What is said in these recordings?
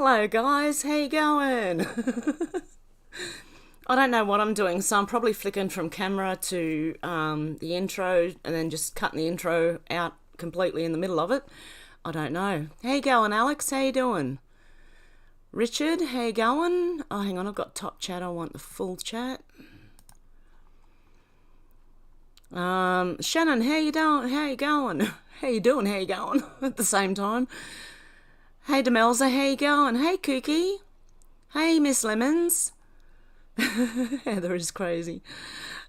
Hello guys, how you going? I don't know what I'm doing, so I'm probably flicking from camera to the intro and then just cutting the intro out completely in the middle of it. I don't know. How you going, Alex? How you doing? Richard, how you going? Oh, hang on, I've got top chat. I want the full chat. Shannon, how you doing? How you going? How you doing? How you going? At the same time. Hey, Demelza, how you going? Hey, Cookie. Hey, Miss Lemons. Heather is crazy.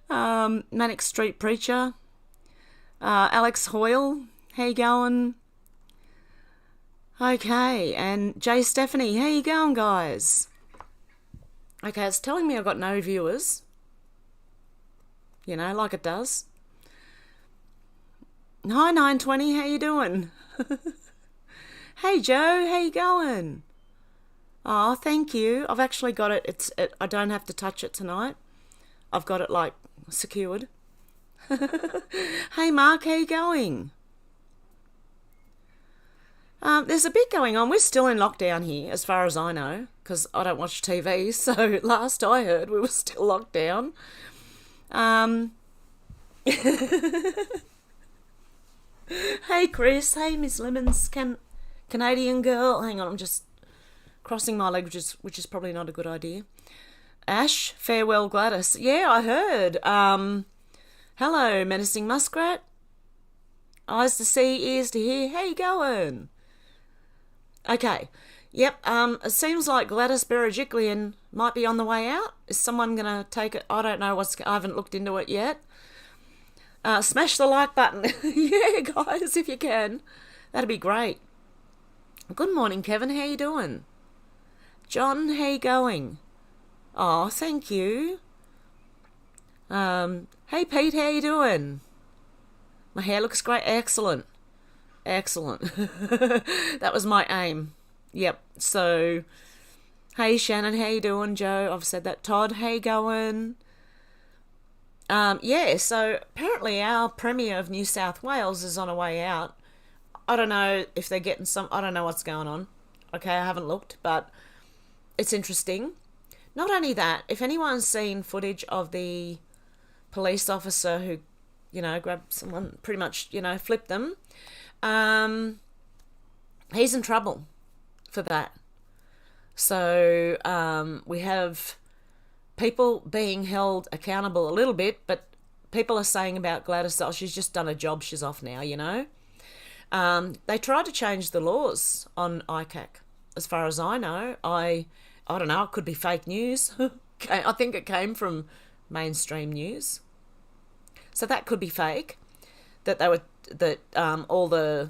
Manic Street Preacher. Alex Hoyle, how you going? Okay, and Jay Stephanie, how you going, guys? Okay, it's telling me I've got no viewers. You know, like it does. Hi, 920, how you doing? Hey, Joe, how you going? Oh, thank you. I've actually got it. I don't have to touch it tonight. I've got it, like, secured. Hey, Mark, how you going? There's a bit going on. We're still in lockdown here, as far as I know, because I don't watch TV, so last I heard, we were still locked down. Hey, Chris. Hey, Miss Lemons. Canadian girl. Hang on, I'm just crossing my leg, which is probably not a good idea. Ash, farewell, Gladys. Yeah, I heard. Hello, menacing muskrat. Eyes to see, ears to hear. How you going? Okay. Yep. It seems like Gladys Berejiklian might be on the way out. Is someone gonna take it? I don't know I haven't looked into it yet. Smash the like button. Yeah, guys, if you can. That'd be great. Good morning, Kevin. How you doing? John, how you going? Oh, thank you. Hey, Pete, how you doing? My hair looks great. Excellent. Excellent. That was my aim. Yep. So, hey, Shannon, how you doing? Joe, I've said that. Todd, how you going? Yeah, so apparently our Premier of New South Wales is on a way out. I don't know if they're getting I don't know what's going on. Okay, I haven't looked, but it's interesting. Not only that, if anyone's seen footage of the police officer who, grabbed someone, pretty much, flipped them, he's in trouble for that. So we have people being held accountable a little bit, but people are saying about Gladys, oh, she's just done a job, she's off now, They tried to change the laws on ICAC, as far as I know. I don't know, it could be fake news. I think it came from mainstream news. So that could be fake, that all the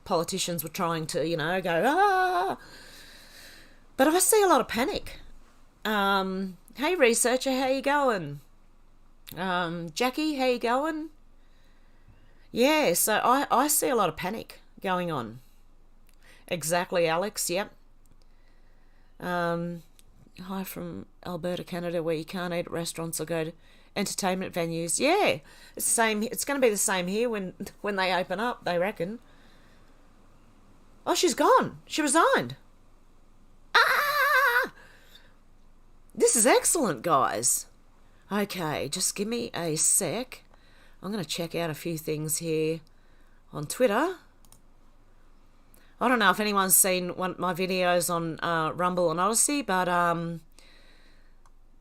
politicians were trying to, go, ah. But I see a lot of panic. Hey, researcher, how you going? Jackie, how you going? Yeah, so I see a lot of panic going on. Exactly, Alex, yep. Hi from Alberta, Canada, where you can't eat at restaurants or go to entertainment venues. Yeah, it's the same. It's going to be the same here when they open up, they reckon. Oh, she's gone. She resigned. Ah! This is excellent, guys. Okay, just give me a sec. I'm going to check out a few things here on Twitter. I don't know if anyone's seen my videos on Rumble and Odysee, but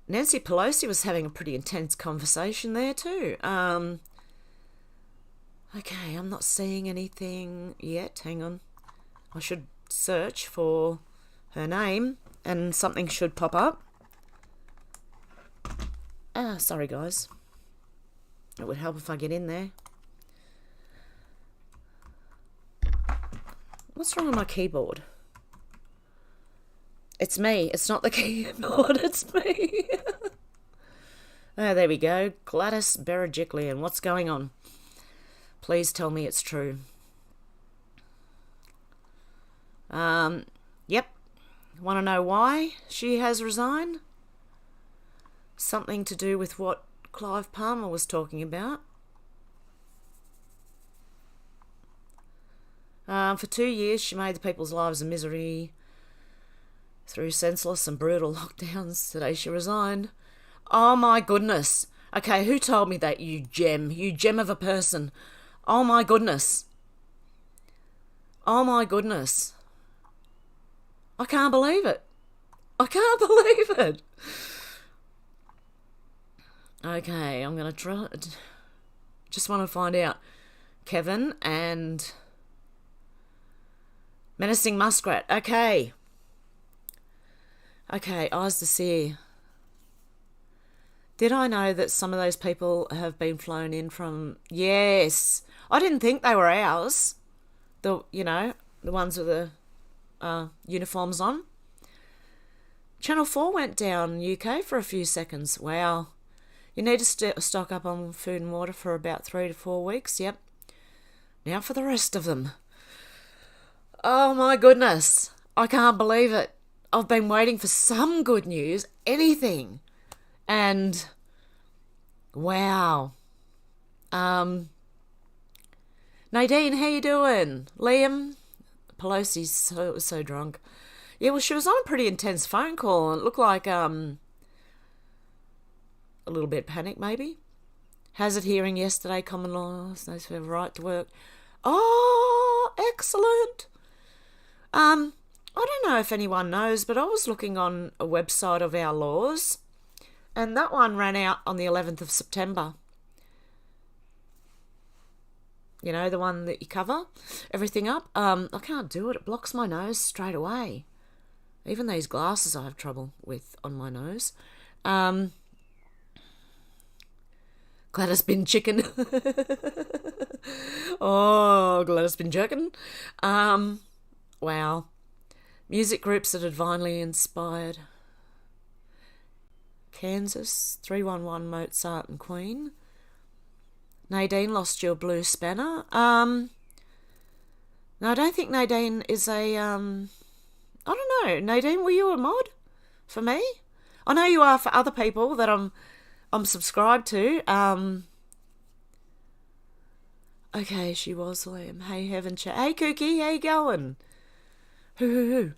Nancy Pelosi was having a pretty intense conversation there too. Okay, I'm not seeing anything yet. Hang on. I should search for her name and something should pop up. Sorry guys. It would help if I get in there. What's wrong with my keyboard? It's me. It's not the keyboard. It's me. Oh, there we go. Gladys Berejiklian. What's going on? Please tell me it's true. Yep. Want to know why she has resigned? Something to do with what Clive Palmer was talking about. For 2 years, she made the people's lives a misery. Through senseless and brutal lockdowns, today she resigned. Oh my goodness. Okay, who told me that, you gem of a person? Oh my goodness. Oh my goodness. I can't believe it. I can't believe it. Okay, I'm going to try. Just want to find out. Kevin and Menacing Muskrat. Okay. Okay, eyes to see. Did I know that some of those people have been flown in from... Yes. I didn't think they were ours. The ones with the uniforms on. Channel 4 went down UK for a few seconds. Wow. You need to stock up on food and water for about 3 to 4 weeks. Yep. Now for the rest of them. Oh my goodness. I can't believe it. I've been waiting for some good news. Anything. And wow. Nadine, how you doing? Liam? Pelosi's so drunk. Yeah, well, she was on a pretty intense phone call, and it looked like a little bit panic, maybe. Hazard hearing yesterday, common law, no further right to work. Oh, excellent. I don't know if anyone knows, but I was looking on a website of our laws, and that one ran out on the 11th of September. You know, the one that you cover everything up. I can't do it. It blocks my nose straight away. Even these glasses I have trouble with on my nose. Gladys bin chicken. Oh, Gladys bin jerkin. Wow. Music groups that had divinely inspired. Kansas, 311 Mozart and Queen. Nadine lost your blue spanner. No, I don't think Nadine is a... I don't know. Nadine, were you a mod for me? I know you are for other people that I'm subscribed to. Okay, she was Liam. Hey, Heaven Chat. Hey, Kooky, how you going? Hoo.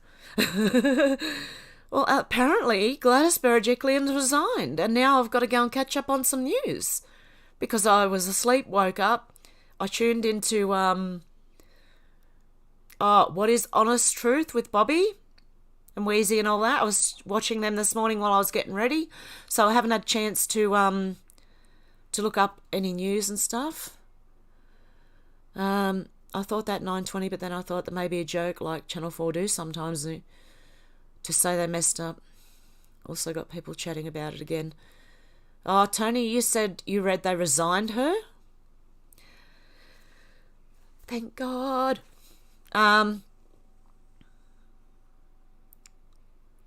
Well, apparently Gladys Berejiklian resigned, and now I've got to go and catch up on some news. Because I was asleep, woke up, I tuned into, What is Honest Truth with Bobby and Wheezy and all that. I was watching them this morning while I was getting ready, so I haven't had a chance to look up any news and stuff. I thought that 9:20, but then I thought that maybe a joke like Channel 4 do sometimes to say they messed up. Also got people chatting about it again. Oh, Tony, you said you read they resigned her? Thank God.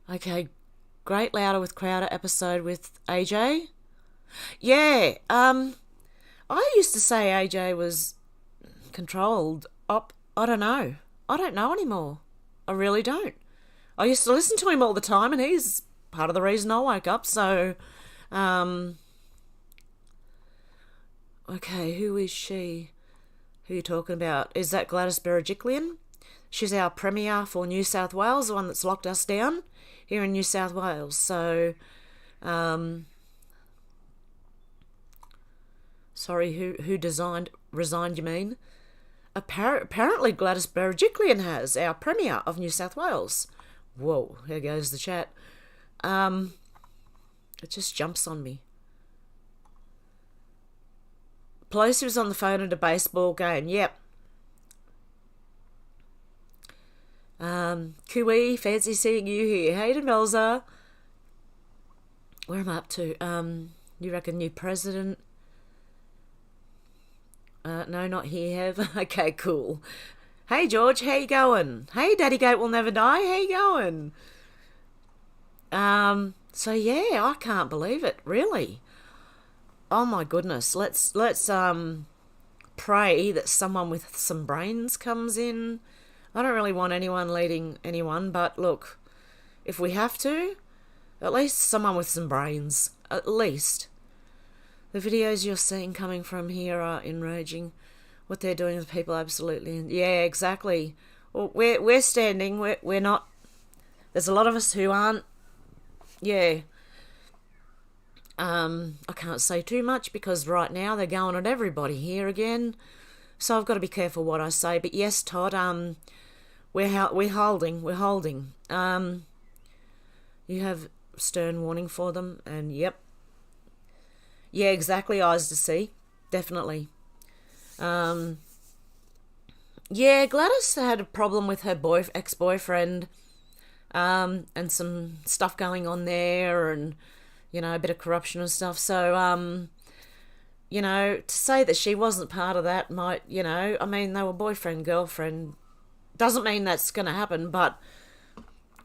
Okay, Great Louder with Crowder episode with AJ. Yeah, I used to say AJ was controlled up. I don't know. I don't know anymore. I really don't. I used to listen to him all the time, and he's part of the reason I woke up, so... Okay, who is she? Who are you talking about? Is that Gladys Berejiklian? She's our Premier for New South Wales, the one that's locked us down here in New South Wales. So, sorry, who resigned, you mean? Apparently Gladys Berejiklian has, our Premier of New South Wales. Whoa, here goes the chat. It just jumps on me. Pelosi was on the phone at a baseball game. Yep. Kui, fancy seeing you here. Hey, Melza. Where am I up to? You reckon new president? No, not here, Hev. Okay, cool. Hey, George, how you going? Hey, Daddy Goat will never die. How you going? So yeah, I can't believe it, really. Oh my goodness. Let's pray that someone with some brains comes in. I don't really want anyone leading anyone, but look, if we have to, at least someone with some brains. At least. The videos you're seeing coming from here are enraging. What they're doing with people, absolutely. Yeah, exactly. Well, we're standing. We're not There's a lot of us who aren't, yeah. I can't say too much because right now they're going at everybody here again. So I've got to be careful what I say. But yes, Todd, we're holding. You have stern warning for them, and yep. Yeah, exactly, eyes to see. Definitely. Yeah, Gladys had a problem with her ex-boyfriend, and some stuff going on there, and, you know, a bit of corruption and stuff. So, you know, to say that she wasn't part of that might, you know, I mean, they were boyfriend, girlfriend. Doesn't mean that's going to happen, but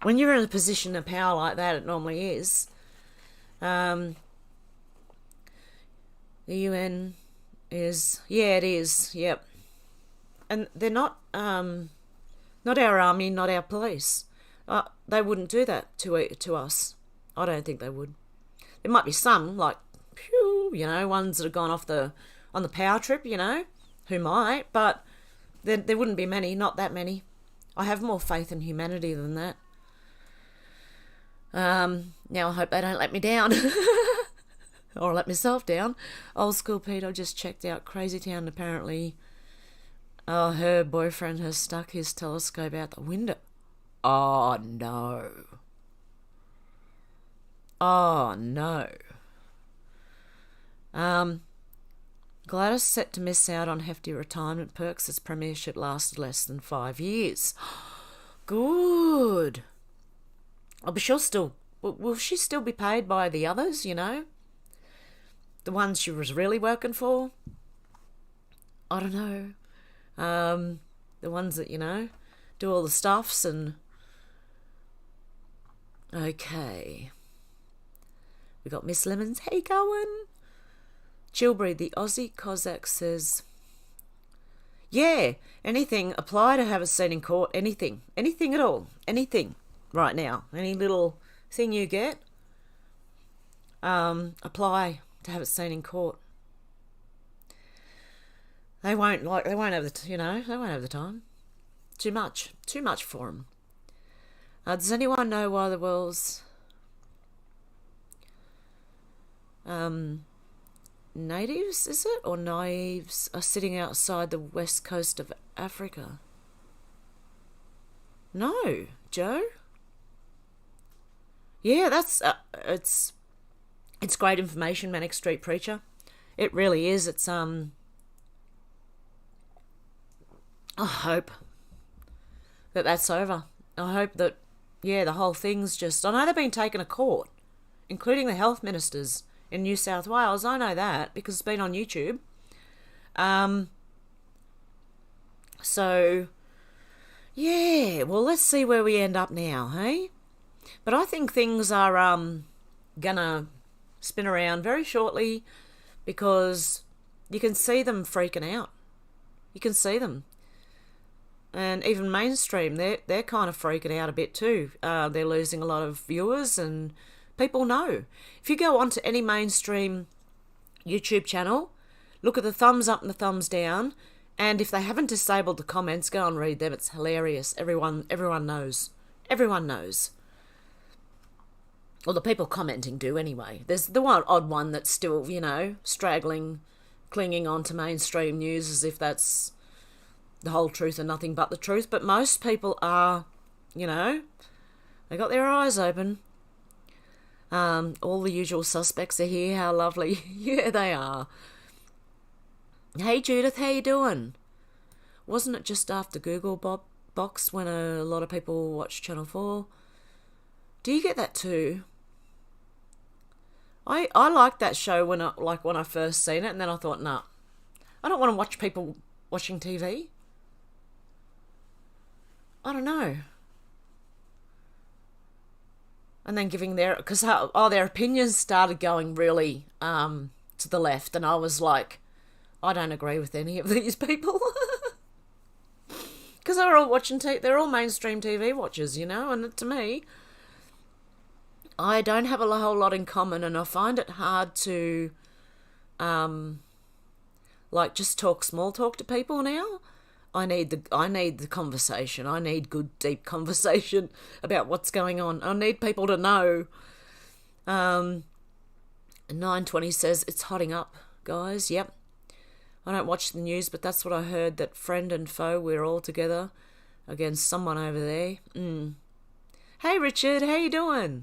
when you're in a position of power like that, it normally is. The UN is, yeah, it is, yep. And they're not our army, not our police. They wouldn't do that to us. I don't think they would. There might be some, like, you know, ones that have gone off on the power trip, you know, who might, but there wouldn't be many, not that many. I have more faith in humanity than that. Now I hope they don't let me down. Or let myself down. Old School Pete, I just checked out Crazy Town. Apparently, her boyfriend has stuck his telescope out the window. Oh, no. Oh, no. Gladys set to miss out on hefty retirement perks as premiership lasted less than 5 years. Good. Oh, but will she still be paid by the others, you know? The ones she was really working for? I don't know. The ones that, you know, do all the stuffs and... Okay. We got Miss Lemons. Hey, going. Chilbury, the Aussie Cossack says, yeah, anything. Apply to have a seat in court. Anything. Anything at all. Anything. Right now. Any little thing you get, apply to have it seen in court. They won't have the time. Too much for them. Does anyone know why the world's natives, is it, or naives, are sitting outside the west coast of Africa? No, Joe. Yeah, that's it's great information, Manic Street Preacher. It really is. It's I hope that that's over. I hope that, yeah, the whole thing's just... I know they've been taken to court, including the health ministers in New South Wales. I know that because it's been on YouTube. So, yeah, well, let's see where we end up now, hey? But I think things are gonna spin around very shortly because you can see them freaking out. You can see them. And even mainstream, they're kind of freaking out a bit too. They're losing a lot of viewers, and people know. If you go onto any mainstream YouTube channel, look at the thumbs up and the thumbs down, and if they haven't disabled the comments, go and read them. It's hilarious. Everyone knows. Everyone knows. Well, the people commenting do anyway. There's the one odd one that's still, you know, straggling, clinging on to mainstream news as if that's the whole truth and nothing but the truth. But most people are, you know, they got their eyes open. All the usual suspects are here. How lovely. Yeah, they are. Hey, Judith, how you doing? Wasn't it just after Google box when a lot of people watch Channel 4? Do you get that too? I liked that show when I first seen it, and then I thought, nah, I don't want to watch people watching TV. I don't know. And then giving because their opinions started going really to the left, and I was like, I don't agree with any of these people. Because they're all watching they're all mainstream TV watchers, you know, and to me, I don't have a whole lot in common, and I find it hard to just talk small talk to people now. I need the conversation. I need good, deep conversation about what's going on. I need people to know. 920 says it's hotting up, guys. Yep. I don't watch the news, but that's what I heard, that friend and foe, we're all together against someone over there. Hey, Richard, how you doing?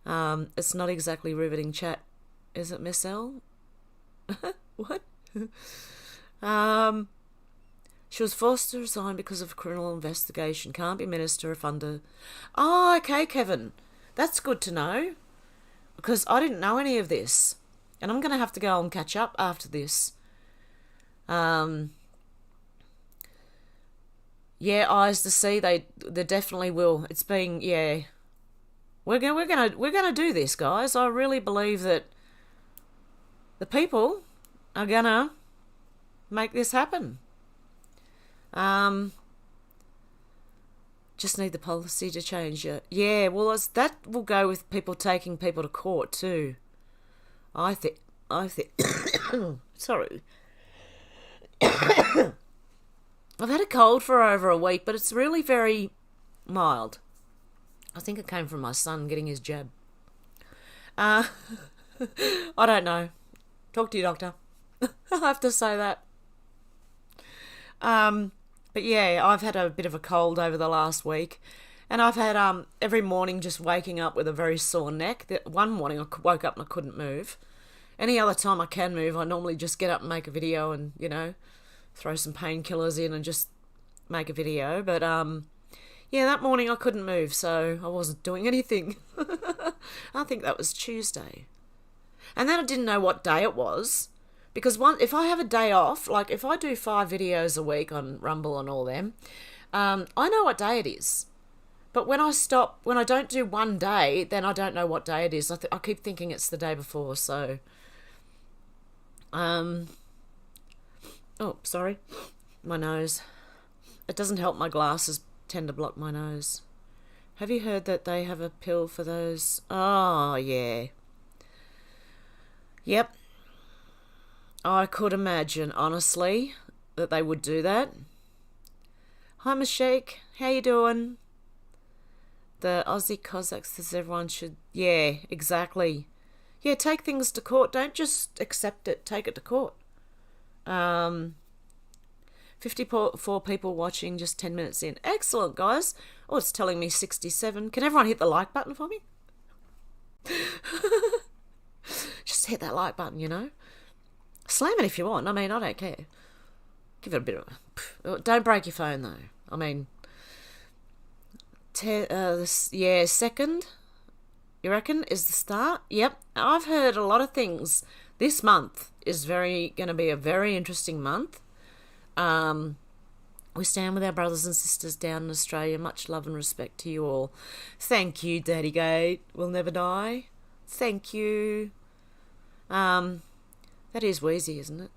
It's not exactly riveting chat, is it, Miss L? What? She was forced to resign because of a criminal investigation. Can't be minister if under... Oh, okay, Kevin. That's good to know. Because I didn't know any of this. And I'm going to have to go and catch up after this. Yeah, eyes to see, they definitely will. It's being, yeah. We're gonna do this, guys. I really believe that the people are gonna make this happen. Just need the policy to change it. Yeah, well, that will go with people taking people to court too. I think. Sorry. I've had a cold for over a week, but it's really very mild. I think it came from my son getting his jab. I don't know. Talk to your doctor. I have to say that. But yeah, I've had a bit of a cold over the last week. And I've had every morning just waking up with a very sore neck. One morning I woke up and I couldn't move. Any other time I can move, I normally just get up and make a video and, throw some painkillers in and just make a video. But yeah, that morning I couldn't move, so I wasn't doing anything. I think that was Tuesday. And then I didn't know what day it was. Because if I have a day off, like if I do 5 videos a week on Rumble and all them, I know what day it is. But when I don't do one day, then I don't know what day it is. I keep thinking it's the day before, so... Oh, sorry. My nose. It doesn't help, my glasses tend to block my nose. Have you heard that they have a pill for those? Oh, yeah. Yep. I could imagine, honestly, that they would do that. Hi, Miss Sheik. How you doing? The Aussie Cossacks says everyone should... Yeah, exactly. Yeah, take things to court. Don't just accept it. Take it to court. 54 people watching, just 10 minutes in. Excellent, guys. Oh, it's telling me 67. Can everyone hit the like button for me? Just hit that like button, Slam it if you want. I mean, I don't care. Give it a bit of... Don't break your phone, though. I mean... second, you reckon, is the start? Yep. I've heard a lot of things. This month is going to be a very interesting month. We stand with our brothers and sisters down in Australia. Much love and respect to you all. Thank you, Daddy Gate. We'll never die. Thank you. That is Wheezy, isn't it?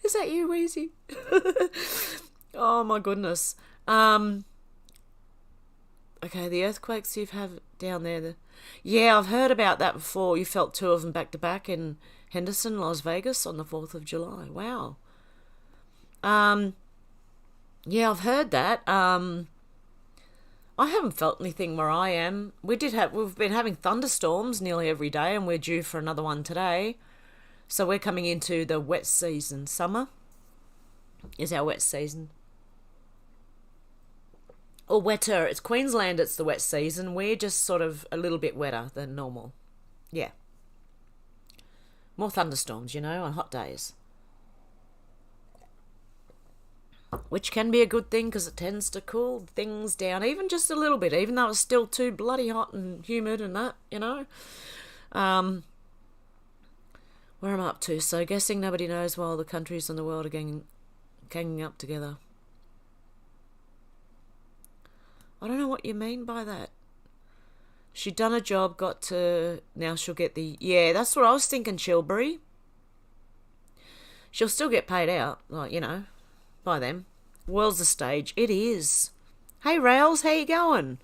Is that you, Wheezy? Oh, my goodness. Okay, the earthquakes you've had down there. Yeah, I've heard about that before. You felt 2 of them back to back in Henderson, Las Vegas on the 4th of July. Wow. Yeah, I've heard that. I haven't felt anything where I am. We've been having thunderstorms nearly every day, and we're due for another one today. So we're coming into the wet season. Summer is our wet season. Or wetter. It's Queensland, it's the wet season. We're just sort of a little bit wetter than normal. Yeah. More thunderstorms, on hot days. Which can be a good thing because it tends to cool things down even just a little bit, even though it's still too bloody hot and humid and that, Where I'm up to. So guessing nobody knows while the countries in the world are ganging up together. I don't know what you mean by that. She'd done a job, now she'll get the... Yeah, that's what I was thinking, LBRY. She'll still get paid out, by them. World's the stage. It is. Hey, Rails, how you going?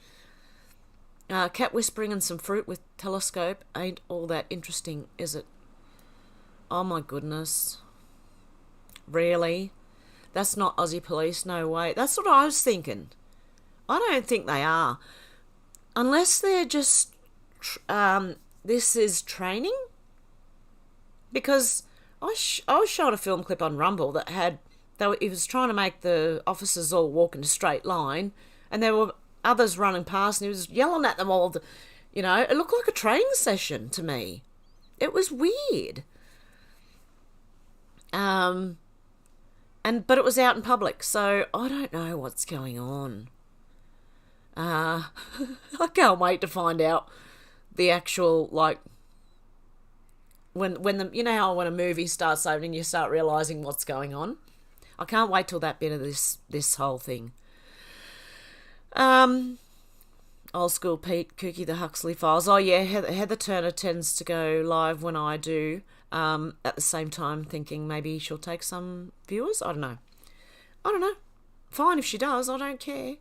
Cat whispering and some fruit with telescope ain't all that interesting, is it? Oh, my goodness. Really? That's not Aussie police, no way. That's what I was thinking. I don't think they are. Unless they're just, this is training? Because I was shown a film clip on Rumble that had, it was trying to make the officers all walk in a straight line, and there were others running past, and he was yelling at them all. It looked like a training session to me. It was weird. But it was out in public, so I don't know what's going on. I can't wait to find out the actual, like, when how when a movie starts opening, you start realising what's going on. I can't wait till that bit of this whole thing. Old school Pete, Kooky the Huxley Files. Oh yeah, Heather Turner tends to go live when I do. At the same time, thinking maybe she'll take some viewers. I don't know. Fine if she does. I don't care.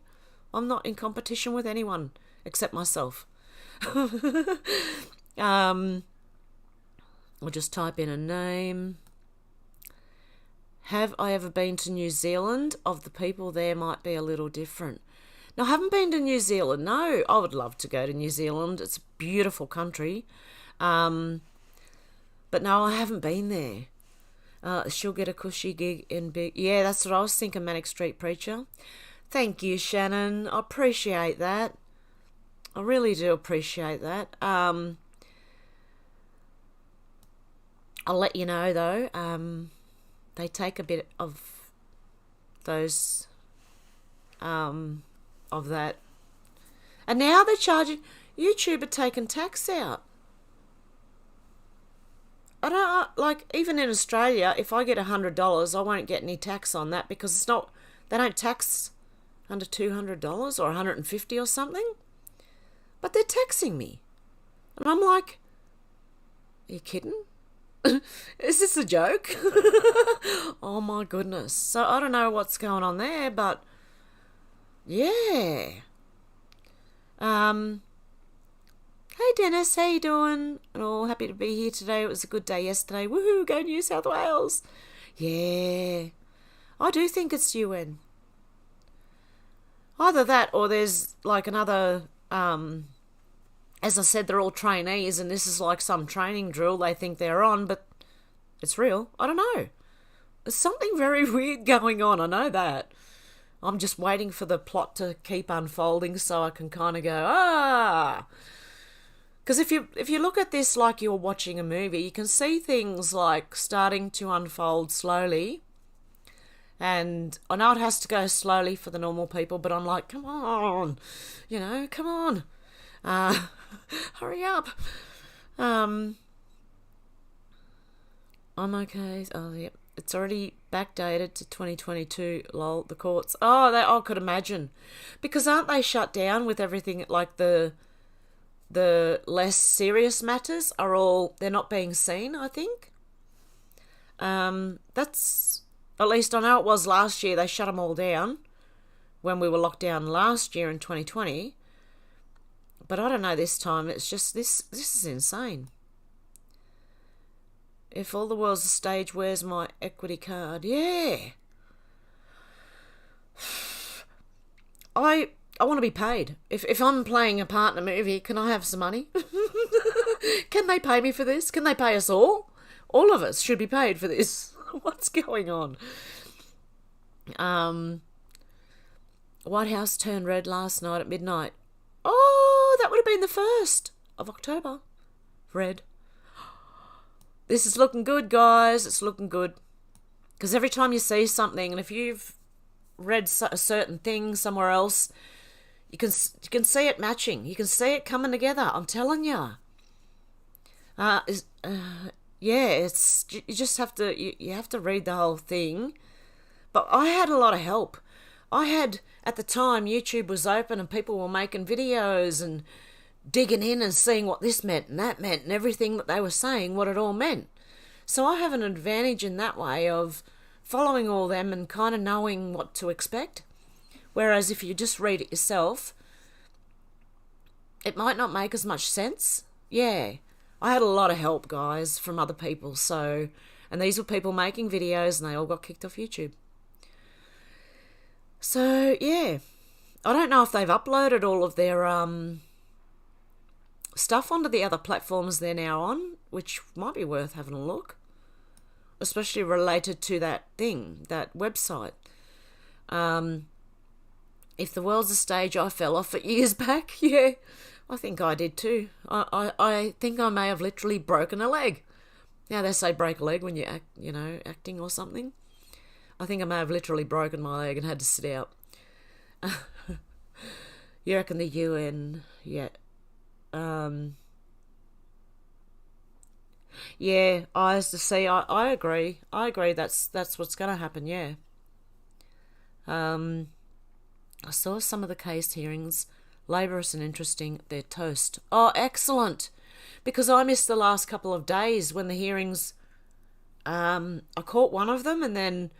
I'm not in competition with anyone except myself. I'll just type in a name. Have I ever been to New Zealand? Of the people there might be a little different. No, I haven't been to New Zealand. No, I would love to go to New Zealand. It's a beautiful country. But no, I haven't been there. She'll get a cushy gig in big... Yeah, that's what I was thinking, Manic Street Preacher. Thank you, Shannon. I appreciate that. I really do appreciate that. I'll let you know, though. They take a bit of those... of that. And now they're charging... YouTube are taking tax out. I don't, like, even in Australia, if I get $100, I won't get any tax on that because it's not, they don't tax under $200 or $150 or something. But they're taxing me. And I'm like, are you kidding? Is this a joke? Oh my goodness. So I don't know what's going on there, but yeah. Hey Dennis, how you doing? Oh, happy to be here today. It was a good day yesterday. Woohoo, go New South Wales. Yeah. I do think it's UN. Either that or there's like another, as I said, they're all trainees and this is like some training drill they think they're on, but it's real. I don't know. There's something very weird going on, I know that. I'm just waiting for the plot to keep unfolding so I can kind of go, Because if you look at this like you're watching a movie, you can see things like starting to unfold slowly. And I know it has to go slowly for the normal people, but I'm like, come on, come on. Hurry up. I'm okay. Oh, yeah. It's already backdated to 2022, lol, the courts. Oh, I could imagine. Because aren't they shut down with everything, like the less serious matters they're not being seen, I think. That's, at least I know it was last year, they shut them all down when we were locked down last year in 2020. But I don't know this time, it's just, this is insane. If all the world's a stage, where's my equity card? Yeah. I want to be paid. If I'm playing a part in a movie, can I have some money? Can they pay me for this? Can they pay us all? All of us should be paid for this. What's going on? White House turned red last night at midnight. Oh, that would have been the 1st of October. Red. This is looking good, guys. It's looking good. Because every time you see something, and if you've read a certain thing somewhere else, you can see it matching. You can see it coming together. I'm telling you. It's you just have to you have to read the whole thing. But I had a lot of help. I had, at the time, YouTube was open and people were making videos and digging in and seeing what this meant and that meant and everything that they were saying, what it all meant. So I have an advantage in that way of following all them and kind of knowing what to expect. Whereas if you just read it yourself, it might not make as much sense. Yeah. I had a lot of help, guys, from other people. So And these were people making videos, and they all got kicked off YouTube. So, yeah. I don't know if they've uploaded all of their stuff onto the other platforms they're now on, which might be worth having a look. Especially related to that thing, that website. If the world's a stage, I fell off it years back. Yeah, I think I did too. I think I may have literally broken a leg. Now they say break a leg when you're acting or something. I think I may have literally broken my leg and had to sit out. You reckon the UN? Yeah. Yeah, eyes to see. I agree. I agree. That's what's going to happen. Yeah. I saw some of the case hearings. Laborious and interesting. They're toast. Oh, excellent. Because I missed the last couple of days when the hearings. I caught one of them and then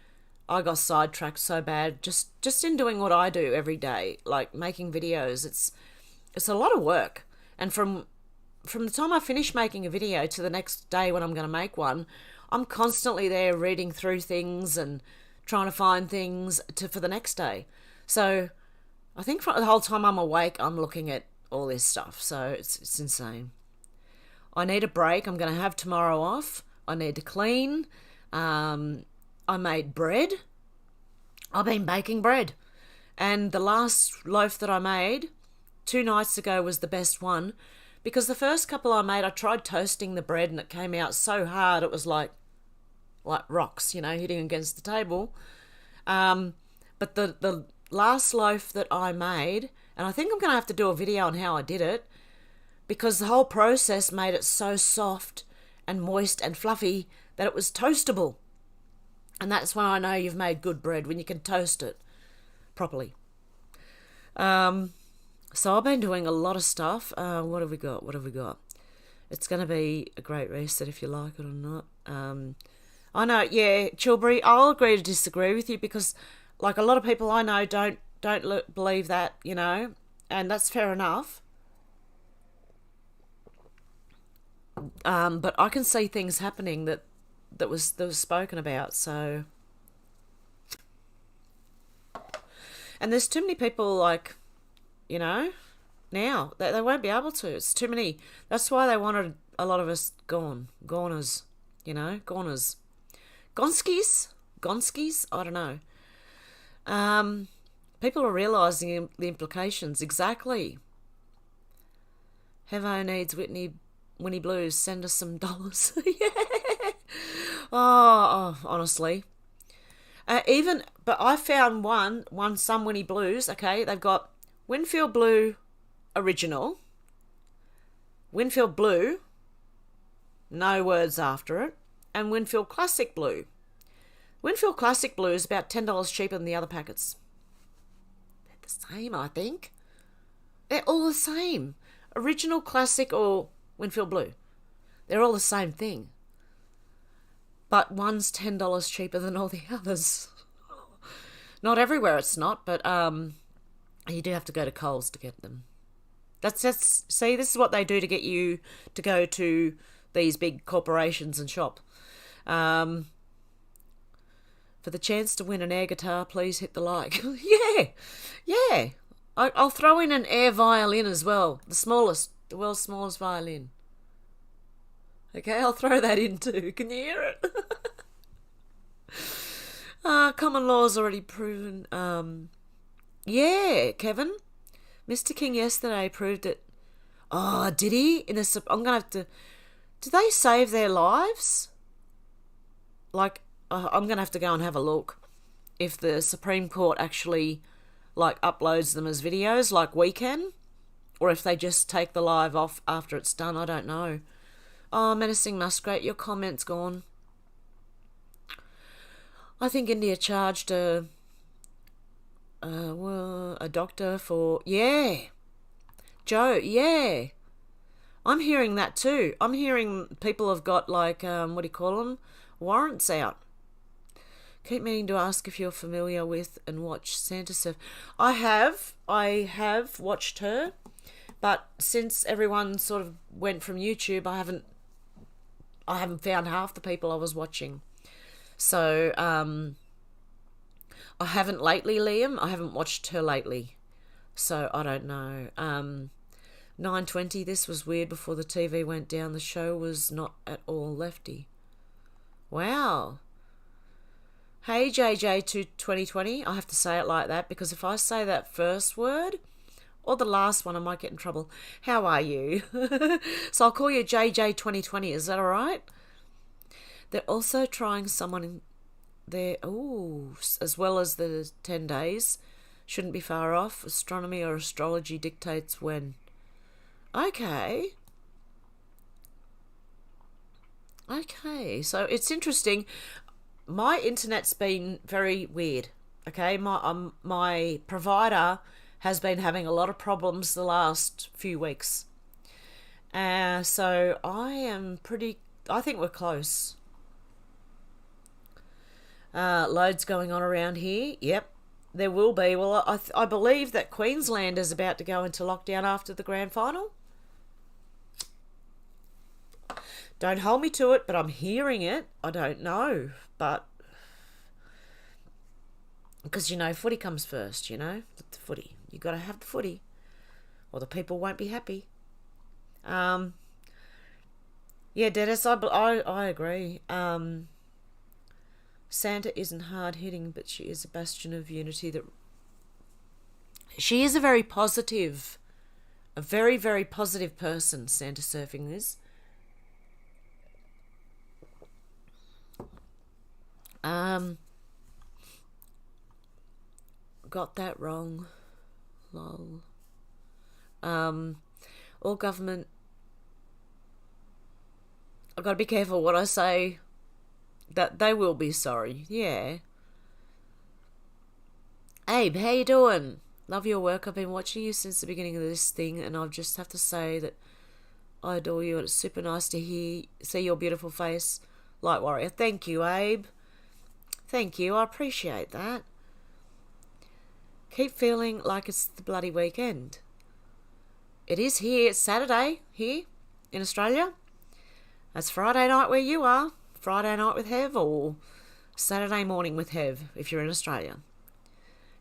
I got sidetracked so bad. Just in doing what I do every day, like making videos. It's a lot of work, and from the time I finish making a video to the next day when I'm going to make one, I'm constantly there reading through things and trying to find things for the next day. So I think for the whole time I'm awake, I'm looking at all this stuff. So it's insane. I need a break. I'm going to have tomorrow off. I need to clean. I made bread. I've been baking bread. And the last loaf that I made 2 nights ago was the best one, because the first couple I made, I tried toasting the bread and it came out so hard it was like rocks, hitting against the table. But the last loaf that I made, and I think I'm going to have to do a video on how I did it, because the whole process made it so soft and moist and fluffy that it was toastable. And that's when I know you've made good bread, when you can toast it properly. So I've been doing a lot of stuff. What have we got? It's going to be a great reset if you like it or not. I know, yeah, Chilbury, I'll agree to disagree with you, because like a lot of people I know don't believe that, and that's fair enough. But I can see things happening that was spoken about, so. And there's too many people, like, now they won't be able to. It's too many. That's why they wanted a lot of us goners, goners, gonskis. I don't know. People are realising the implications. Exactly. Hevo needs Winnie Blues. Send us some dollars. Yeah. Oh, honestly. But I found some Winnie Blues. Okay, they've got Winfield Blue Original, Winfield Blue, no words after it, and Winfield Classic Blue. Winfield Classic Blue is about $10 cheaper than the other packets. They're the same, I think. They're all the same. Original, Classic, or Winfield Blue. They're all the same thing. But one's $10 cheaper than all the others. Not everywhere it's not, but you do have to go to Coles to get them. See, this is what they do to get you to go to these big corporations and shop. For the chance to win an air guitar, please hit the like. Yeah. I'll throw in an air violin as well. The world's smallest violin. Okay, I'll throw that in too. Can you hear it? Common law's already proven. Yeah, Kevin. Mr. King yesterday proved it. Oh, did he? I'm gonna have to. Did they save their lives? Like, I'm gonna have to go and have a look if the Supreme Court actually uploads them as videos like we can, or if they just take the live off after it's done. I don't know. Oh, Menacing Muskrat, your comment's gone. I think India charged a doctor for... Yeah. Joe, yeah. I'm hearing that too. I'm hearing people have got what do you call them? Warrants out. Keep meaning to ask if you're familiar with and watch Santa Surf. I have watched her, but since everyone sort of went from YouTube, I I haven't found half the people I was watching. So I haven't lately, Liam. I haven't watched her lately. So I don't know. 9:20, this was weird before the TV went down. The show was not at all lefty. Wow. Hey, JJ to 2020. I have to say it like that because if I say that first word or the last one, I might get in trouble. How are you? So I'll call you JJ 2020. Is that all right? They're also trying someone in there, as well as the 10 days. Shouldn't be far off. Astronomy or astrology dictates when. Okay. Okay, so it's interesting. My internet's been very weird. Okay, my provider has been having a lot of problems the last few weeks. So I think we're close. Loads going on around here. Yep, there will be. Well, I believe that Queensland is about to go into lockdown after the grand final. Don't hold me to it, but I'm hearing it. I don't know, but because footy comes first. The footy. You got to have the footy, or the people won't be happy. Yeah, Dennis, I agree. Santa isn't hard hitting, but she is a bastion of unity. She is a very very positive person. Santa surfing is. Got that wrong. Lol. All government. I've got to be careful what I say. That they will be sorry. Yeah. Abe, how you doing? Love your work. I've been watching you since the beginning of this thing, and I just have to say that I adore you, and it's super nice to see your beautiful face, Light Warrior. Thank you, Abe. Thank you. I appreciate that. Keep feeling like it's the bloody weekend. It is here. It's Saturday here in Australia. It's Friday night where you are. Friday night with Hev or Saturday morning with Hev if you're in Australia.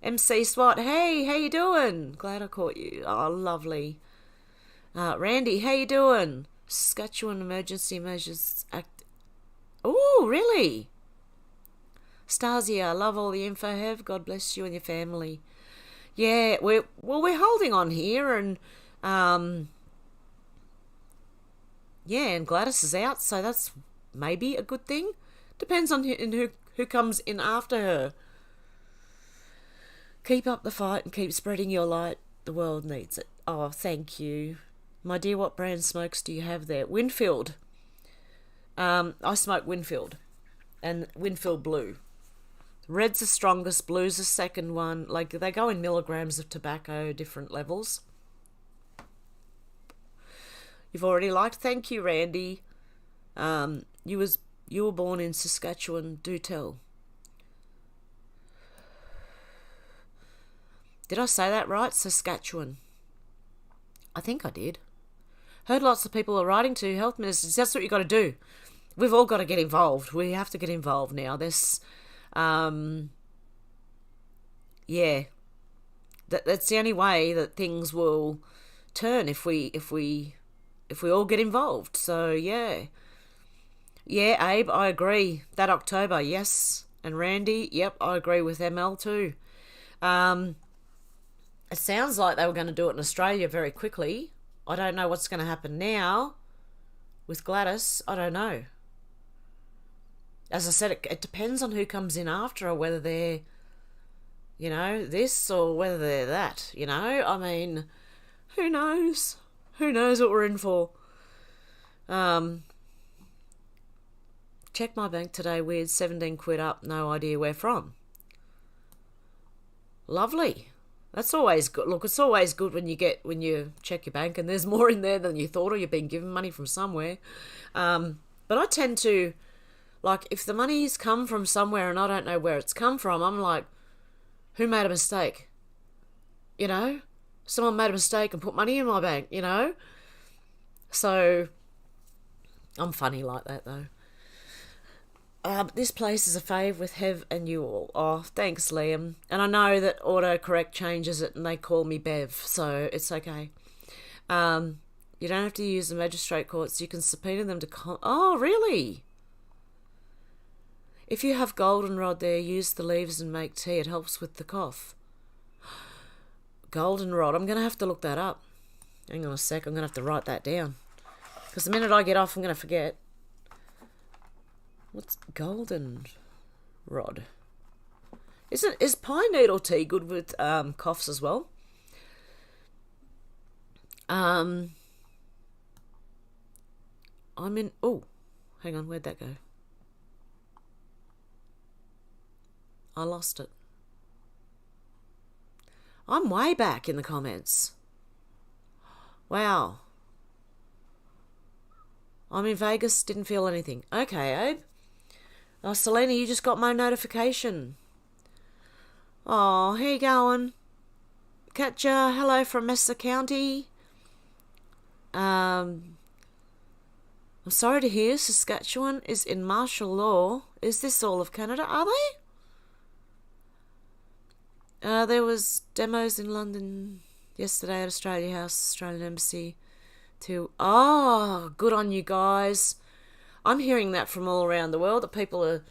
MC SWAT, hey, how you doing? Glad I caught you. Oh, lovely. Randy, how you doing? Saskatchewan Emergency Measures Act. Oh, really? Stasia, love all the info, Hev. God bless you and your family. Yeah, we're holding on here, and and Gladys is out, so that's maybe a good thing. Depends on who comes in after her. Keep up the fight and keep spreading your light. The world needs it. Oh, thank you. My dear, what brand smokes do you have there? Winfield. I smoke Winfield. And Winfield Blue. Red's the strongest, blue's the second one. Like, they go in milligrams of tobacco, different levels. You've already liked. Thank you, Randy. You were born in Saskatchewan. Do tell. Did I say that right? Saskatchewan. I think I did. Heard lots of people are writing to health ministers. That's what you got to do. We've all got to get involved. We have to get involved now. That's the only way that things will turn if we all get involved. So yeah, Abe, I agree. That October, yes, and Randy, yep, I agree with ML too. It sounds like they were going to do it in Australia very quickly. I don't know what's going to happen now with Gladys. I don't know. As I said, it depends on who comes in after her, whether they're, this or whether they're that, I mean, who knows? Who knows what we're in for? Check my bank today, weird, 17 quid up, no idea where from. Lovely. That's always good. Look, it's always good when you check your bank and there's more in there than you thought, or you've been given money from somewhere. But I tend to, like, if the money's come from somewhere and I don't know where it's come from, I'm like, who made a mistake? Someone made a mistake and put money in my bank, So I'm funny like that, though. But this place is a fave with Hev and you all. Oh, thanks, Liam. And I know that autocorrect changes it and they call me Bev, so it's okay. You don't have to use the magistrate courts. You can subpoena them to... Oh, really? If you have goldenrod there, use the leaves and make tea. It helps with the cough. Goldenrod. I'm going to have to look that up. Hang on a sec. I'm going to have to write that down. Because the minute I get off, I'm going to forget. What's goldenrod? Is pine needle tea good with coughs as well? I'm in... Oh, hang on. Where'd that go? I lost it. I'm way back in the comments. Wow. I'm in Vegas, didn't feel anything. Okay, Abe. Oh, Selena, you just got my notification. Oh, how you going? Katja, hello from Messer County. I'm sorry to hear Saskatchewan is in martial law. Is this all of Canada? Are they? There was demos in London yesterday at Australia House, Australian Embassy. Good on you guys. I'm hearing that from all around the world, that people are,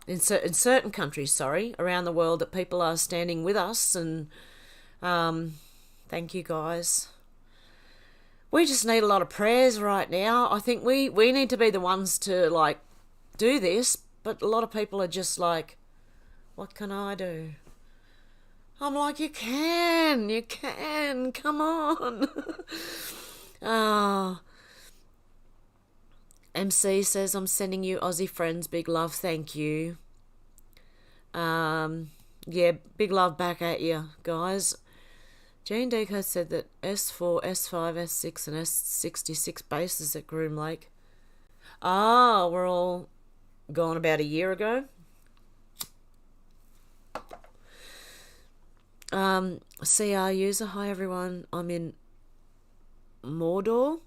in certain countries, around the world, that people are standing with us, and thank you guys. We just need a lot of prayers right now. I think we need to be the ones to, like, do this, but a lot of people are just like, what can I do? I'm like, you can, come on. MC says, I'm sending you Aussie friends, big love, thank you. Yeah, big love back at you, guys. Jane Deco said that S4, S5, S6 and S66 bases at Groom Lake. We're all gone about a year ago. CR user, hi everyone, I'm in Mordor,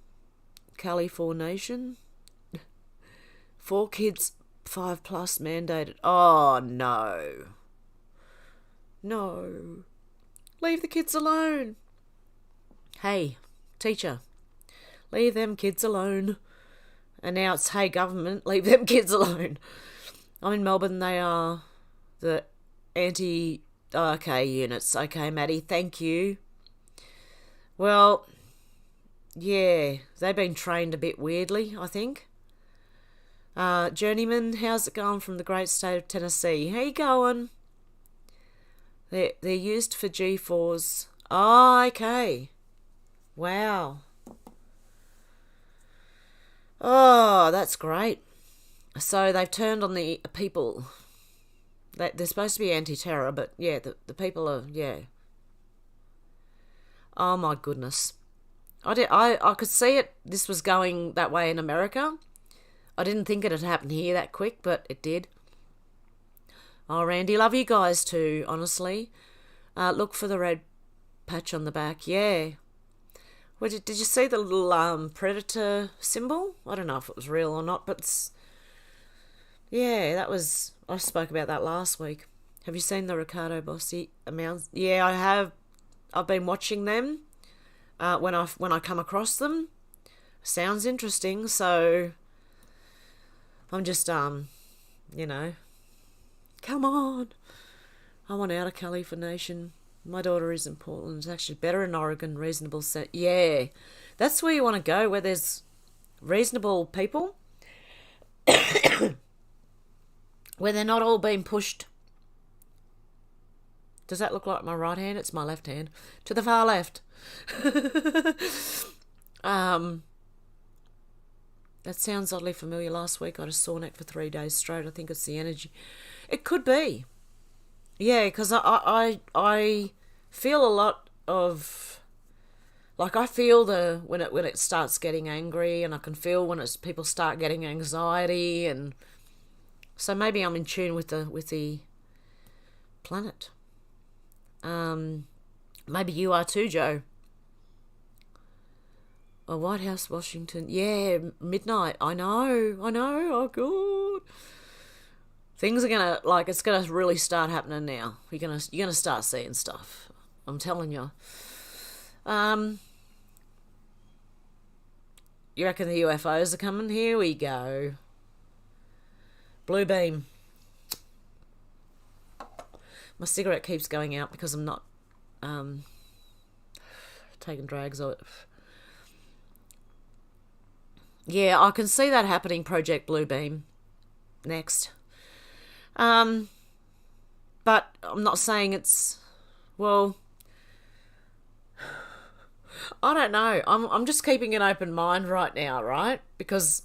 Californiation. 4 kids, 5+ mandated. Oh, no. No. Leave the kids alone. Hey, teacher, leave them kids alone. And now it's, hey, government, leave them kids alone. I'm in Melbourne. They are the okay units. Okay, Maddie, thank you. Well, yeah, they've been trained a bit weirdly, I think. Journeyman, how's it going from the great state of Tennessee? How you going? They're used for G4s. Oh, okay. Wow. Oh, that's great. So they've turned on the people. They're supposed to be anti-terror, but yeah, the people are, yeah. Oh my goodness. I could see it, this was going that way in America. I didn't think it had happened here that quick, but it did. Oh, Randy, love you guys too, honestly. Look for the red patch on the back. Yeah. Did you see the little predator symbol? I don't know if it was real or not, but yeah, that was... I spoke about that last week. Have you seen the Ricardo Bossi amounts? Yeah, I have. I've been watching them when I come across them. Sounds interesting, so I'm just, you know, come on. I want out of Californiation. My daughter is in Portland. It's actually better in Oregon. Reasonable set. Yeah, that's where you want to go, where there's reasonable people. Where they're not all being pushed. Does that look like my right hand? It's my left hand. To the far left. That sounds oddly familiar. Last week I had a sore neck for 3 days straight. I think it's the energy. It could be. Yeah, because I feel a lot of... Like, I feel when it starts getting angry, and I can feel when people start getting anxiety, and... So maybe I'm in tune with the planet. Maybe you are too, Joe. Oh, White House, Washington. Yeah, midnight. I know. Oh, God. Things are gonna, like, it's gonna really start happening now. You're gonna start seeing stuff. I'm telling you. You reckon the UFOs are coming? Here we go. Blue beam. My cigarette keeps going out because I'm not taking drags of it. Yeah, I can see that happening, Project Blue Beam. Next. But I'm not saying it's, well, I don't know. I'm just keeping an open mind right now, right? Because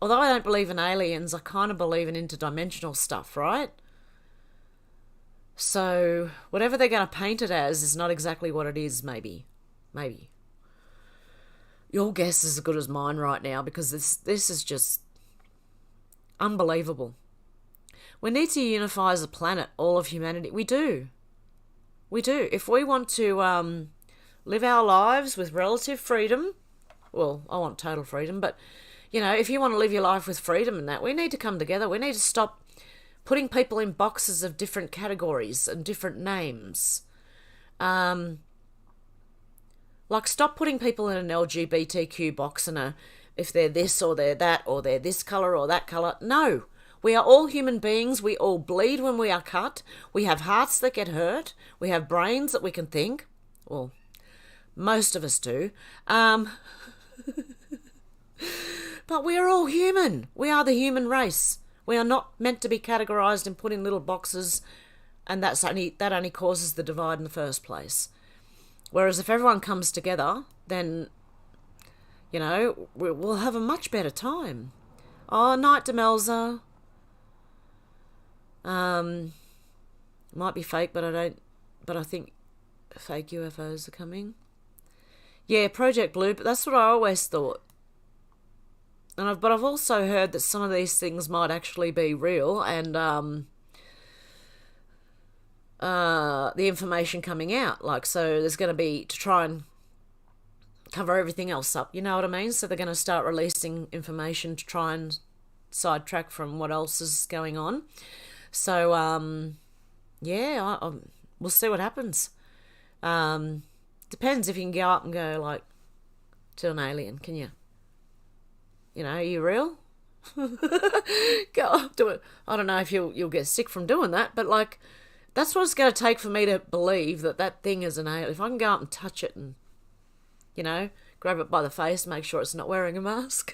although I don't believe in aliens, I kind of believe in interdimensional stuff, right? So whatever they're going to paint it as is not exactly what it is, maybe. Maybe. Your guess is as good as mine right now, because this is just unbelievable. We need to unify as a planet, all of humanity. We do. We do. If we want to live our lives with relative freedom, well, I want total freedom, but, you know, if you want to live your life with freedom and that, we need to come together. We need to stop putting people in boxes of different categories and different names. Like, stop putting people in an LGBTQ box and if they're this or they're that or they're this colour or that colour. No. We are all human beings. We all bleed when we are cut. We have hearts that get hurt. We have brains that we can think. Well, most of us do. But we are all human. We are the human race. We are not meant to be categorised and put in little boxes, and that only causes the divide in the first place. Whereas if everyone comes together, then, you know, we'll have a much better time. Oh, night, Demelza. Might be fake, but I think fake UFOs are coming. Yeah, Project Blue, but that's what I always thought. But I've also heard that some of these things might actually be real, and the information coming out. Like, so there's going to be, to try and cover everything else up, you know what I mean? So they're going to start releasing information to try and sidetrack from what else is going on. So, yeah, we'll see what happens. Depends if you can go up and go, like, to an alien, can you? You know, are you real? Go up to it. I don't know if you'll get sick from doing that, but, like, that's what it's going to take for me to believe that thing is an alien. If I can go up and touch it and, you know, grab it by the face, make sure it's not wearing a mask.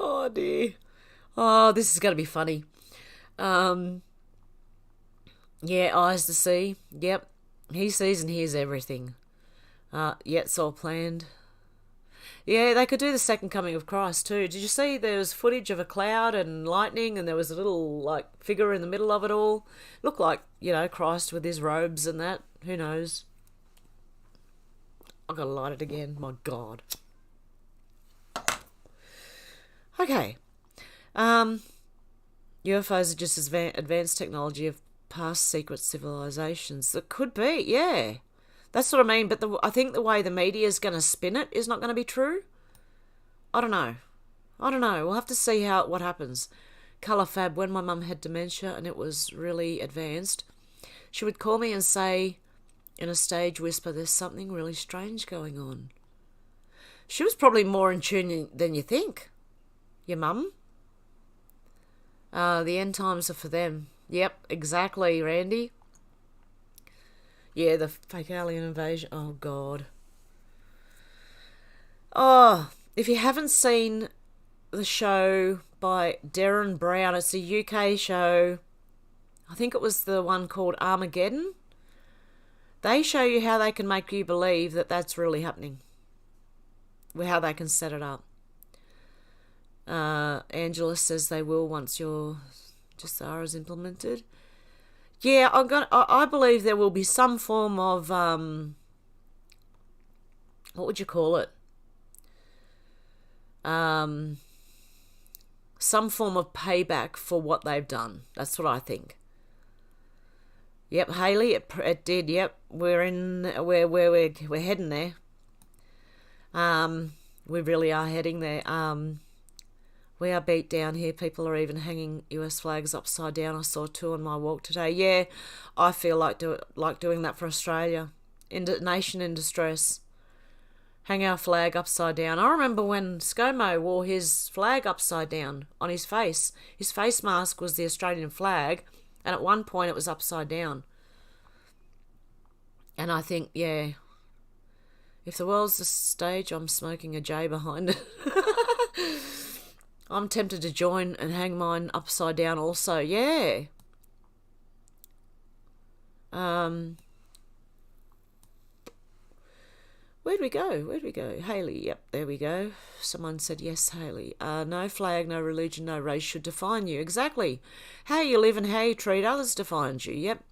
Oh, dear. Oh, this is going to be funny. Yeah, eyes to see. Yep. He sees and hears everything. Yeah, it's all planned. Yeah, they could do the second coming of Christ too. Did you see there was footage of a cloud and lightning, and there was a little, like, figure in the middle of it all? Looked like, you know, Christ with his robes and that. Who knows? I've got to light it again. My God. Okay. UFOs are just as advanced technology of past secret civilizations. That could be, yeah. That's what I mean, but I think the way the media is going to spin it is not going to be true. I don't know. We'll have to see what happens. Colour Fab, when my mum had dementia and it was really advanced, she would call me and say, in a stage whisper, there's something really strange going on. She was probably more in tune than you think. Your mum? The end times are for them. Yep, exactly, Randy. Yeah, the fake alien invasion. Oh, God. Oh, if you haven't seen the show by Darren Brown, it's a UK show. I think it was the one called Armageddon. They show you how they can make you believe that that's really happening. How they can set it up. Angela says they will once your Jasara is implemented. Yeah, I believe there will be some form of what would you call it? Some form of payback for what they've done. That's what I think. Yep, Haley, it did. Yep, we're heading there. We really are heading there. We are beat down here. People are even hanging US flags upside down. I saw 2 on my walk today. Yeah, I feel like doing that for Australia. Nation in distress. Hang our flag upside down. I remember when ScoMo wore his flag upside down on his face. His face mask was the Australian flag, and at one point it was upside down. And I think, yeah, if the world's the stage, I'm smoking a J behind it. I'm tempted to join and hang mine upside down also. Yeah. Where'd we go? Haley, yep, there we go. Someone said, yes, Haley. No flag, no religion, no race should define you. Exactly. How you live and how you treat others defines you. Yep.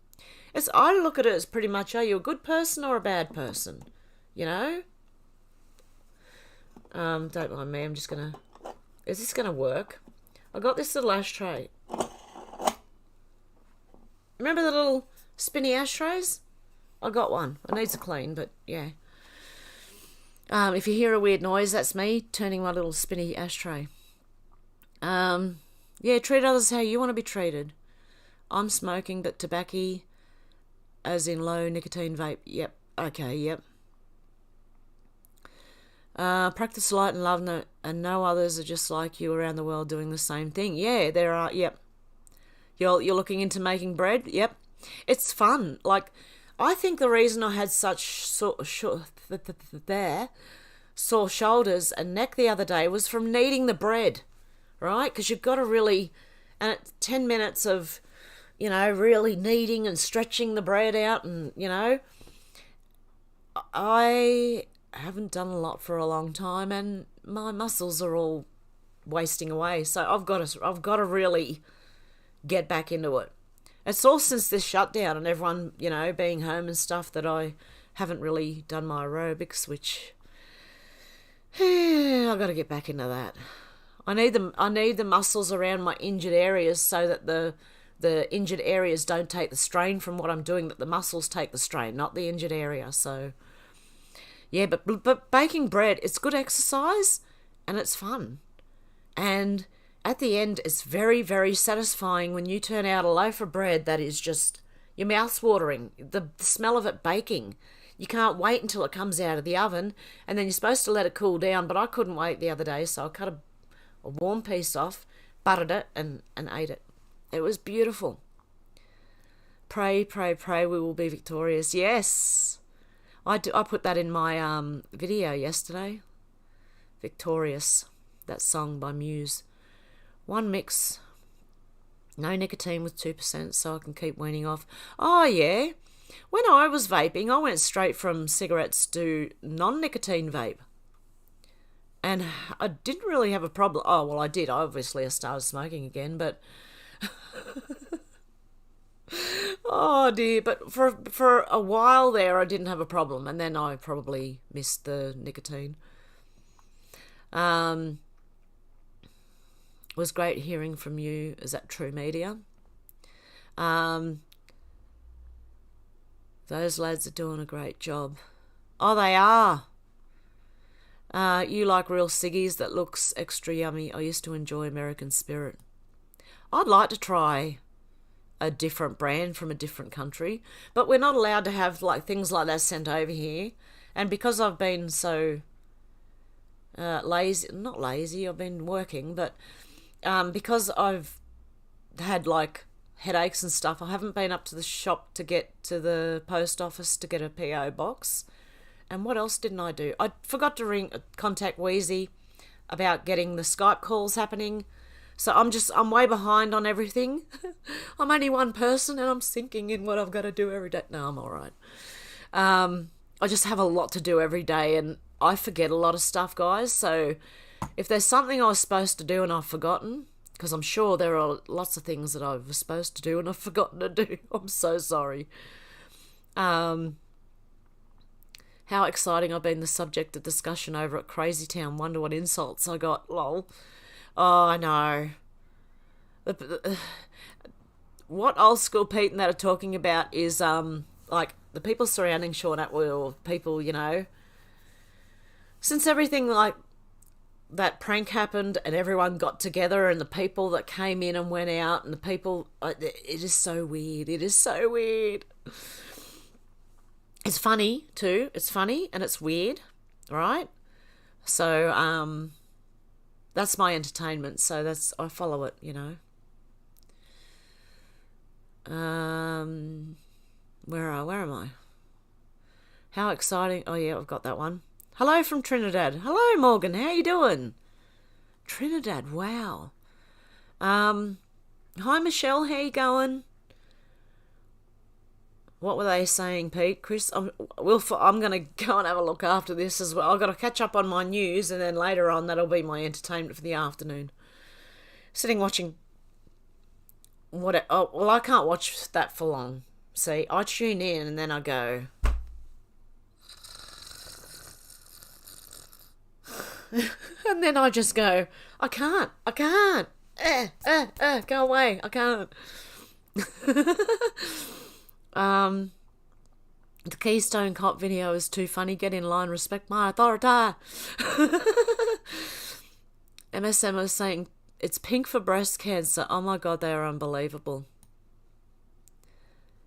I look at it as pretty much, are you a good person or a bad person? You know? Don't mind me, I'm just going to... Is this going to work? I got this little ashtray. Remember the little spinny ashtrays? I got one. It needs a clean, but yeah. If you hear a weird noise, that's me turning my little spinny ashtray. Yeah, treat others how you want to be treated. I'm smoking, but tobacco, as in low nicotine vape. Yep. Okay, yep. Practice light and love, and no others are just like you around the world doing the same thing. Yeah, there are. Yep. You're looking into making bread. Yep. It's fun. Like, I think the reason I had such sore shoulders and neck the other day was from kneading the bread, right? Because you've got to really, and it's 10 minutes of, really kneading and stretching the bread out, and I haven't done a lot for a long time, and my muscles are all wasting away. So I've got to really get back into it. It's all since this shutdown and everyone, being home and stuff, that I haven't really done my aerobics, which I've got to get back into that. I need the muscles around my injured areas so that the injured areas don't take the strain from what I'm doing, that the muscles take the strain, not the injured area. So yeah, but baking bread, it's good exercise and it's fun. And at the end, it's very, very satisfying when you turn out a loaf of bread that is just, your mouth's watering. The smell of it baking. You can't wait until it comes out of the oven, and then you're supposed to let it cool down, but I couldn't wait the other day, so I cut a warm piece off, buttered it, and ate it. It was beautiful. Pray, pray, pray we will be victorious. Yes! I put that in my video yesterday. Victorious. That song by Muse. One mix, no nicotine with 2%, so I can keep weaning off. Oh, yeah. When I was vaping, I went straight from cigarettes to non-nicotine vape. And I didn't really have a problem. Oh, well, I did. Obviously, I started smoking again, but... oh, dear. But for a while there, I didn't have a problem. And then I probably missed the nicotine. It was great hearing from you. Is that True Media? Those lads are doing a great job. Oh, they are. You like real ciggies that looks extra yummy. I used to enjoy American Spirit. I'd like to try a different brand from a different country, but we're not allowed to have things like that sent over here. And because I've been so not lazy, I've been working, but because I've had headaches and stuff, I haven't been up to the shop to get to the post office to get a PO box. And what else didn't I do? I forgot to contact Wheezy about getting the Skype calls happening. So I'm way behind on everything. I'm only one person and I'm sinking in what I've got to do every day. No, I'm all right. I just have a lot to do every day and I forget a lot of stuff, guys. So if there's something I was supposed to do and I've forgotten, because I'm sure there are lots of things that I was supposed to do and I've forgotten to do. I'm so sorry. How exciting I've been the subject of discussion over at Crazy Town. Wonder what insults I got. Lol. Oh, I know. What old school Pete and that are talking about is the people surrounding Sean Atwell, people, since everything like that prank happened and everyone got together and the people that came in and went out and the people, it is so weird. It is so weird. It's funny too. It's funny and it's weird, right? So that's my entertainment. So I follow it, you know. Where am I? How exciting. Oh yeah, I've got that one. Hello from Trinidad. Hello Morgan, how you doing? Trinidad, wow. Hi Michelle, how you going? What were they saying, Pete? Chris, I'm going to go and have a look after this as well. I've got to catch up on my news, and then later on that'll be my entertainment for the afternoon. Sitting watching well, I can't watch that for long. See, I tune in and then I go. And then I just go, I can't. Go away, I can't. The Keystone Cop video is too funny. Get in line, respect my authority. MSM was saying, it's pink for breast cancer. Oh my God, they are unbelievable.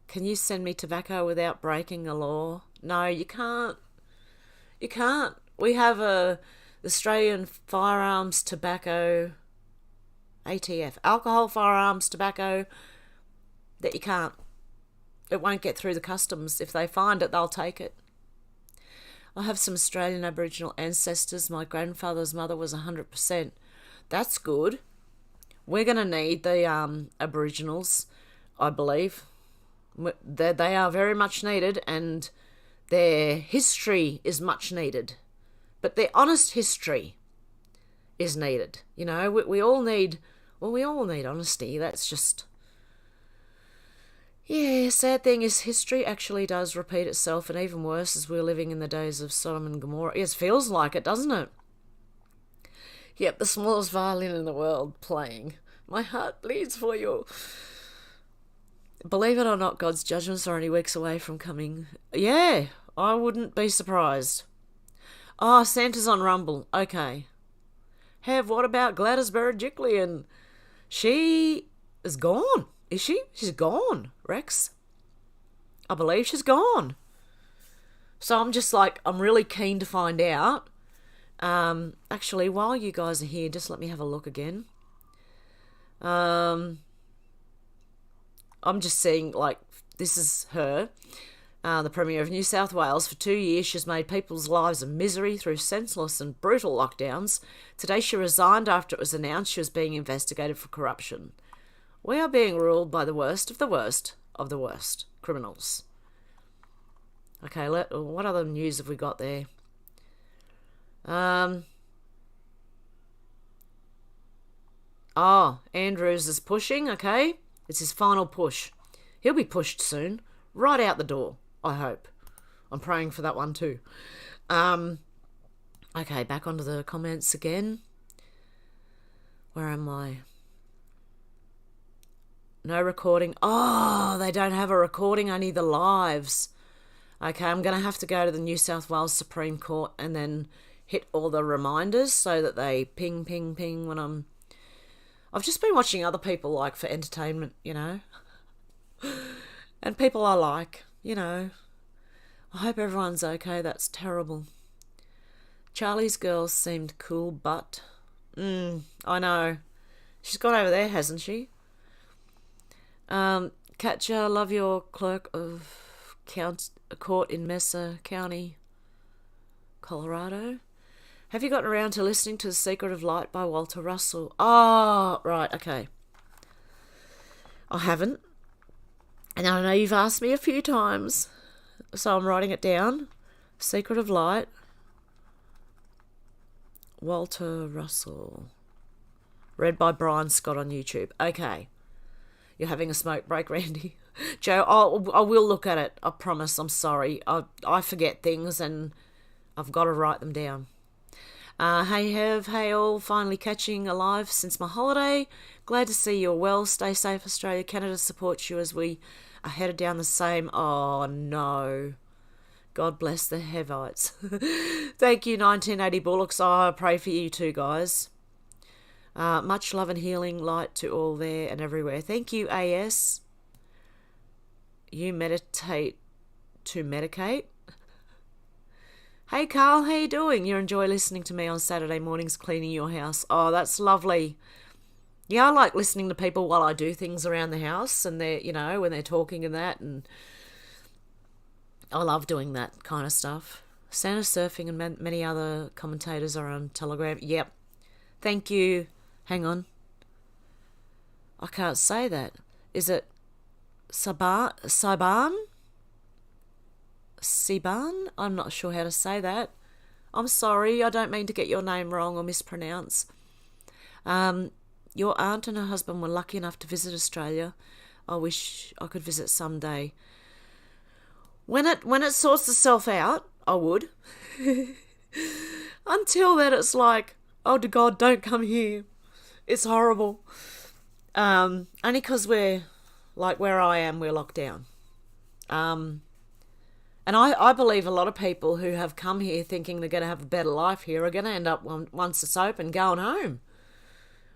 Can you send me tobacco without breaking a law? No, you can't. You can't. We have a Australian Firearms Tobacco, ATF, alcohol, firearms, tobacco, that you can't. It won't get through the customs. If they find it, they'll take it. I have some Australian Aboriginal ancestors. My grandfather's mother was 100%. That's good. We're going to need the Aboriginals, I believe. They are very much needed, and their history is much needed. But their honest history is needed. You know, we all need honesty. That's just... Yeah, sad thing is history actually does repeat itself, and even worse as we're living in the days of Sodom and Gomorrah. It feels like it, doesn't it? Yep, the smallest violin in the world playing. My heart bleeds for you. Believe it or not, God's judgments are only weeks away from coming. Yeah, I wouldn't be surprised. Oh, Santa's on Rumble. Okay. Hev, what about Gladys Berejiklian? She is gone. Is she? She's gone, Rex. I believe she's gone. So I'm just like, I'm really keen to find out. Actually, while you guys are here, just let me have a look again. I'm just seeing, like, this is her, the Premier of New South Wales. For 2 years, she's made people's lives a misery through senseless and brutal lockdowns. Today, she resigned after it was announced she was being investigated for corruption. We are being ruled by the worst of the worst of the worst criminals. Okay, what other news have we got there? Andrews is pushing, okay. It's his final push. He'll be pushed soon. Right out the door, I hope. I'm praying for that one too. Okay, back onto the comments again. Where am I? No recording. Oh, they don't have a recording, only the lives. Okay, I'm going to have to go to the New South Wales Supreme Court and then hit all the reminders so that they ping, ping, ping when I'm... I've just been watching other people, like, for entertainment, you know. And people I like, you know. I hope everyone's okay. That's terrible. Charlie's girls seemed cool, but... I know. She's gone over there, hasn't she? Katja, love your clerk of court in Mesa County, Colorado. Have you gotten around to listening to The Secret of Light by Walter Russell? Oh, right, okay. I haven't. And I know you've asked me a few times, so I'm writing it down. Secret of Light, Walter Russell. Read by Brian Scott on YouTube. Okay. You're having a smoke break, Randy. Joe, I will look at it. I promise. I'm sorry. I forget things and I've got to write them down. Hey, Hev. Hey, all. Finally catching alive since my holiday. Glad to see you're well. Stay safe, Australia. Canada supports you as we are headed down the same... Oh, no. God bless the Hevites. Thank you, 1980 Bullocks. I pray for you too, guys. Much love and healing light to all there and everywhere. Thank you, AS. You meditate to medicate. Hey, Carl, how you doing? You enjoy listening to me on Saturday mornings cleaning your house. Oh, that's lovely. Yeah, I like listening to people while I do things around the house and they're, when they're talking and that, and I love doing that kind of stuff. Santa Surfing and many other commentators are on Telegram. Yep. Thank you. Hang on. I can't say that. Is it Siban? I'm not sure how to say that. I'm sorry. I don't mean to get your name wrong or mispronounce. Your aunt and her husband were lucky enough to visit Australia. I wish I could visit someday. When it sorts itself out, I would. Until then, it's like, oh, to God, don't come here. It's horrible. Only because we're, like where I am, we're locked down. And I believe a lot of people who have come here thinking they're going to have a better life here are going to end up, once it's open, going home.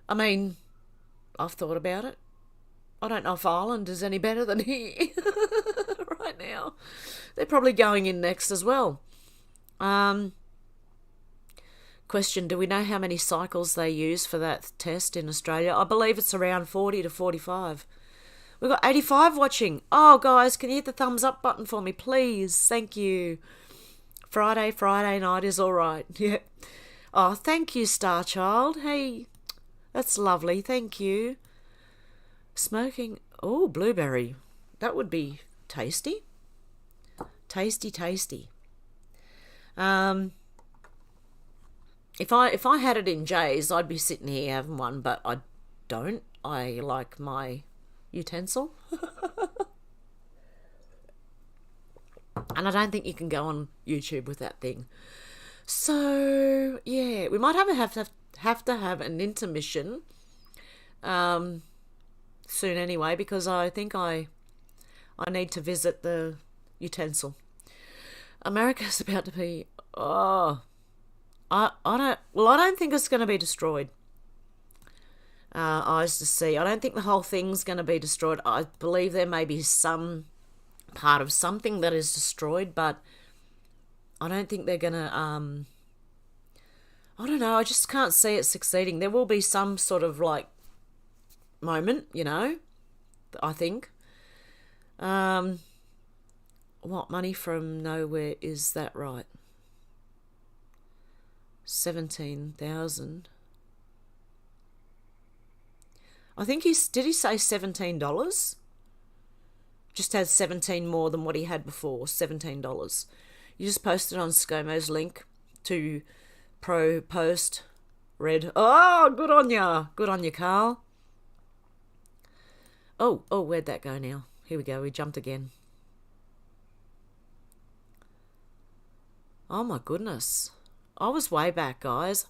I mean, I've thought about it. I don't know if Ireland is any better than here right now. They're probably going in next as well. Question, do we know how many cycles they use for that test in Australia? I believe it's around 40 to 45. We've got 85 watching. Oh, guys, can you hit the thumbs up button for me, please? Thank you. Friday night is all right. Yeah. Oh, thank you, Star Child. Hey, that's lovely. Thank you. Smoking. Oh, blueberry. That would be tasty. Tasty. If I had it in Jay's, I'd be sitting here having one, but I don't. I like my utensil. And I don't think you can go on YouTube with that thing. So, yeah, we might have to have an intermission soon anyway, because I think I need to visit the utensil. America's about to be, I don't think it's going to be destroyed. Eyes to see. I don't think the whole thing's going to be destroyed. I believe there may be some part of something that is destroyed, but I don't think they're going to, I don't know, I just can't see it succeeding. There will be some sort of like moment, I think. What money from nowhere, is that right? 17,000. I think did he say $17? Just had 17 more than what he had before, $17. You just posted on ScoMo's link to pro post red. Oh, good on ya. Good on you, Carl. Oh, where'd that go now? Here we go. We jumped again. Oh, my goodness. I was way back, guys.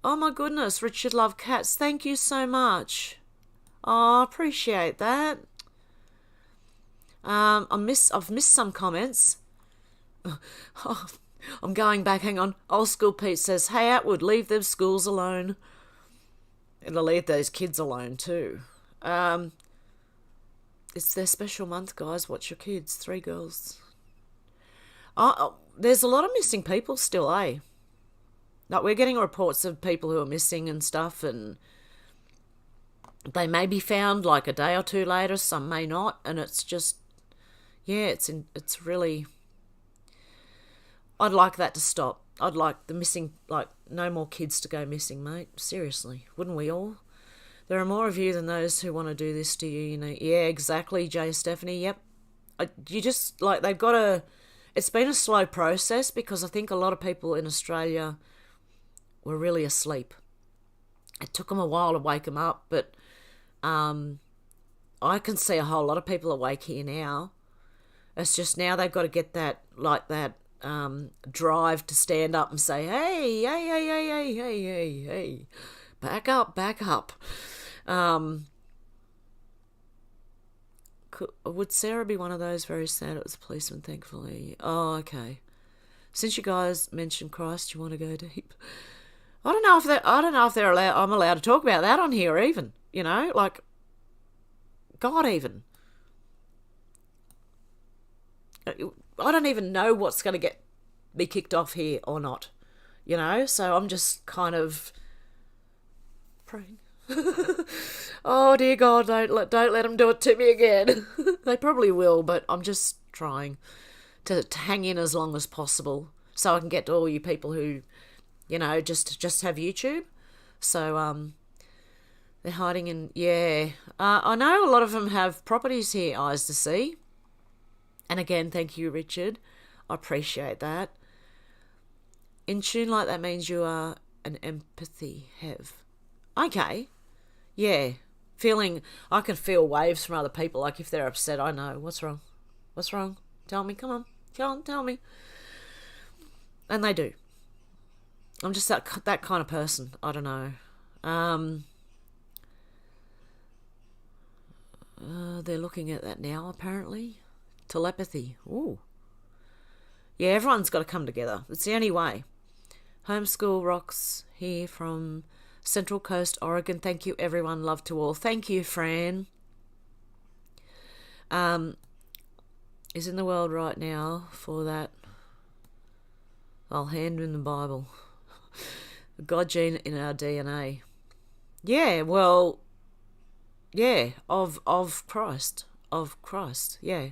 Oh, my goodness. Richard Love Cats. Thank you so much. Oh, I appreciate that. I've missed some comments. Oh, I'm going back. Hang on. Old School Pete says, hey, Atwood, leave them schools alone. It'll leave those kids alone too. It's their special month, guys. Watch your kids. 3 girls. There's a lot of missing people still, eh? Like, we're getting reports of people who are missing and stuff, and they may be found like a day or two later, some may not, and it's just, yeah, it's really, I'd like that to stop. I'd like the missing, like, no more kids to go missing, mate. Seriously, wouldn't we all? There are more of you than those who want to do this to you, Yeah, exactly, Jay Stephanie, yep. You just, like, they've got to, it's been a slow process because I think a lot of people in Australia were really asleep. It took them a while to wake them up, but I can see a whole lot of people awake here now. It's just now they've got to get that, like that drive to stand up and say, hey, back up. Would Sarah be one of those? Very sad. It was a policeman, thankfully. Oh, okay. Since you guys mentioned Christ, you want to go deep? I don't know if they're allowed. I'm allowed to talk about that on here, even. You know, like God, even. I don't even know what's going to be kicked off here or not. You know, so I'm just kind of praying. Oh dear God, don't let them do it to me again. They probably will, but I'm just trying to hang in as long as possible so I can get to all you people who, you know, just have YouTube. So they're hiding in, yeah. I know a lot of them have properties here, eyes to see. And again, thank you, Richard. I appreciate that. In tune like that means you are an empathy have. Okay. Yeah. I can feel waves from other people. Like if they're upset, I know. What's wrong? What's wrong? Tell me. Come on, tell me. And they do. I'm just that kind of person. I don't know. They're looking at that now, apparently. Telepathy. Ooh. Yeah, everyone's got to come together. It's the only way. Homeschool rocks here from Central Coast, Oregon. Thank you, everyone. Love to all. Thank you, Fran. Is in the world right now for that. I'll hand in the Bible. The God gene in our DNA. Yeah, well, yeah, of Christ. Of Christ, yeah.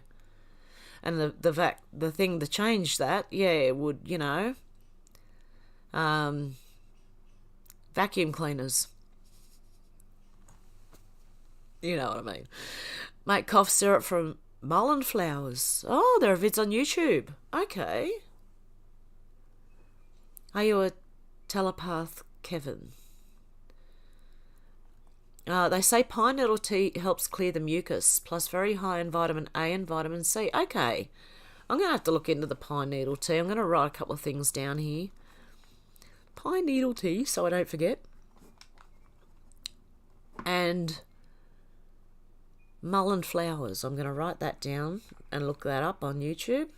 And the thing to change that, yeah, it would, you know, vacuum cleaners. You know what I mean. Make cough syrup from mullein flowers. Oh, there are vids on YouTube. Okay. Are you a telepath, Kevin? They say pine needle tea helps clear the mucus, plus very high in vitamin A and vitamin C. Okay. I'm going to have to look into the pine needle tea. I'm going to write a couple of things down here. Pine needle tea, so I don't forget. And mullein flowers. I'm going to write that down and look that up on YouTube.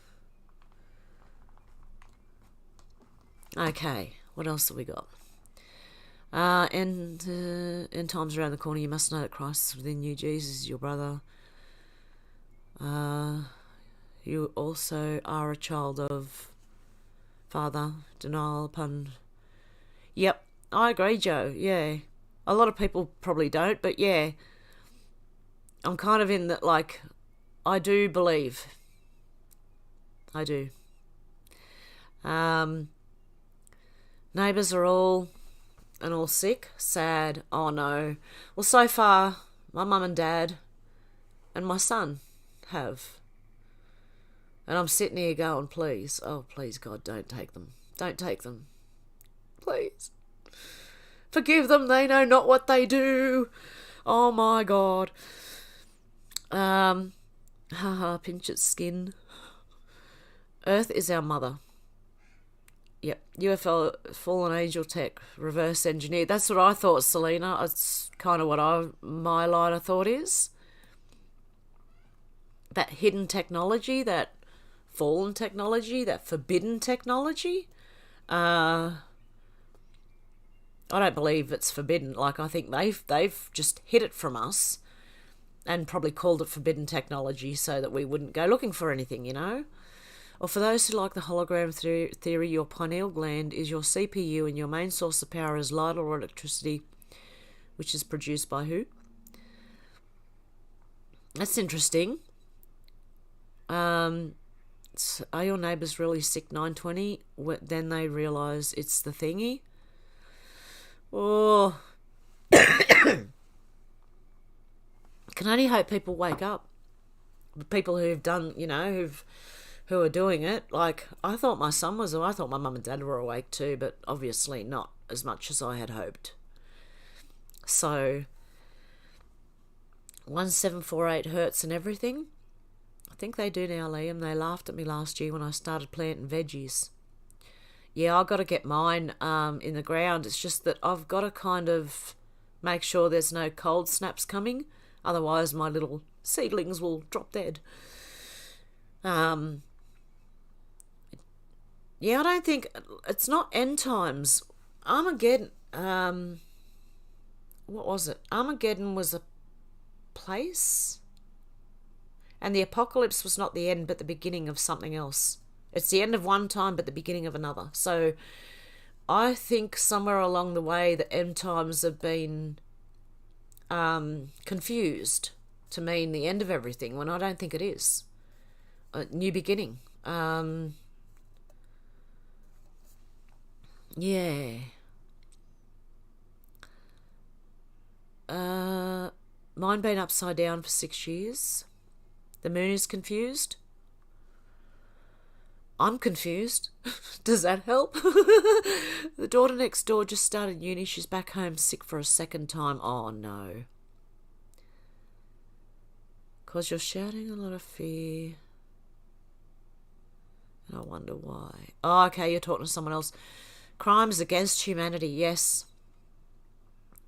Okay, what else have we got? And in times around the corner, you must know that Christ is within you. Jesus is your brother. You also are a child of Father. Denial upon. Yep, I agree, Joe. Yeah, a lot of people probably don't, but yeah, I'm kind of in that. Like, I do believe. I do. Neighbours are all sick, sad. Oh no. Well, so far, my mum and dad and my son have. And I'm sitting here going, please, oh please God, don't take them. Don't take them. Please. Forgive them, they know not what they do. Oh my God. Haha, pinch its skin. Earth is our mother. Yep, UFO, fallen angel tech, reverse engineered. That's what I thought, Selena. It's kind of what my line of thought is. That hidden technology, that fallen technology, that forbidden technology. I don't believe it's forbidden. Like, I think they've just hid it from us and probably called it forbidden technology so that we wouldn't go looking for anything, you know? Or for those who like the hologram theory, your pineal gland is your CPU and your main source of power is light or electricity, which is produced by who? That's interesting. Are your neighbours really sick 920? Then they realise it's the thingy? Oh. Can only hope people wake up. The people who've done, you know, who are doing it. Like, I thought my mum and dad were awake too, but obviously not as much as I had hoped. So, 1748 hertz and everything. I think they do now, Liam. They laughed at me last year when I started planting veggies. Yeah, I've got to get mine in the ground. It's just that I've got to kind of make sure there's no cold snaps coming. Otherwise, my little seedlings will drop dead. Yeah, I don't think it's not end times. Armageddon. What was it? Armageddon was a place, and the apocalypse was not the end, but the beginning of something else. It's the end of one time, but the beginning of another. So, I think somewhere along the way, the end times have been confused to mean the end of everything, when I don't think it is. A new beginning. Yeah. Mine been upside down for 6 years. The moon is confused. I'm confused. Does that help? The daughter next door just started uni. She's back home sick for a second time. Oh, no. 'Cause you're shouting a lot of fear. And I wonder why. Oh, okay, you're talking to someone else. Crimes against humanity, yes.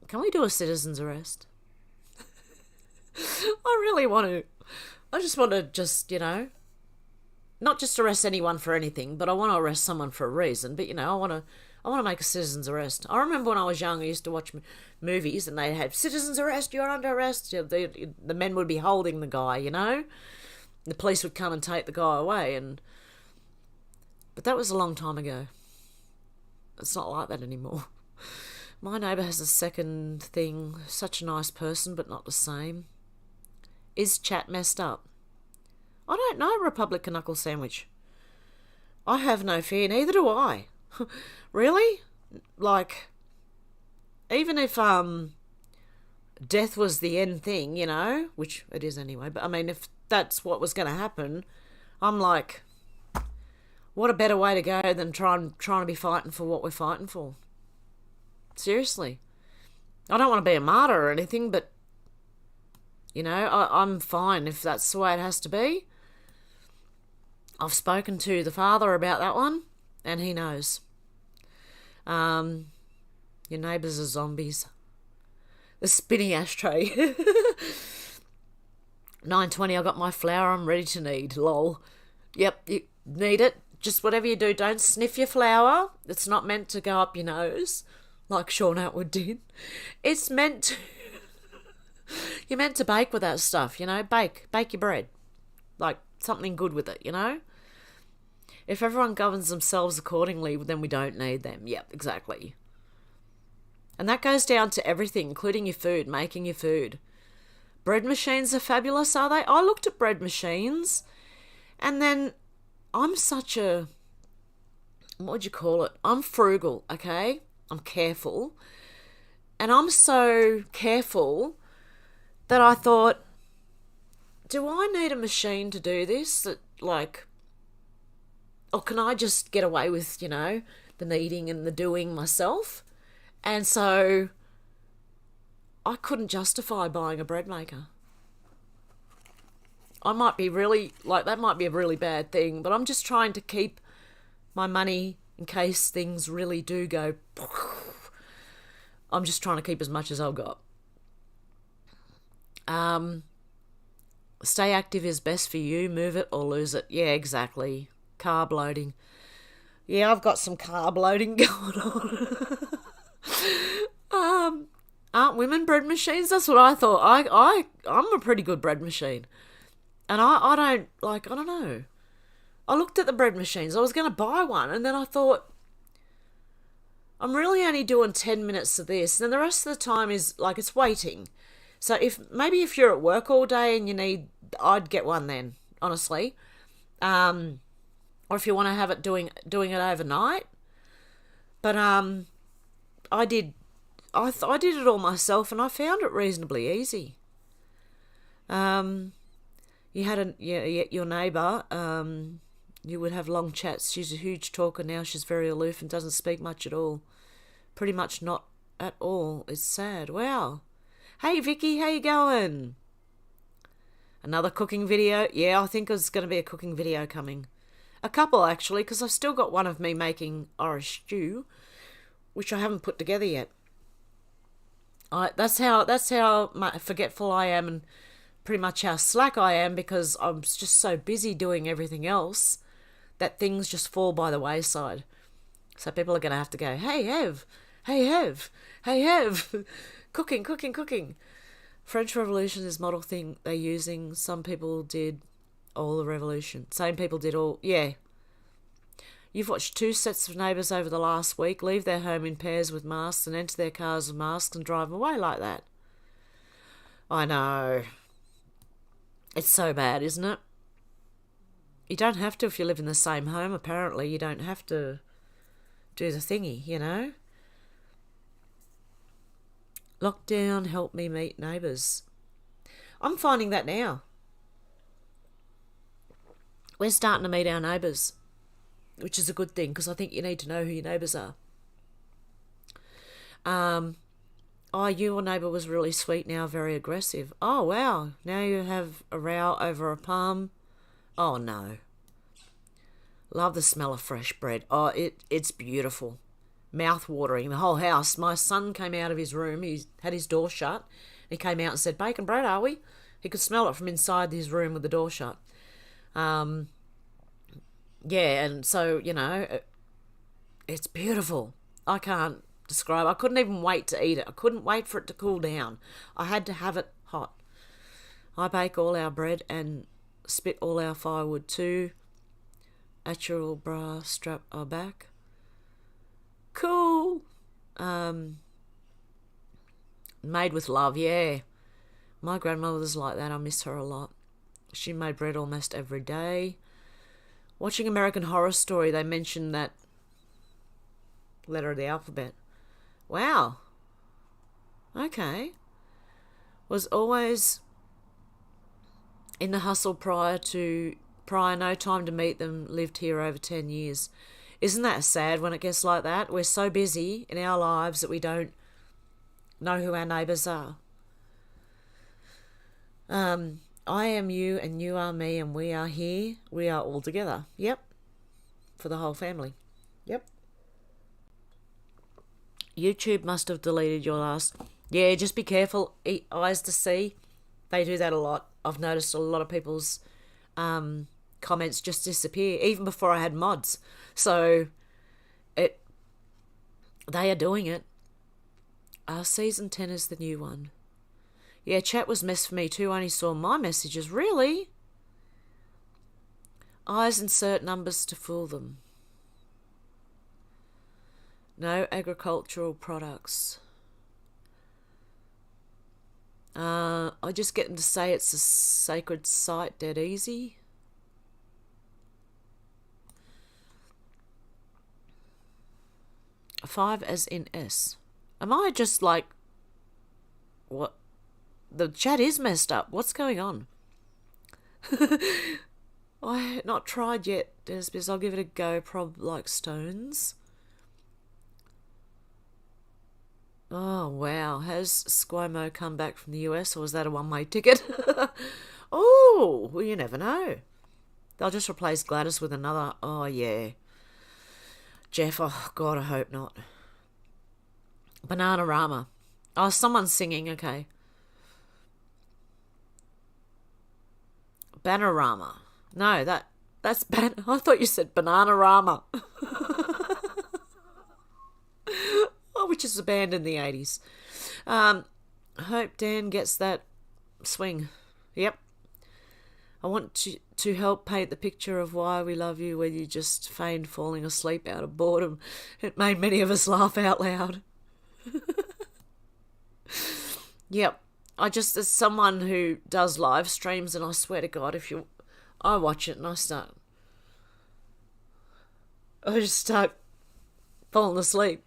Can we do a citizen's arrest? I really want to. I just want to not just arrest anyone for anything, but I want to arrest someone for a reason. But, I want to make a citizen's arrest. I remember when I was young, I used to watch movies and they had citizen's arrest, you're under arrest. The men would be holding the guy, The police would come and take the guy away. But that was a long time ago. It's not like that anymore. My neighbour has a second thing. Such a nice person, but not the same. Is chat messed up? I don't know, Republican Knuckle Sandwich. I have no fear, neither do I. Really? Like, even if death was the end thing, which it is anyway, but I mean, if that's what was going to happen, I'm like, what a better way to go than trying to be fighting for what we're fighting for. Seriously. I don't want to be a martyr or anything, but, I'm fine if that's the way it has to be. I've spoken to the father about that one, and he knows. Your neighbours are zombies. The spinny ashtray. 9:20, I got my flour I'm ready to knead. Lol. Yep, you need it. Just whatever you do, don't sniff your flour. It's not meant to go up your nose, like Sean Atwood did. It's meant to... You're meant to bake with that stuff, Bake your bread. Like, something good with it, If everyone governs themselves accordingly, then we don't need them. Yep, exactly. And that goes down to everything, including your food, making your food. Bread machines are fabulous, are they? I looked at bread machines, and then I'm such a... What would you call it? I'm frugal, okay? I'm careful. And I'm so careful that I thought, do I need a machine to do this? Or can I just get away with, the kneading and the doing myself? And so I couldn't justify buying a bread maker. I might be really, that might be a really bad thing, but I'm just trying to keep my money in case things really do go. I'm just trying to keep as much as I've got. Stay active is best for you. Move it or lose it. Yeah, exactly. Carb loading. Yeah, I've got some carb loading going on. Aren't women bread machines? That's what I thought. I'm a pretty good bread machine. And I don't know. I looked at the bread machines. I was going to buy one, and then I thought, I'm really only doing 10 minutes of this, and then the rest of the time is, it's waiting. So if you're at work all day and I'd get one then, honestly. Or if you want to have it doing it overnight. But I did it all myself, and I found it reasonably easy. You had your neighbour. You would have long chats. She's a huge talker now. She's very aloof and doesn't speak much at all. Pretty much not at all. It's sad. Wow. Hey Vicky, how you going? Another cooking video? Yeah, I think there's going to be a cooking video coming. A couple, actually, because I've still got one of me making Irish stew, which I haven't put together yet. That's how forgetful I am, and pretty much how slack I am, because I'm just so busy doing everything else that things just fall by the wayside. So people are going to have to go, hey, Hev, hey, Hev, hey, Hev, cooking, cooking, cooking. French Revolution is model thing they're using. Some people did all the revolution. Same people did all, yeah. You've watched 2 sets of neighbours over the last week leave their home in pairs with masks and enter their cars with masks and drive away like that. I know. It's so bad, isn't it? You don't have to if you live in the same home, apparently. You don't have to do the thingy, you know? Lockdown helped me meet neighbours. I'm finding that now. We're starting to meet our neighbours, which is a good thing, because I think you need to know who your neighbours are. Your neighbour was really sweet, now very aggressive. Oh, wow. Now you have a row over a palm. Oh, no. Love the smell of fresh bread. Oh, it's beautiful. Mouth-watering, the whole house. My son came out of his room. He had his door shut. He came out and said, bacon bread, are we? He could smell it from inside his room with the door shut. Yeah, and so, it's beautiful. I can't describe. I couldn't even wait to eat it. I couldn't wait for it to cool down. I had to have it hot. I bake all our bread and spit all our firewood too. At your LBRY strap our back. Cool. Made with love, yeah. My grandmother was like that. I miss her a lot. She made bread almost every day. Watching American Horror Story, they mentioned that letter of the alphabet. Wow. Okay. Was always in the hustle prior, no time to meet them, lived here over 10 years. Isn't that sad when it gets like that? We're so busy in our lives that we don't know who our neighbours are. I am you and you are me and we are here. We are all together. Yep. For the whole family. Yep. YouTube must have deleted your last... Yeah, just be careful. Eyes to see. They do that a lot. I've noticed a lot of people's comments just disappear, even before I had mods. So they are doing it. Season 10 is the new one. Yeah, chat was mess for me too. I only saw my messages. Really? Eyes insert numbers to fool them. No agricultural products. I just get them to say it's a sacred site dead easy. Five as in S. Am I just like... What? The chat is messed up. What's going on? I have not tried yet, Desbiz. I'll give it a go. Like stones. Oh, wow. Has Squimo come back from the US, or was that a one-way ticket? Oh, well, you never know. They'll just replace Gladys with another. Oh, yeah. Jeff, oh, God, I hope not. Bananarama. Oh, someone's singing, okay. Bananarama. No, that's I thought you said Bananarama. Oh, which is a band in the 80s. Hope Dan gets that swing. Yep. I want to help paint the picture of why we love you when you just feigned falling asleep out of boredom. It made many of us laugh out loud. Yep. As someone who does live streams, and I swear to God, I watch it and I just start falling asleep.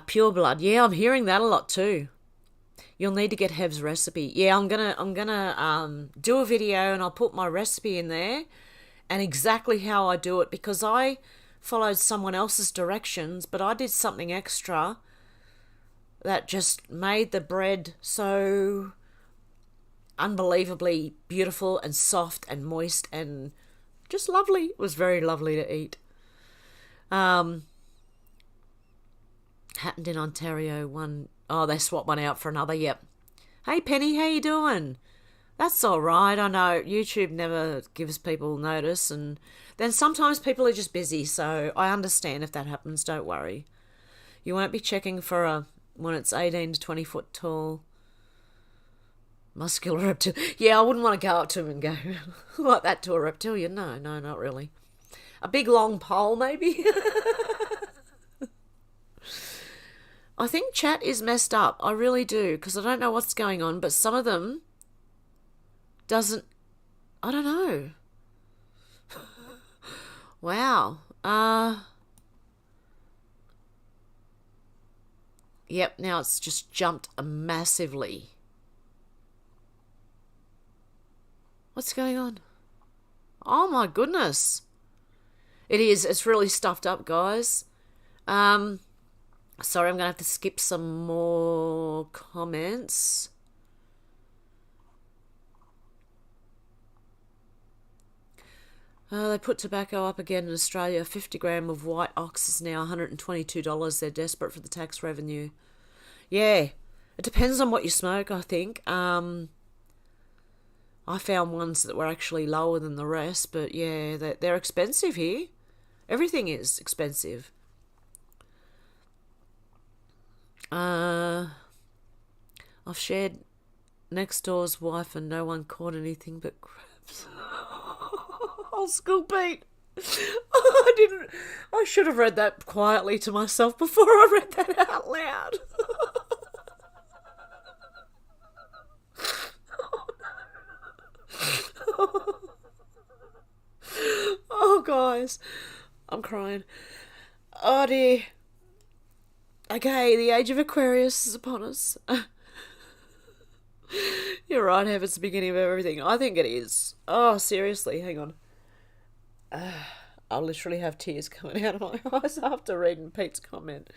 Pure blood. Yeah, I'm hearing that a lot too. You'll need to get Hev's recipe. Yeah, I'm gonna do a video and I'll put my recipe in there and exactly how I do it, because I followed someone else's directions, but I did something extra that just made the bread so unbelievably beautiful and soft and moist and just lovely. It was very lovely to eat. Happened in Ontario. One, oh, they swapped one out for another. Yep. Hey, Penny, how you doing? That's all right. I know YouTube never gives people notice, and then sometimes people are just busy, so I understand if that happens. Don't worry. You won't be checking for a when it's 18 to 20 foot tall muscular reptile. Yeah, I wouldn't want to go up to him and go like that to a reptilian. No, no, not really. A big long pole, maybe. I think chat is messed up. I really do, because I don't know what's going on, but some of them doesn't. I don't know. Wow. Yep, now it's just jumped massively. What's going on? Oh my goodness. It is. It's really stuffed up, guys. Sorry, I'm going to have to skip some more comments. They put tobacco up again in Australia. 50 gram of white ox is now $122. They're desperate for the tax revenue. Yeah, it depends on what you smoke, I think. I found ones that were actually lower than the rest, but yeah, they're expensive here. Everything is expensive. I've shared next door's wife and no one caught anything but crabs. Old school Pete. I should have read that quietly to myself before I read that out loud. Oh, guys. I'm crying. Oh, dear. Okay, the age of Aquarius is upon us. You're right, Hev, it's the beginning of everything. I think it is. Oh, seriously, hang on. I'll literally have tears coming out of my eyes after reading Pete's comment.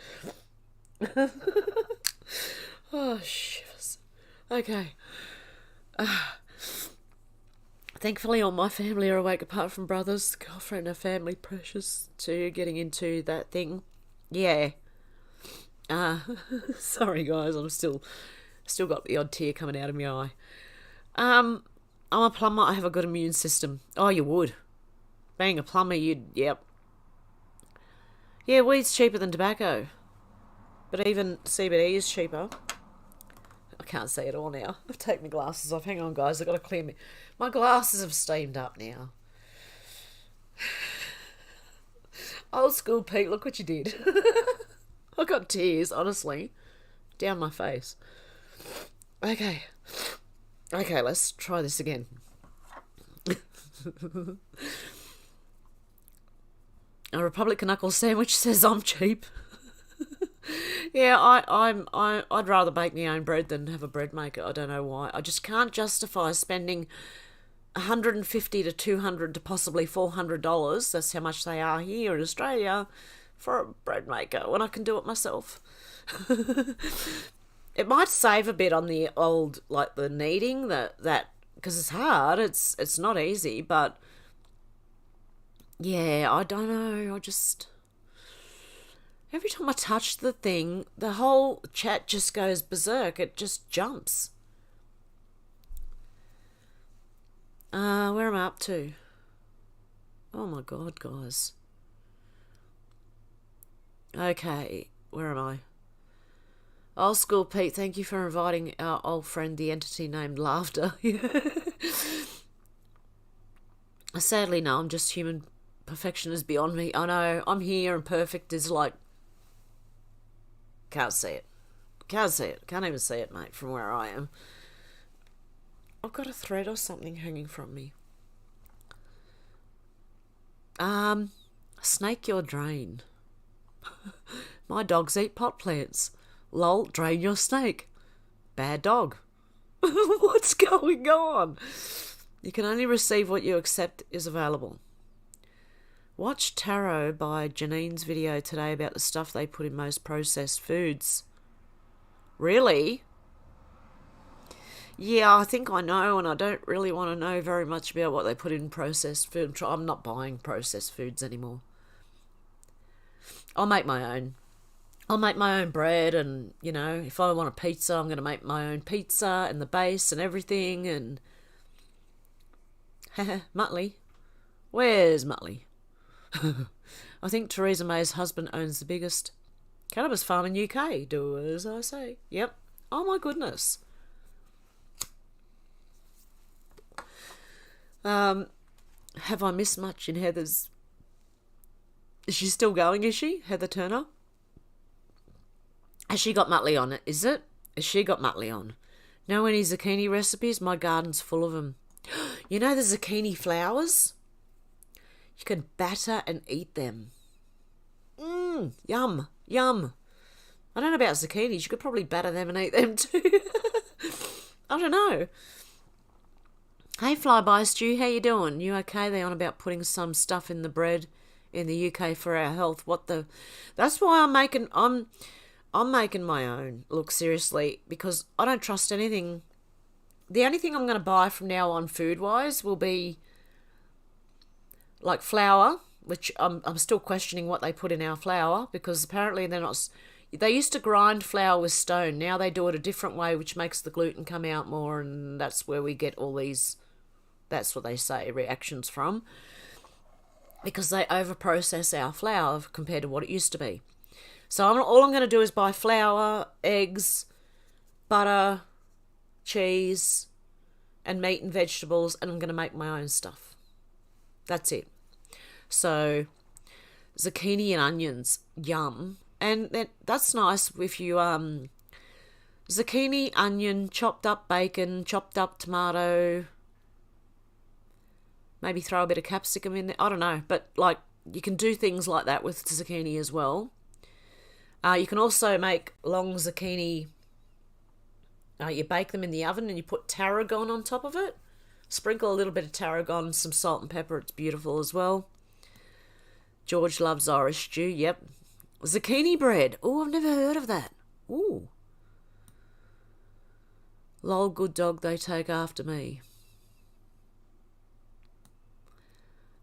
Oh, shivers. Okay. Thankfully, all my family are awake apart from brothers. The girlfriend and her family precious to getting into that thing. Yeah. Sorry, guys, I'm still got the odd tear coming out of my eye. I'm a plumber. I have a good immune system. Oh, you would. Being a plumber, yep. Yeah, weed's cheaper than tobacco. But even CBD is cheaper. I can't see it all now. I've taken my glasses off. Hang on, guys. I've got to clear me. My glasses have steamed up now. Old school Pete, look what you did. I got tears, honestly, down my face. Okay, let's try this again. A Republican knuckle sandwich says I'm cheap. Yeah, I'd rather bake my own bread than have a bread maker. I don't know why. I just can't justify spending $150 to $200 to possibly $400. That's how much they are here in Australia for a bread maker when I can do it myself. It might save a bit on the old, like the kneading, that because it's hard. It's not easy, but yeah, I don't know. I just every time I touch the thing, the whole chat just goes berserk. It just jumps. Where am I up to? Oh my god, guys. Okay, where am I? Old school Pete, thank you for inviting our old friend, the entity named Laughter. Sadly, no, I'm just human. Perfection is beyond me. I know, I'm here and perfect is like... Can't see it. Can't see it. Can't even see it, mate, from where I am. I've got a thread or something hanging from me. Snake your drain. My dogs eat pot plants. Lol, drain your snake. Bad dog. What's going on? You can only receive what you accept is available. Watch Tarot by Janine's video today about the stuff they put in most processed foods. Really? Yeah, I think I know, and I don't really want to know very much about what they put in processed food. I'm not buying processed foods anymore. I'll make my own. I'll make my own bread, and, you know, if I want a pizza, I'm going to make my own pizza and the base and everything. And Muttley. Where's Muttley? I think Theresa May's husband owns the biggest cannabis farm in UK. Do as I say. Yep. Oh my goodness. Have I missed much in Heather's? Is she still going, is she? Heather Turner? Has she got Muttley on it, is it? Has she got Muttley on? Know any zucchini recipes? My garden's full of them. You know the zucchini flowers? You can batter and eat them. Yum, yum. I don't know about zucchinis. You could probably batter them and eat them too. I don't know. Hey, Flyby Stew, how you doing? You okay? They on about putting some stuff in the bread in the UK for our health. What the? That's why I'm making my own. Look, seriously, because I don't trust anything. The only thing I'm going to buy from now on, food-wise, will be like flour, which I'm still questioning what they put in our flour, because apparently they're not. They used to grind flour with stone. Now they do it a different way, which makes the gluten come out more, and that's where we get all these. That's what they say, reactions from. Because they overprocess our flour compared to what it used to be. So all I'm going to do is buy flour, eggs, butter, cheese, and meat and vegetables, and I'm going to make my own stuff. That's it. So, zucchini and onions, yum. And that's nice if you, zucchini, onion, chopped up bacon, chopped up tomato, maybe throw a bit of capsicum in there. I don't know. But, like, you can do things like that with zucchini as well. You can also make long zucchini. You bake them in the oven and you put tarragon on top of it. Sprinkle a little bit of tarragon, some salt and pepper. It's beautiful as well. George loves Irish stew. Yep. Zucchini bread. Oh, I've never heard of that. Ooh. Lol, good dog, they take after me.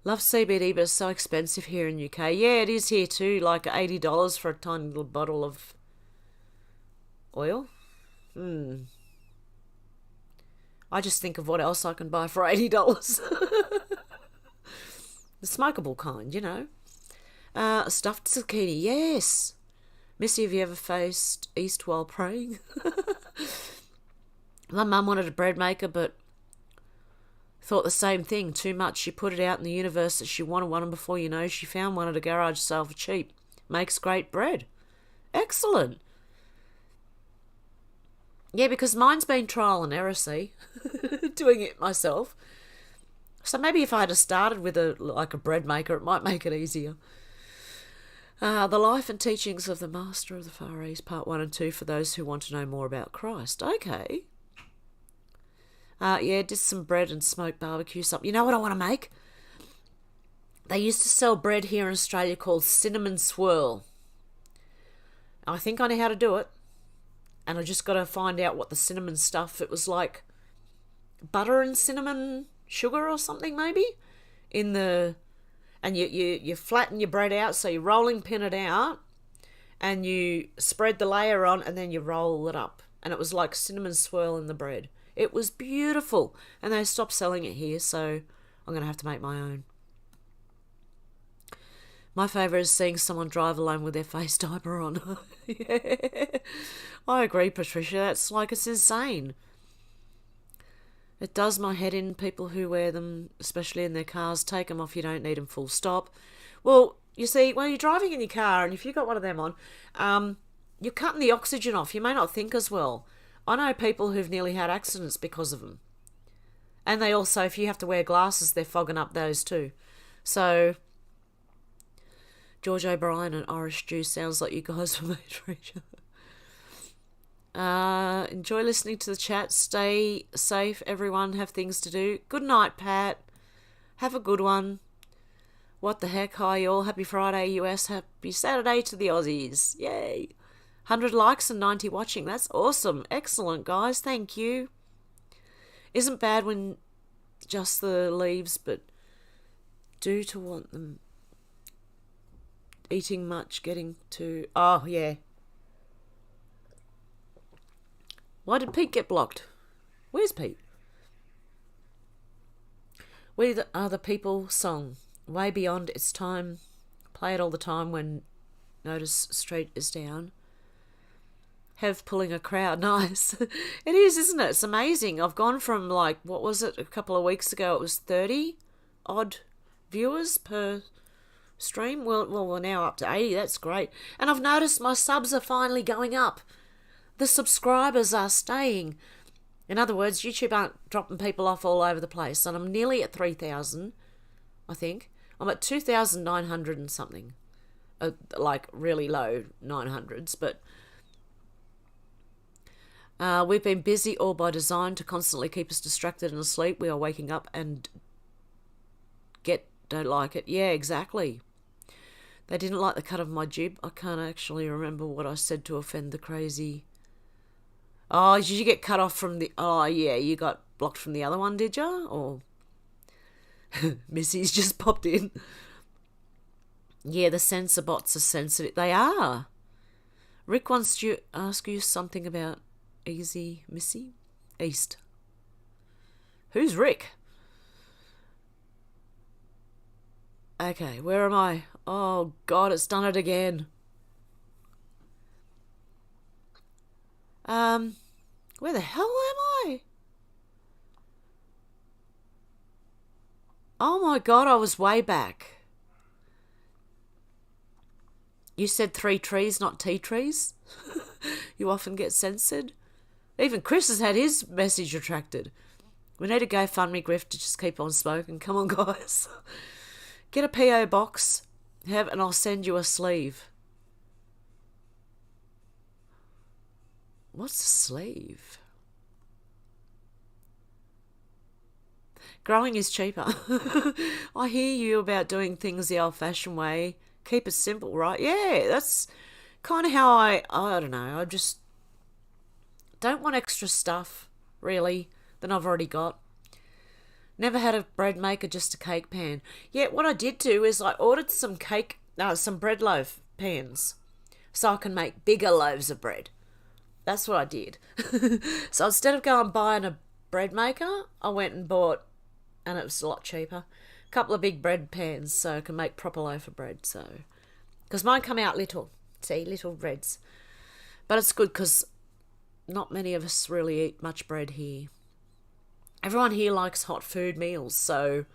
Love CBD, but it's so expensive here in UK. Yeah, it is here too, like $80 for a tiny little bottle of oil. I just think of what else I can buy for $80. The smokable kind, you know. Stuffed zucchini, yes. Missy, have you ever faced east while praying? My mum wanted a bread maker, but thought the same thing, too much. She put it out in the universe that she wanted one, and before you know, she found one at a garage sale for cheap. Makes great bread. Excellent. Yeah, because mine's been trial and error, see? Doing it myself. So maybe if I had started with a bread maker, it might make it easier. The Life and Teachings of the Master of the Far East, Part 1 and 2, for those who want to know more about Christ. Okay. Yeah, did some bread and smoked barbecue something. You know what I want to make? They used to sell bread here in Australia called cinnamon swirl. I think I know how to do it. And I just got to find out what the cinnamon stuff, it was like butter and cinnamon sugar or something maybe. And you flatten your bread out, so you rolling pin it out and you spread the layer on and then you roll it up. And it was like cinnamon swirl in the bread. It was beautiful. And they stopped selling it here, so I'm going to have to make my own. My favourite is seeing someone drive alone with their face diaper on. Yeah. I agree, Patricia. That's like, it's insane. It does my head in, people who wear them, especially in their cars. Take them off, you don't need them, full stop. Well, you see, when you're driving in your car, and if you've got one of them on, you're cutting the oxygen off. You may not think as well. I know people who've nearly had accidents because of them. And they also, if you have to wear glasses, they're fogging up those too. So, George O'Brien and Irish Stew sounds like you guys were made for each other. Enjoy listening to the chat. Stay safe, everyone. Have things to do. Good night, Pat. Have a good one. What the heck? Hi, all. Happy Friday, US. Happy Saturday to the Aussies. Yay. 100 likes and 90 watching. That's awesome. Excellent, guys. Thank you. Isn't bad when just the leaves, but do to want them. Eating much, getting to... Oh, yeah. Why did Pete get blocked? Where's Pete? We Are the People song. Way beyond its time. Play it all the time when Notice Street is down. Hev pulling a crowd. Nice. It is, isn't it? It's amazing. I've gone from like, what was it? A couple of weeks ago it was 30 odd viewers per stream. Well, we're now up to 80. That's great. And I've noticed my subs are finally going up. The subscribers are staying. In other words, YouTube aren't dropping people off all over the place. And I'm nearly at 3,000, I think. I'm at 2,900 and something. Like really low 900s, but we've been busy all by design to constantly keep us distracted and asleep. We are waking up and don't like it. Yeah, exactly. They didn't like the cut of my jib. I can't actually remember what I said to offend the crazy. Oh, did you get cut off from the... Oh, yeah, you got blocked from the other one, did you? Or... Missy's just popped in. Yeah, the censor bots are sensitive. They are. Rick wants to ask you something about Easy Missy East. Who's Rick? Okay, where am I? Oh, God, it's done it again. Where the hell am I? Oh, my God, I was way back. You said 3 trees, not tea trees. You often get censored. Even Chris has had his message retracted. We need a GoFundMe grift to just keep on smoking. Come on, guys. Get a P.O. box, and I'll send you a sleeve. What's a sleeve? Growing is cheaper. I hear you about doing things the old-fashioned way. Keep it simple, right? Yeah, that's kind of how I don't know, I just don't want extra stuff, really, than I've already got. Never had a bread maker, just a cake pan. Yeah, what I did do is I ordered some bread loaf pans so I can make bigger loaves of bread. That's what I did. So instead of going buying a bread maker, I went and bought, and it was a lot cheaper, a couple of big bread pans so I can make proper loaf of bread. So, because mine come out little. See, little breads. But it's good because not many of us really eat much bread here. Everyone here likes hot food meals, so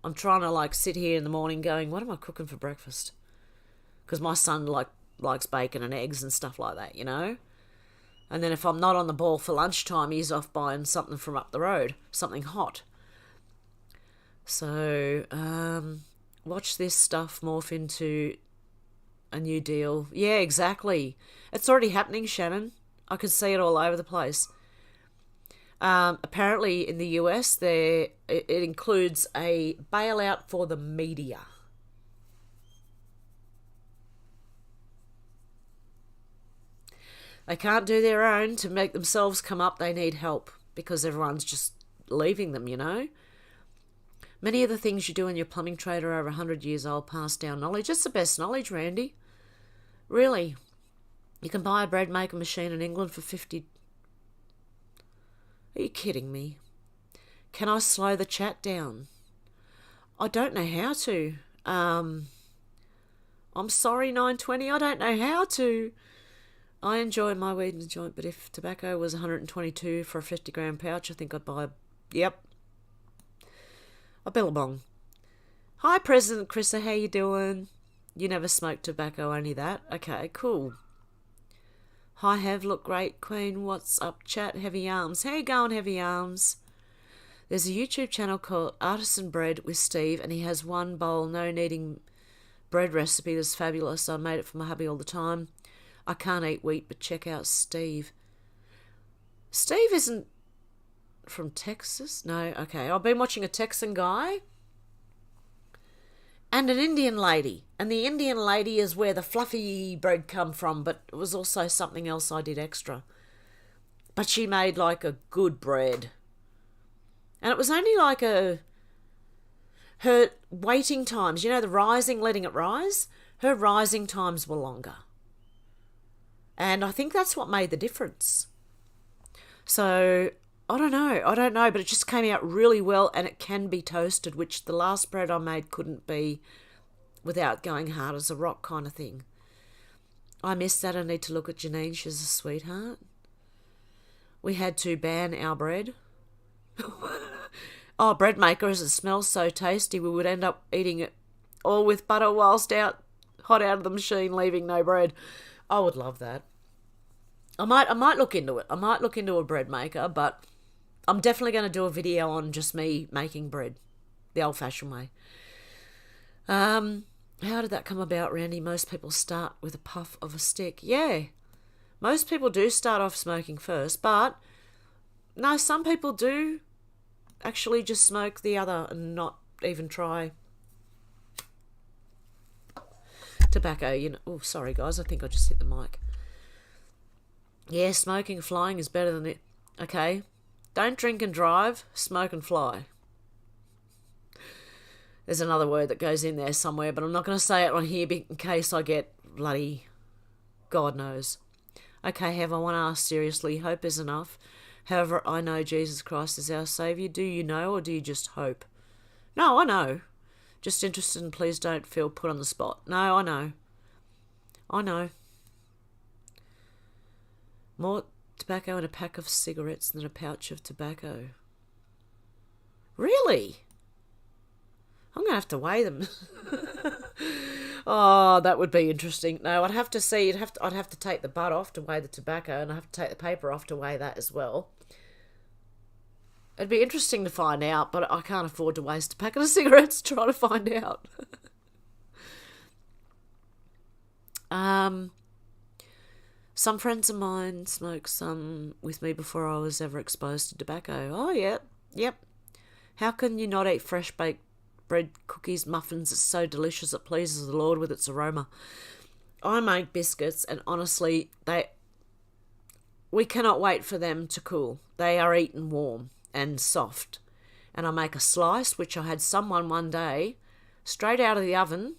I'm trying to like sit here in the morning going, what am I cooking for breakfast? Because my son likes bacon and eggs and stuff like that, you know? And then if I'm not on the ball for lunchtime, he's off buying something from up the road, something hot. So, watch this stuff morph into a new deal. Yeah, exactly. It's already happening, Shannon. I can see it all over the place. Apparently in the US, it includes a bailout for the media. They can't do their own to make themselves come up. They need help because everyone's just leaving them, you know. Many of the things you do in your plumbing trade are over 100 years old, passed down knowledge. It's the best knowledge, Randy. Really. You can buy a bread maker machine in England for 50. Are you kidding me? Can I slow the chat down? I don't know how to. I'm sorry, 920. I don't know how to. I enjoy my weed and joint, but if tobacco was 122 for a 50-gram pouch, I think I'd buy a billabong. Hi, President Chrissa, how you doing? You never smoked tobacco, only that? Okay, cool. Hi, Hev, look great, Queen. What's up, chat? Heavy Arms. How you going, Heavy Arms? There's a YouTube channel called Artisan Bread with Steve, and he has one bowl, no kneading bread recipe that's fabulous. I made it for my hubby all the time. I can't eat wheat, but check out Steve. Steve isn't from Texas? No, okay. I've been watching a Texan guy and an Indian lady. And the Indian lady is where the fluffy bread come from, but it was also something else I did extra. But she made like a good bread. And it was only like her waiting times, you know, the rising, letting it rise, her rising times were longer. And I think that's what made the difference. So I don't know, but it just came out really well, and it can be toasted, which the last bread I made couldn't be without going hard as a rock kind of thing. I missed that. I need to look at Janine. She's a sweetheart. We had to ban our bread. Oh, bread makers, it smells so tasty. We would end up eating it all with butter whilst hot out of the machine, leaving no bread. I would love that. I might look into it. I might look into a bread maker, but I'm definitely going to do a video on just me making bread, the old-fashioned way. How did that come about, Randy? Most people start with a puff of a stick. Yeah, most people do start off smoking first, but no, some people do actually just smoke the other and not even try tobacco. You know. Oh, sorry guys, I think I just hit the mic. Yeah, smoking and flying is better than it. Okay, don't drink and drive, smoke and fly. There's another word that goes in there somewhere, but I'm not going to say it on here in case I get bloody God knows. Okay, Hev, I want to ask seriously, hope is enough. However, I know Jesus Christ is our Saviour. Do you know, or do you just hope? No, I know. Just interested, and please don't feel put on the spot. No, I know. I know. More tobacco in a pack of cigarettes than a pouch of tobacco. Really? I'm going to have to weigh them. Oh, that would be interesting. No, I'd have to see. I'd have to take the butt off to weigh the tobacco, and I'd have to take the paper off to weigh that as well. It'd be interesting to find out, but I can't afford to waste a packet of cigarettes trying to find out. Some friends of mine smoked some with me before I was ever exposed to tobacco. Oh, yeah. Yep. How can you not eat fresh baked bread, cookies, muffins? It's so delicious. It pleases the Lord with its aroma. I make biscuits, and honestly, we cannot wait for them to cool. They are eaten warm and soft. And I make a slice, which I had someone one day, straight out of the oven,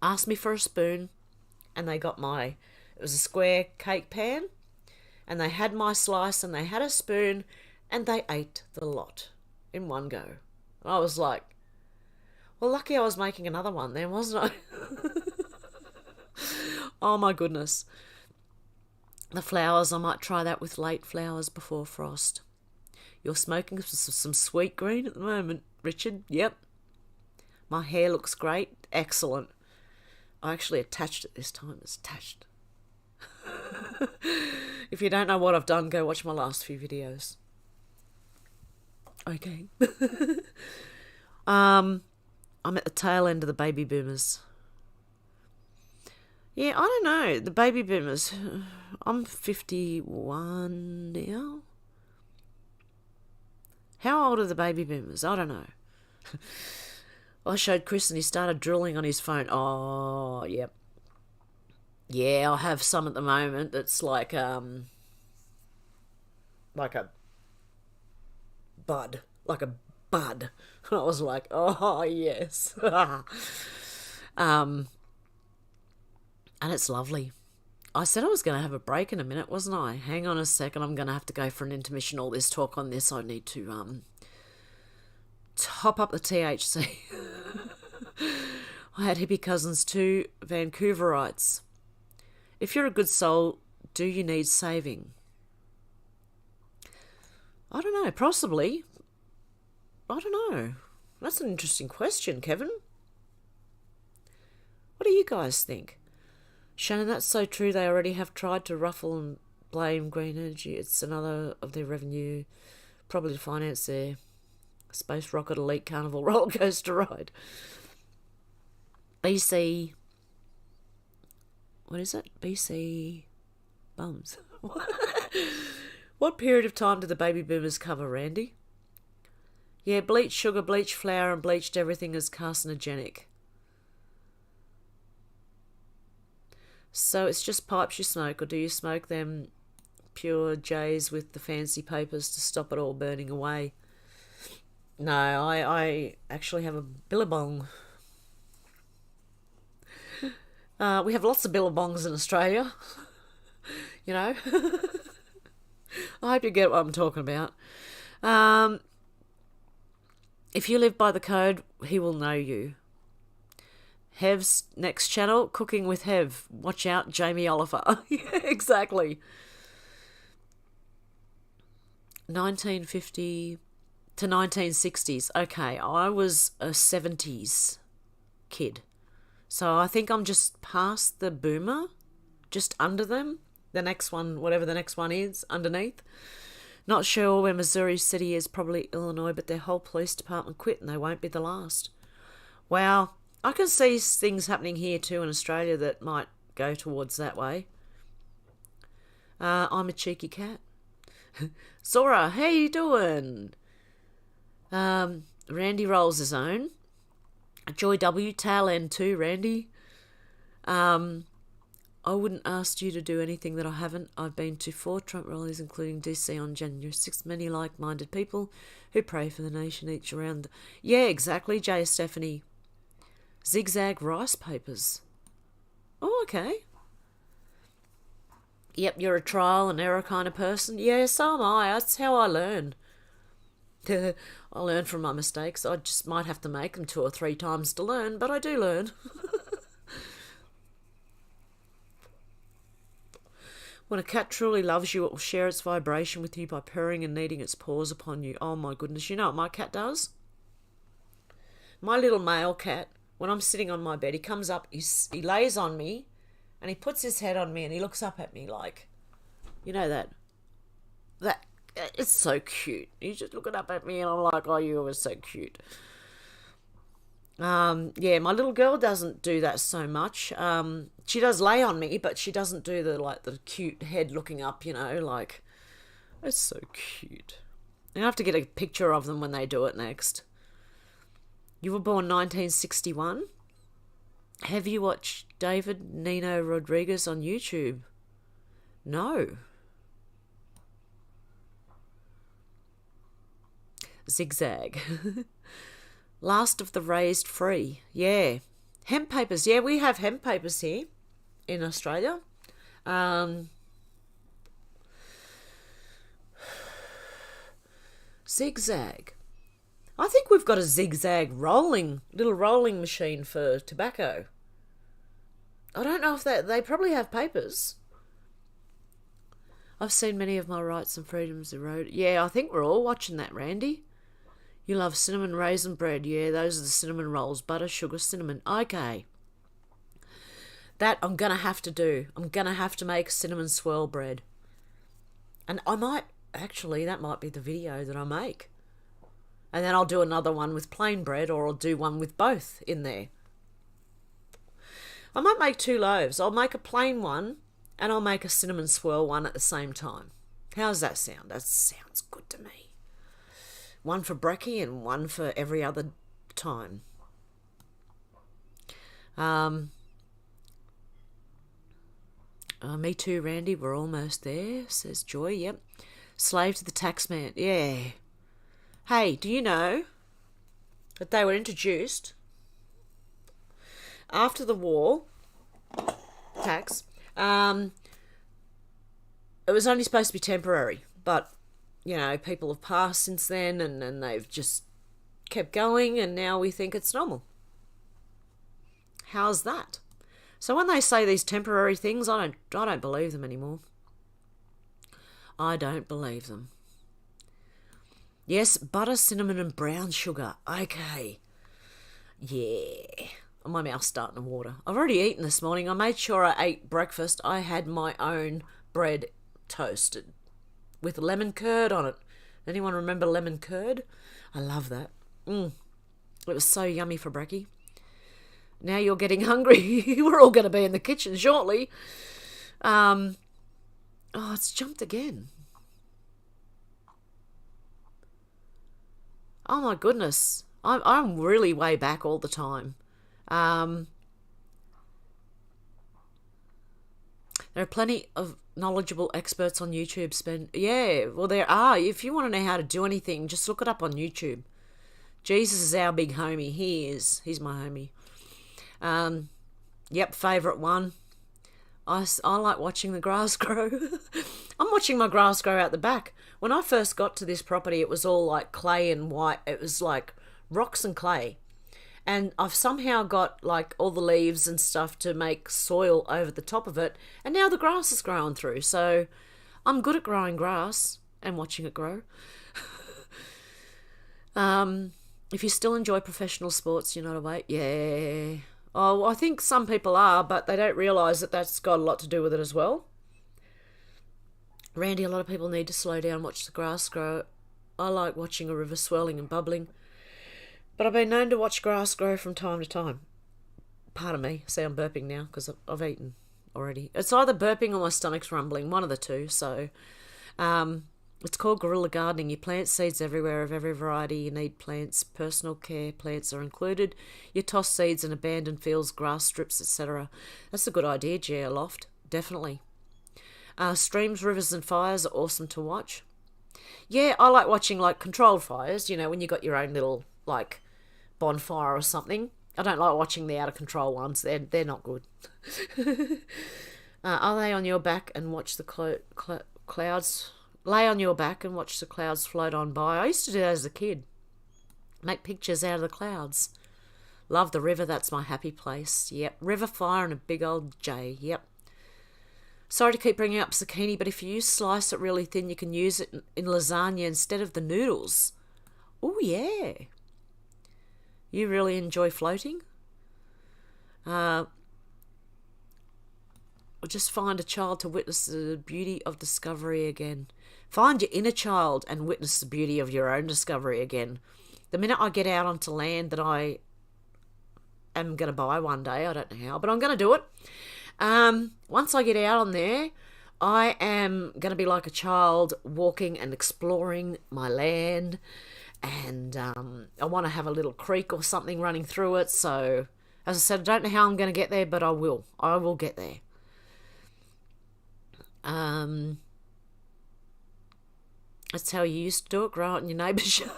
asked me for a spoon, and they got it was a square cake pan, and they had my slice, and they had a spoon, and they ate the lot in one go. I was like, well, lucky I was making another one then, wasn't I? Oh my goodness. The flowers, I might try that with late flowers before frost. You're smoking some sweet green at the moment, Richard. Yep. My hair looks great. Excellent. I actually attached it this time. It's attached. If you don't know what I've done, go watch my last few videos. Okay. I'm at the tail end of the baby boomers. Yeah, I don't know. The baby boomers. I'm 51 now. How old are the baby boomers? I don't know. I showed Chris and he started drooling on his phone. Oh, yep. Yeah, I have some at the moment that's like a bud. Like a bud. And I was like, oh, yes. And it's lovely. I said I was going to have a break in a minute, wasn't I? Hang on a second. I'm going to have to go for an intermission. All this talk on this, I need to top up the THC. I had hippie cousins too, Vancouverites. If you're a good soul, do you need saving? I don't know. Possibly. I don't know. That's an interesting question, Kevin. What do you guys think? Shannon, that's so true. They already have tried to ruffle and blame green energy. It's another of their revenue, probably to finance their space rocket elite carnival roller coaster ride. BC, what is it? BC bums. What period of time do the baby boomers cover, Randy? Yeah, bleached sugar, bleached flour, and bleached everything is carcinogenic. So it's just pipes you smoke, or do you smoke them pure J's with the fancy papers to stop it all burning away? No, I actually have a billabong. We have lots of billabongs in Australia, you know. I hope you get what I'm talking about. If you live by the code, he will know you. Hev's next channel, Cooking with Hev. Watch out, Jamie Oliver. Yeah, exactly. 1950 to 1960s. Okay, I was a 70s kid. So I think I'm just past the boomer, just under them. The next one, whatever the next one is, underneath. Not sure where Missouri City is, probably Illinois, but their whole police department quit and they won't be the last. Wow. I can see things happening here too in Australia that might go towards that way. I'm a cheeky cat. Zora, how you doing? Randy rolls his own. Joy W, tail end too, Randy. I wouldn't ask you to do anything that I haven't. I've been to 4 Trump rallies, including DC on January 6th. Many like-minded people who pray for the nation each around. Yeah, exactly, Jay Stephanie. Zigzag rice papers. Oh, okay. Yep, you're a trial and error kind of person. Yeah, so am I. That's how I learn. I learn from my mistakes. I just might have to make them 2 or 3 times to learn, but I do learn. When a cat truly loves you, it will share its vibration with you by purring and kneading its paws upon you. Oh my goodness, you know what my cat does? My little male cat, when I'm sitting on my bed, he comes up, he lays on me, and he puts his head on me and he looks up at me like, you know that, it's so cute. He's just looking up at me and I'm like, oh, you are so cute. Yeah, my little girl doesn't do that so much. She does lay on me, but she doesn't do the cute head looking up, you know, like, it's so cute. I have to get a picture of them when they do it next. You were born 1961. Have you watched David Nino Rodriguez on YouTube? No. Zigzag. Last of the raised free. Yeah. Hemp papers. Yeah, we have hemp papers here in Australia. Zigzag. I think we've got a zigzag little rolling machine for tobacco. I don't know if they probably have papers. I've seen many of my rights and freedoms eroded. Yeah, I think we're all watching that, Randy. You love cinnamon raisin bread. Yeah, those are the cinnamon rolls. Butter, sugar, cinnamon. Okay. That I'm going to have to do. I'm going to have to make cinnamon swirl bread. And I might, actually, that might be the video that I make. And then I'll do another one with plain bread, or I'll do one with both in there. I might make 2 loaves. I'll make a plain one, and I'll make a cinnamon swirl one at the same time. How does that sound? That sounds good to me. One for brekkie and one for every other time. Me too, Randy. We're almost there, says Joy. Yep. Slave to the taxman. Yeah. Hey, do you know that they were introduced after the war, tax, it was only supposed to be temporary, but, you know, people have passed since then and they've just kept going and now we think it's normal. How's that? So when they say these temporary things, I don't believe them anymore. I don't believe them. Yes, butter, cinnamon and brown sugar. Okay. Yeah. My mouth's starting to water. I've already eaten this morning. I made sure I ate breakfast. I had my own bread toasted with lemon curd on it. Anyone remember lemon curd? I love that. It was so yummy for brekkie. Now you're getting hungry. We're all going to be in the kitchen shortly. Oh, it's jumped again. Oh my goodness. I'm really way back all the time. There are plenty of knowledgeable experts on YouTube. Yeah, well there are. If you want to know how to do anything, just look it up on YouTube. Jesus is our big homie. He is. He's my homie. Yep, favourite one. I like watching the grass grow. I'm watching my grass grow out the back. When I first got to this property, it was all like clay and white. It was like rocks and clay. And I've somehow got like all the leaves and stuff to make soil over the top of it. And now the grass is growing through. So I'm good at growing grass and watching it grow. If you still enjoy professional sports, you're not awake. Yeah. Oh, I think some people are, but they don't realise that that's got a lot to do with it as well. Randy, a lot of people need to slow down, watch the grass grow. I like watching a river swirling and bubbling. But I've been known to watch grass grow from time to time. Pardon me. See, I'm burping now because I've eaten already. It's either burping or my stomach's rumbling, one of the two. So it's called guerrilla gardening. You plant seeds everywhere of every variety. You need plants. Personal care plants are included. You toss seeds in abandoned fields, grass strips, etc. That's a good idea, Geo Loft. Definitely. Streams, rivers and fires are awesome to watch. Yeah, I like watching like controlled fires, when you got your own little like bonfire or something. I don't like watching the out of control ones. They're not good. I'll lay on your back and watch the clouds. Lay on your back and watch the clouds float on by. I used to do that as a kid. Make pictures out of the clouds. Love the river. That's my happy place. Yep. River, fire and a big old J. Yep. Sorry to keep bringing up zucchini, but if you slice it really thin, you can use it in lasagna instead of the noodles. Oh, yeah. You really enjoy floating? Or just find a child to witness the beauty of discovery again. Find your inner child and witness the beauty of your own discovery again. The minute I get out onto land that I am going to buy one day, I don't know how, but I'm going to do it. Once I get out on there, I am going to be like a child walking and exploring my land. And I want to have a little creek or something running through it. So, as I said, I don't know how I'm going to get there, but I will. I will get there. That's how you used to do it, grow it in your neighbour's yard.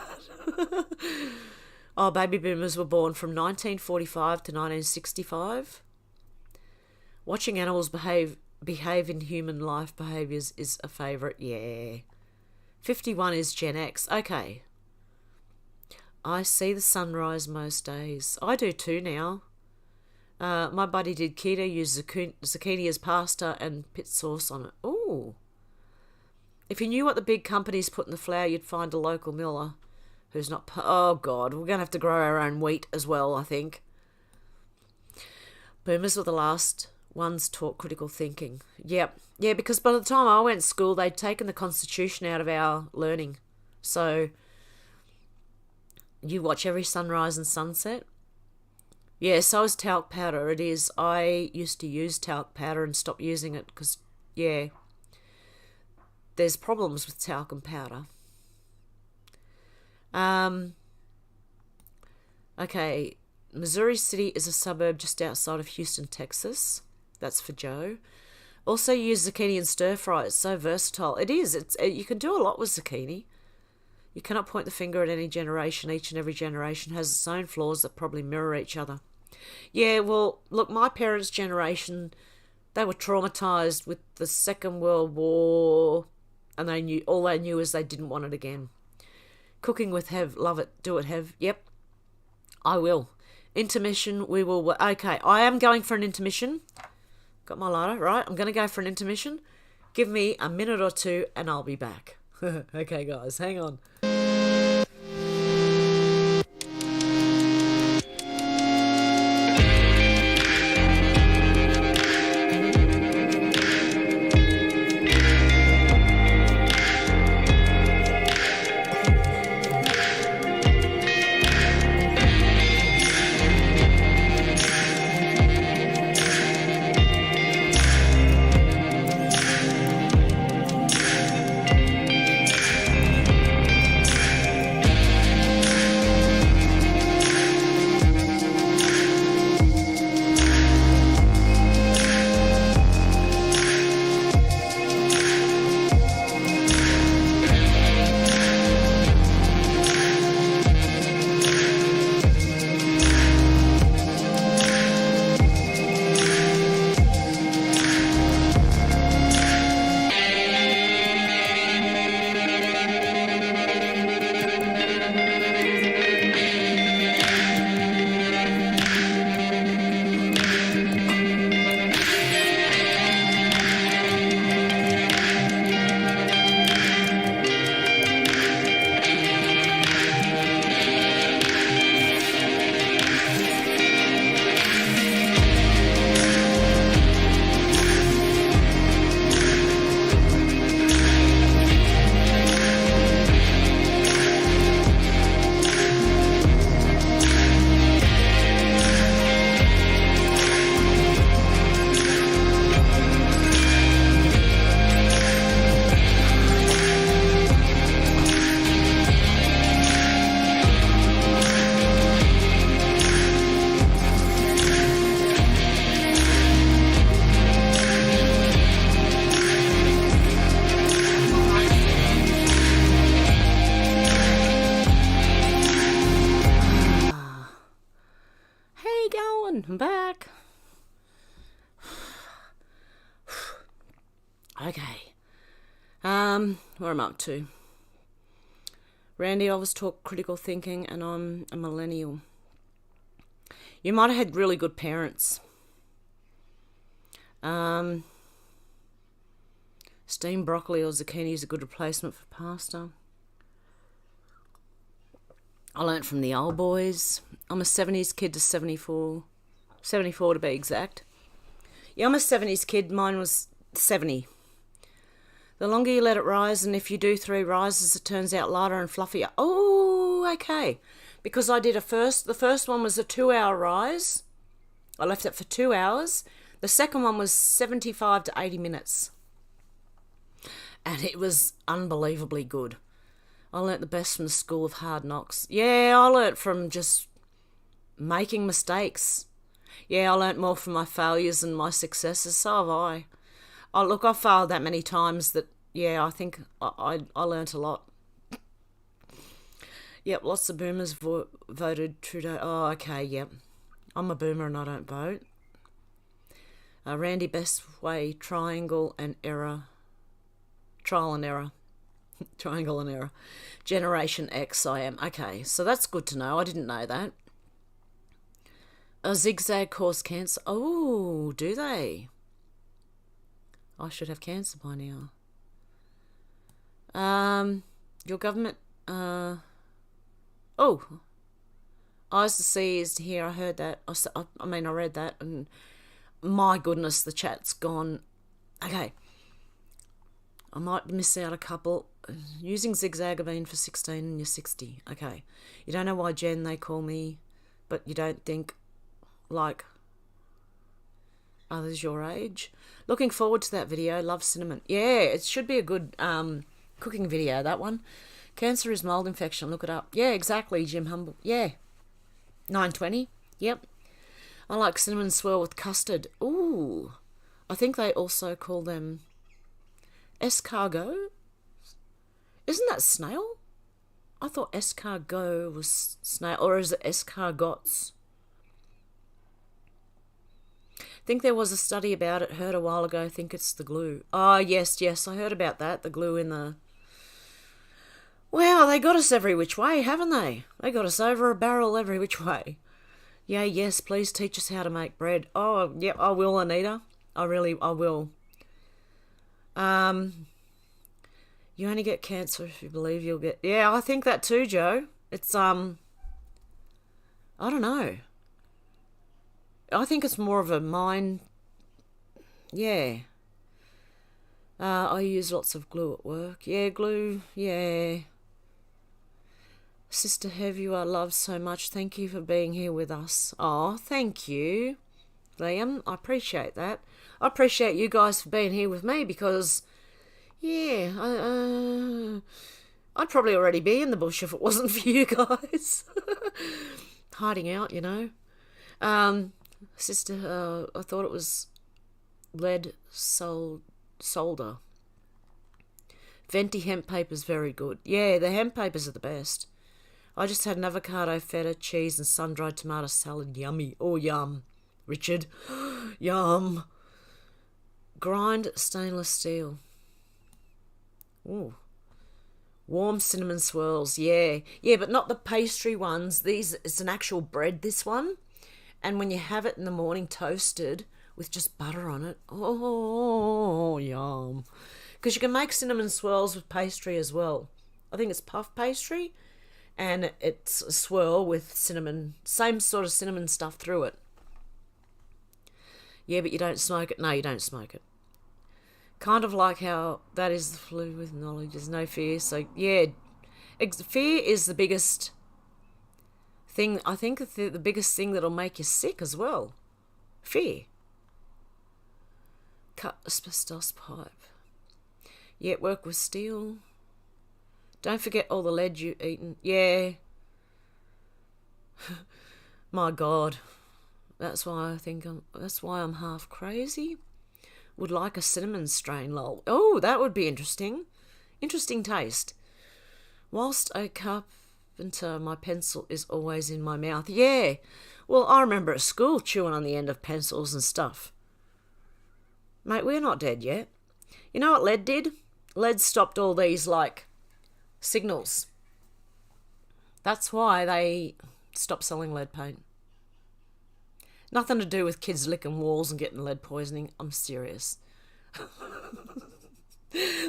Oh, baby boomers were born from 1945 to 1965. Watching animals behave in human life behaviours is a favourite, yeah. 51 is Gen X. Okay. I see the sunrise most days. I do too now. My buddy did keto, used zucchini as pasta and pit sauce on it. Ooh. If you knew what the big companies put in the flour, you'd find a local miller who's not... Oh, God. We're going to have to grow our own wheat as well, I think. Boomers were the last ones taught critical thinking. Yep. Yeah, because by the time I went to school, they'd taken the Constitution out of our learning. So you watch every sunrise and sunset. Yeah, so is talc powder. It is. I used to use talc powder and stopped using it because, yeah, there's problems with talc and powder. Okay, Missouri City is a suburb just outside of Houston, Texas. That's for Joe. Also use zucchini in stir fry. It's so versatile. It is. You can do a lot with zucchini. You cannot point the finger at any generation. Each and every generation has its own flaws that probably mirror each other. Yeah, well, look, my parents' generation, they were traumatised with the Second World War, and all they knew is they didn't want it again. Cooking with Hev, love it. Do it, Hev. Yep, I will. Intermission, we will... Okay, I am going for an intermission. Got my lighter, right? I'm going to go for an intermission. Give me a minute or two and I'll be back. Okay, guys, hang on. I'm back. Okay. Where am I up to? Randy always taught critical thinking, and I'm a millennial. You might have had really good parents. Steamed broccoli or zucchini is a good replacement for pasta. I learnt from the old boys. I'm a 70s kid to 74. 74 to be exact. Yeah, I'm a 70s kid. Mine was 70. The longer you let it rise, and if you do 3 rises, it turns out lighter and fluffier. Oh, okay. Because I did the first one was a 2-hour rise. I left it for 2 hours. The second one was 75 to 80 minutes. And it was unbelievably good. I learnt the best from the school of hard knocks. Yeah, I learnt from just making mistakes. Yeah, I learnt more from my failures than my successes. So have I. Oh, look, I've failed that many times that, yeah, I think I learnt a lot. Yep, lots of boomers voted Trudeau. Oh, okay, yep. I'm a boomer and I don't vote. Randy, best way, triangle and error. Trial and error. Triangle and error. Generation X I am. Okay, so that's good to know. I didn't know that. A zigzag cause cancer. Oh, do they? I should have cancer by now. Your government, oh, eyes to see is to hear. I heard that. I read that, and my goodness, the chat's gone. Okay. I might miss out a couple. Using zigzagavine for 16 and you're 60. Okay. You don't know why Jen they call me, but you don't think like others your age. Looking forward to that video. Love cinnamon. Yeah, it should be a good cooking video, that one. Cancer is mold infection. Look it up. Yeah, exactly, Jim Humble. Yeah. 920. Yep. I like cinnamon swirl with custard. Ooh. I think they also call them escargot. Isn't that snail? I thought escargot was snail. Or is it escargots? Think there was a study about it. Heard a while ago. Think it's the glue. Oh, yes. I heard about that. The glue in the... Wow, they got us every which way, haven't they? They got us over a barrel every which way. Yeah, yes, please teach us how to make bread. Oh, yep, I will, Anita. I will. You only get cancer if you believe you'll get... Yeah, I think that too, Joe. It's, I don't know. I think it's more of a mind... Yeah. I use lots of glue at work. Yeah, glue, yeah. Sister Hev, you are loved so much. Thank you for being here with us. Oh, thank you, Liam. I appreciate that. I appreciate you guys for being here with me because... Yeah, I'd probably already be in the bush if it wasn't for you guys. Hiding out, you know. Sister, I thought it was lead solder. Venti hemp paper's very good. Yeah, the hemp papers are the best. I just had an avocado, feta, cheese and sun-dried tomato salad. Yummy. Oh, yum. Richard. Yum. Grind stainless steel. Ooh. Warm cinnamon swirls, yeah. Yeah, but not the pastry ones. It's an actual bread, this one. And when you have it in the morning toasted with just butter on it, oh, yum. Because you can make cinnamon swirls with pastry as well. I think it's puff pastry, and it's a swirl with cinnamon, same sort of cinnamon stuff through it. Yeah, but you don't smoke it. No, you don't smoke it. Kind of like how that is the flu with knowledge. There's no fear. So, yeah, fear is the biggest thing. I think the biggest thing that'll make you sick as well. Fear. Cut asbestos pipe. Yeah, work with steel. Don't forget all the lead you've eaten. Yeah. My God. That's why I'm half crazy. Would like a cinnamon strain, lol. Oh, that would be interesting. Interesting taste. Whilst a cup Carpenter, my pencil is always in my mouth. Yeah. Well, I remember at school chewing on the end of pencils and stuff. Mate, we're not dead yet. You know what lead did? Lead stopped all these, signals. That's why they stopped selling lead paint. Nothing to do with kids licking walls and getting lead poisoning. I'm serious.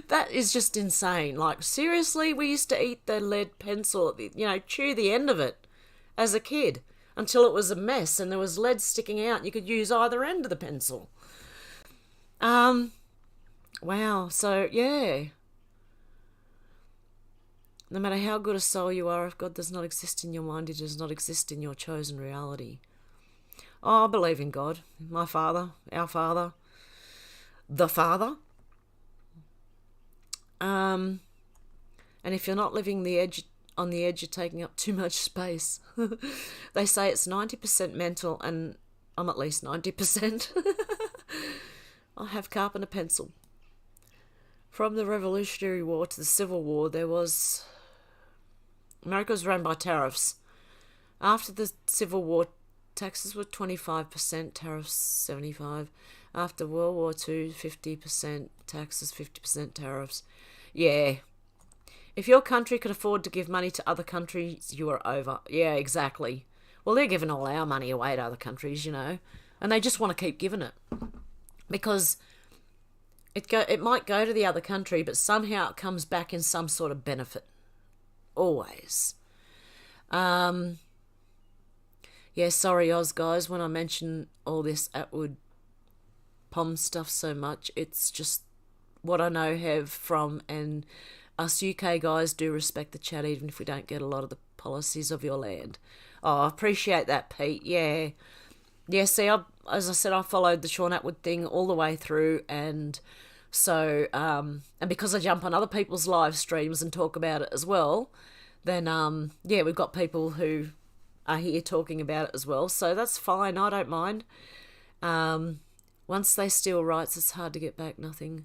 That is just insane. Seriously, we used to eat the lead pencil, chew the end of it as a kid until it was a mess and there was lead sticking out and you could use either end of the pencil. Wow. So, yeah. No matter how good a soul you are, if God does not exist in your mind, He does not exist in your chosen reality. Oh, I believe in God, my Father, our Father, the Father. And if you're not living on the edge, you're taking up too much space. They say it's 90% mental, and I'm at least 90%. I have Carpenter pencil. From the Revolutionary War to the Civil War, America was run by tariffs. After the Civil War, taxes were 25%, tariffs 75%. After World War II, 50% taxes, 50% tariffs. Yeah. If your country could afford to give money to other countries, you are over. Yeah, exactly. Well, they're giving all our money away to other countries, and they just want to keep giving it. Because it might go to the other country, but somehow it comes back in some sort of benefit. Always. Yeah, sorry, Oz guys, when I mention all this Atwood POM stuff so much, it's just what I know Hev from, and us UK guys do respect the chat even if we don't get a lot of the policies of your land. Oh, I appreciate that, Pete. Yeah. Yeah, see, as I said, I followed the Sean Atwood thing all the way through, and so, and because I jump on other people's live streams and talk about it as well, then, yeah, we've got people who are here talking about it as well, so that's fine, I don't mind. Once they steal rights, it's hard to get back nothing.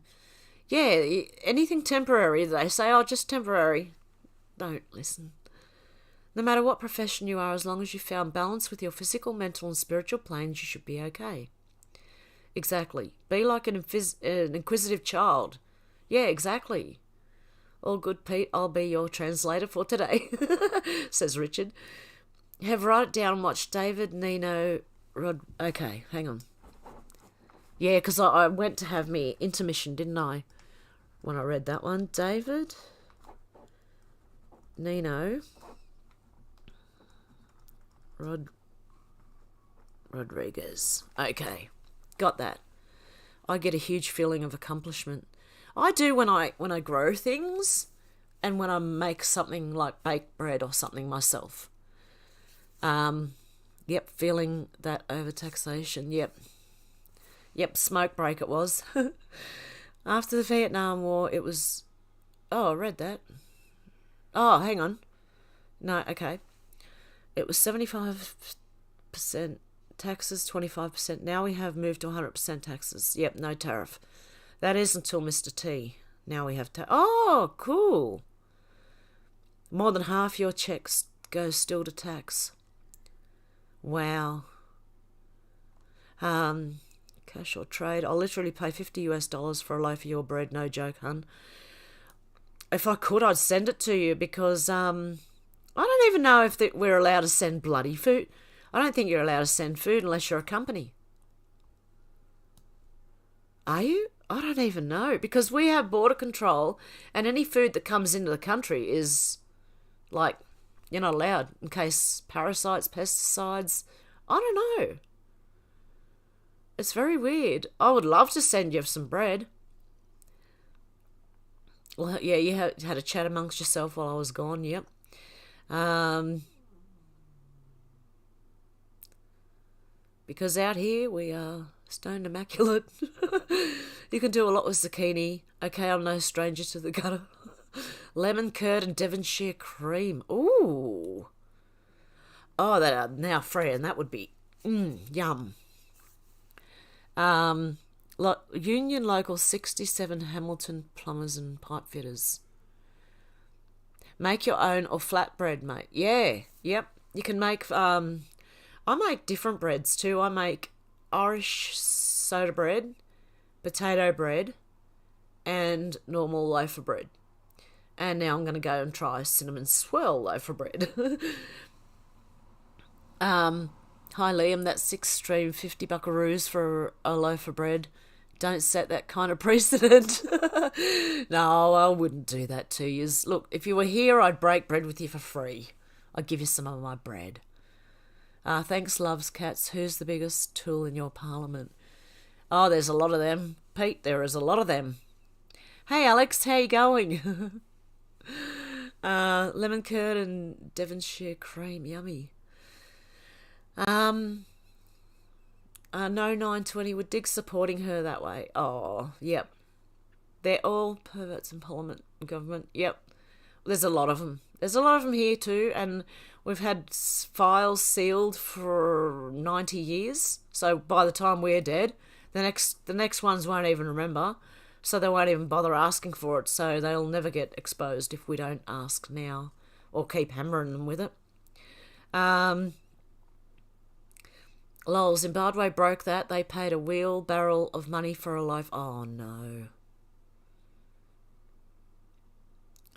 Yeah, anything temporary, they say, oh, just temporary. Don't listen. No matter what profession you are, as long as you found balance with your physical, mental and spiritual planes, you should be okay. Exactly. Be like an inquisitive child. Yeah, exactly. All good, Pete. I'll be your translator for today, says Richard. Write it down and watch David, Nino, Rod... Okay, hang on. Yeah, because I went to have me intermission, didn't I? When I read that one. David, Nino, Rodriguez. Okay, got that. I get a huge feeling of accomplishment. I do when I grow things and when I make something like baked bread or something myself. Yep, feeling that overtaxation. Yep, smoke break it was. After the Vietnam War, it was... Oh, I read that. Oh, hang on. No, okay. It was 75% taxes, 25%. Now we have moved to 100% taxes. Yep, no tariff. That is until Mr. T. Now we have... Oh, cool. More than half your checks go still to tax. Wow. Cash or trade. I'll literally pay $50 for a loaf of your bread. No joke, hun. If I could, I'd send it to you because I don't even know if we're allowed to send bloody food. I don't think you're allowed to send food unless you're a company. Are you? I don't even know because we have border control and any food that comes into the country is you're not allowed in case parasites, pesticides. I don't know. It's very weird. I would love to send you some bread. Well, yeah, you had a chat amongst yourself while I was gone, yep. Because out here we are stoned immaculate. You can do a lot with zucchini. Okay, I'm no stranger to the gutter. Lemon curd and Devonshire cream. Ooh. Oh, that are now friend. That would be yum. Union Local 67 Hamilton Plumbers and Pipe Fitters. Make your own or flatbread, mate. Yeah, yep. You can make, I make different breads too. I make Irish soda bread, potato bread, and normal loaf of bread. And now I'm going to go and try cinnamon swirl loaf of bread. Hi Liam, that's extreme 50 buckaroos for a loaf of bread. Don't set that kind of precedent. No, I wouldn't do that to you. Look, if you were here, I'd break bread with you for free. I'd give you some of my bread. Thanks, loves cats. Who's the biggest tool in your parliament? Oh, there's a lot of them. Pete, there is a lot of them. Hey, Alex, how you going? Lemon curd and Devonshire cream, yummy. No 920 with Dig supporting her that way. Oh, yep. They're all perverts in parliament and government. Yep. There's a lot of them. There's a lot of them here too, and we've had files sealed for 90 years. So by the time we're dead, the next ones won't even remember. So they won't even bother asking for it. So they'll never get exposed if we don't ask now or keep hammering them with it. Lol, Zimbabwe broke that. They paid a wheelbarrow of money for a loaf. Oh, no.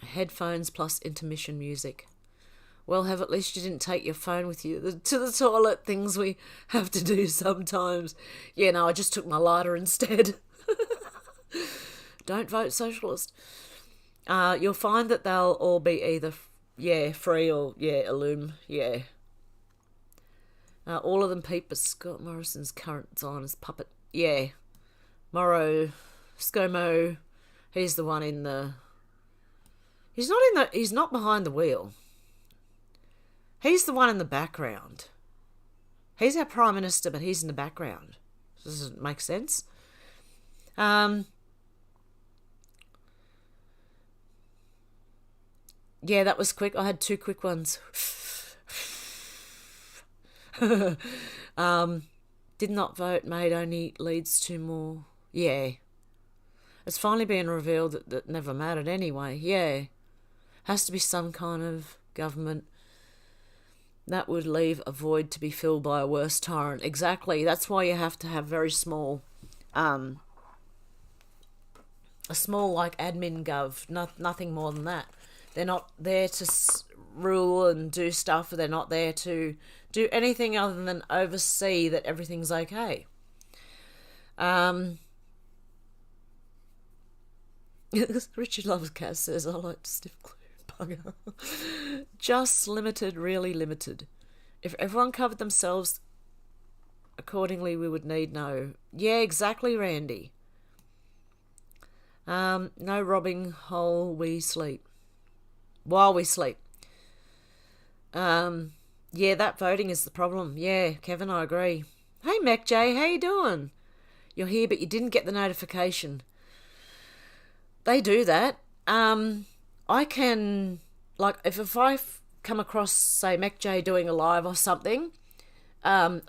Headphones plus intermission music. Well, Hev, at least you didn't take your phone with you to the toilet, things we have to do sometimes. Yeah, no, I just took my lighter instead. Don't vote socialist. You'll find that they'll all be either, free or, Illum, all of them peep, but Scott Morrison's current Zionist puppet. Yeah. Morrow, ScoMo, he's the one in the... He's not behind the wheel. He's the one in the background. He's our Prime Minister, but he's in the background. Does it make sense? Yeah, that was quick. I had 2 quick ones. Did not vote, mate, only leads to more. Yeah. It's finally been revealed that never mattered anyway. Yeah. Has to be some kind of government that would leave a void to be filled by a worse tyrant. Exactly. That's why you have to have very small, a small like admin gov, nothing more than that. They're not there to rule and do stuff. They're not there to do anything other than oversee that everything's okay. Richard Loves Cat says, I like to stiff glue bugger. Just limited, really limited. If everyone covered themselves accordingly, we would need no... Yeah, exactly, Randy. No robbing while we sleep. While we sleep. Yeah, that voting is the problem. Yeah, Kevin, I agree. Hey, MacJ, how you doing? You're here, but you didn't get the notification. They do that. I can, like, if I come across, say, MacJ doing a live or something, and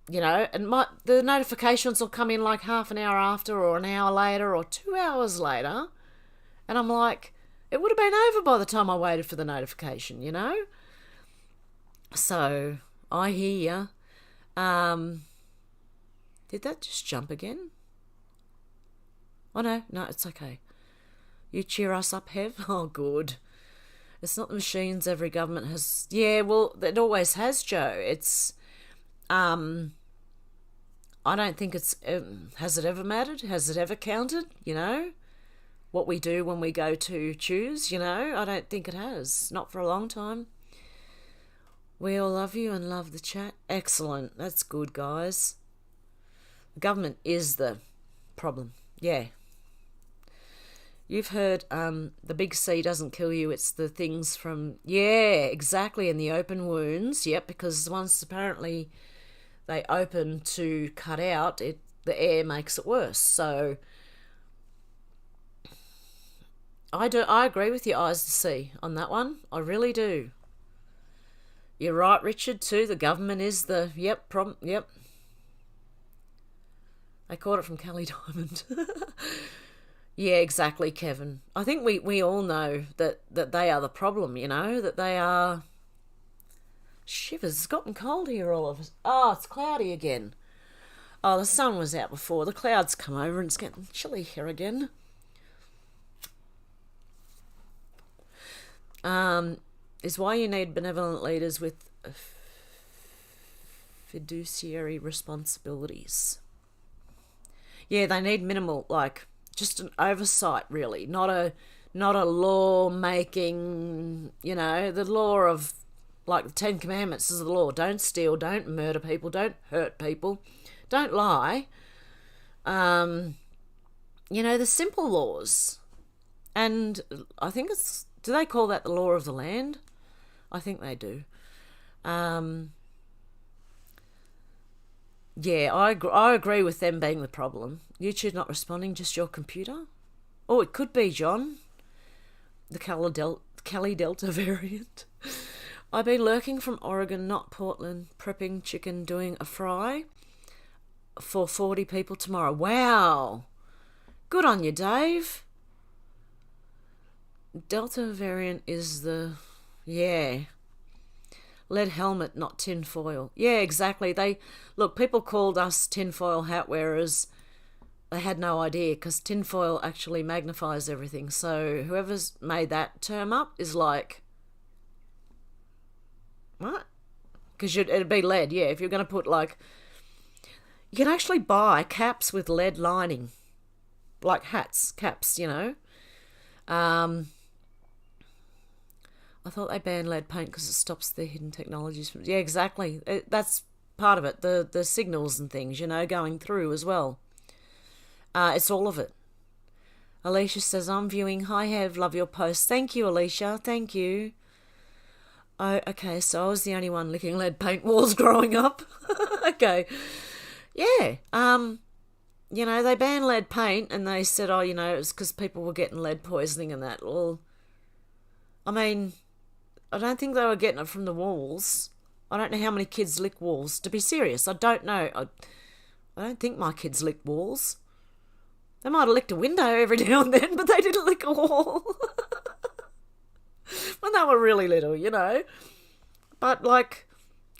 the notifications will come in like half an hour after or an hour later or 2 hours later, and I'm like, it would have been over by the time I waited for the notification, So, I hear you. Did that just jump again? Oh, no, it's okay. You cheer us up, Hev? Oh, good. It's not the machines every government has... Yeah, well, it always has, Joe. It's... I don't think it's... has it ever mattered? Has it ever counted? What we do when we go to choose, I don't think it has. Not for a long time. We all love you and love the chat. Excellent. That's good, guys. The government is the problem. Yeah. You've heard the big C doesn't kill you. It's the things from... Yeah, exactly. And the open wounds. Yep, because once apparently they open to cut out, the air makes it worse. So I agree with your eyes to see on that one. I really do. You're right, Richard, too. The government is the... Yep, problem. Yep. They caught it from Kelly Diamond. Yeah, exactly, Kevin. I think we all know that they are the problem, you know, that they are. Shivers, it's gotten cold here all of us. Oh, it's cloudy again. Oh, the sun was out before. The clouds come over and it's getting chilly here again. Is why you need benevolent leaders with fiduciary responsibilities. Yeah, they need minimal, like just an oversight, really, not a law making. You know, the law of like the Ten Commandments is the law: don't steal, don't murder people, don't hurt people, don't lie. You know, the simple laws, and I think it's. Do they call that the law of the land? I think they do. Yeah, I agree with them being the problem. YouTube not responding, just your computer? Oh, it could be, John. The Cali Delta variant. I've been lurking from Oregon, not Portland, prepping chicken, doing a fry for 40 people tomorrow. Wow. Good on you, Dave. Delta variant is the... Yeah. Lead helmet, not tin foil. Yeah, exactly. People called us tinfoil hat wearers. They had no idea because tinfoil actually magnifies everything. So whoever's made that term up is like, what? Because it'd be lead. Yeah, if you're going to put like, you can actually buy caps with lead lining, like caps. You know. I thought they banned lead paint because it stops the hidden technologies from... Yeah, exactly. That's part of it. The signals and things, you know, going through as well. It's all of it. Alicia says, I'm viewing. Hi, Hev. Love your post. Thank you, Alicia. Thank you. Oh, okay. So I was the only one licking lead paint walls growing up. Okay. Yeah. You know, they banned lead paint and they said, oh, you know, it was because people were getting lead poisoning and that. Well, I mean... I don't think they were getting it from the walls. I don't know how many kids lick walls. To be serious, I don't know. I don't think my kids lick walls. They might have licked a window every now and then, but they didn't lick a wall. When they were really little, you know. But, like,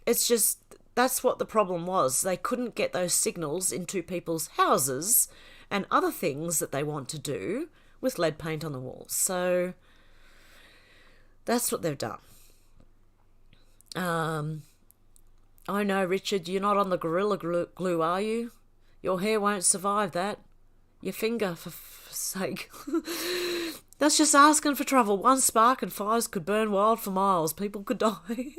it's just, that's what the problem was. They couldn't get those signals into people's houses and other things that they want to do with lead paint on the walls. So... that's what they've done. I know, Richard, you're not on the Gorilla Glue, are you? Your hair won't survive that. Your finger, for sake. That's just asking for trouble. One spark and fires could burn wild for miles. People could die.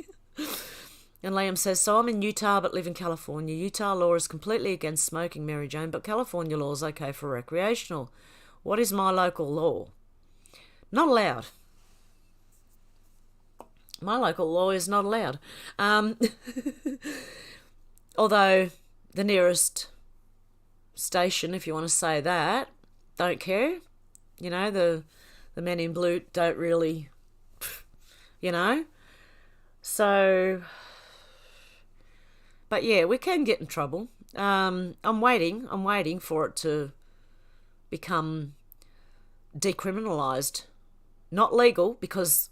And Liam says, so I'm in Utah but live in California. Utah law is completely against smoking, Mary Jane, but California law is okay for recreational. What is my local law? Not allowed. My local law is not allowed. Although the nearest station, if you want to say that, don't care. You know, the men in blue don't really, you know. So, but yeah, we can get in trouble. I'm waiting for it to become decriminalised. Not legal, because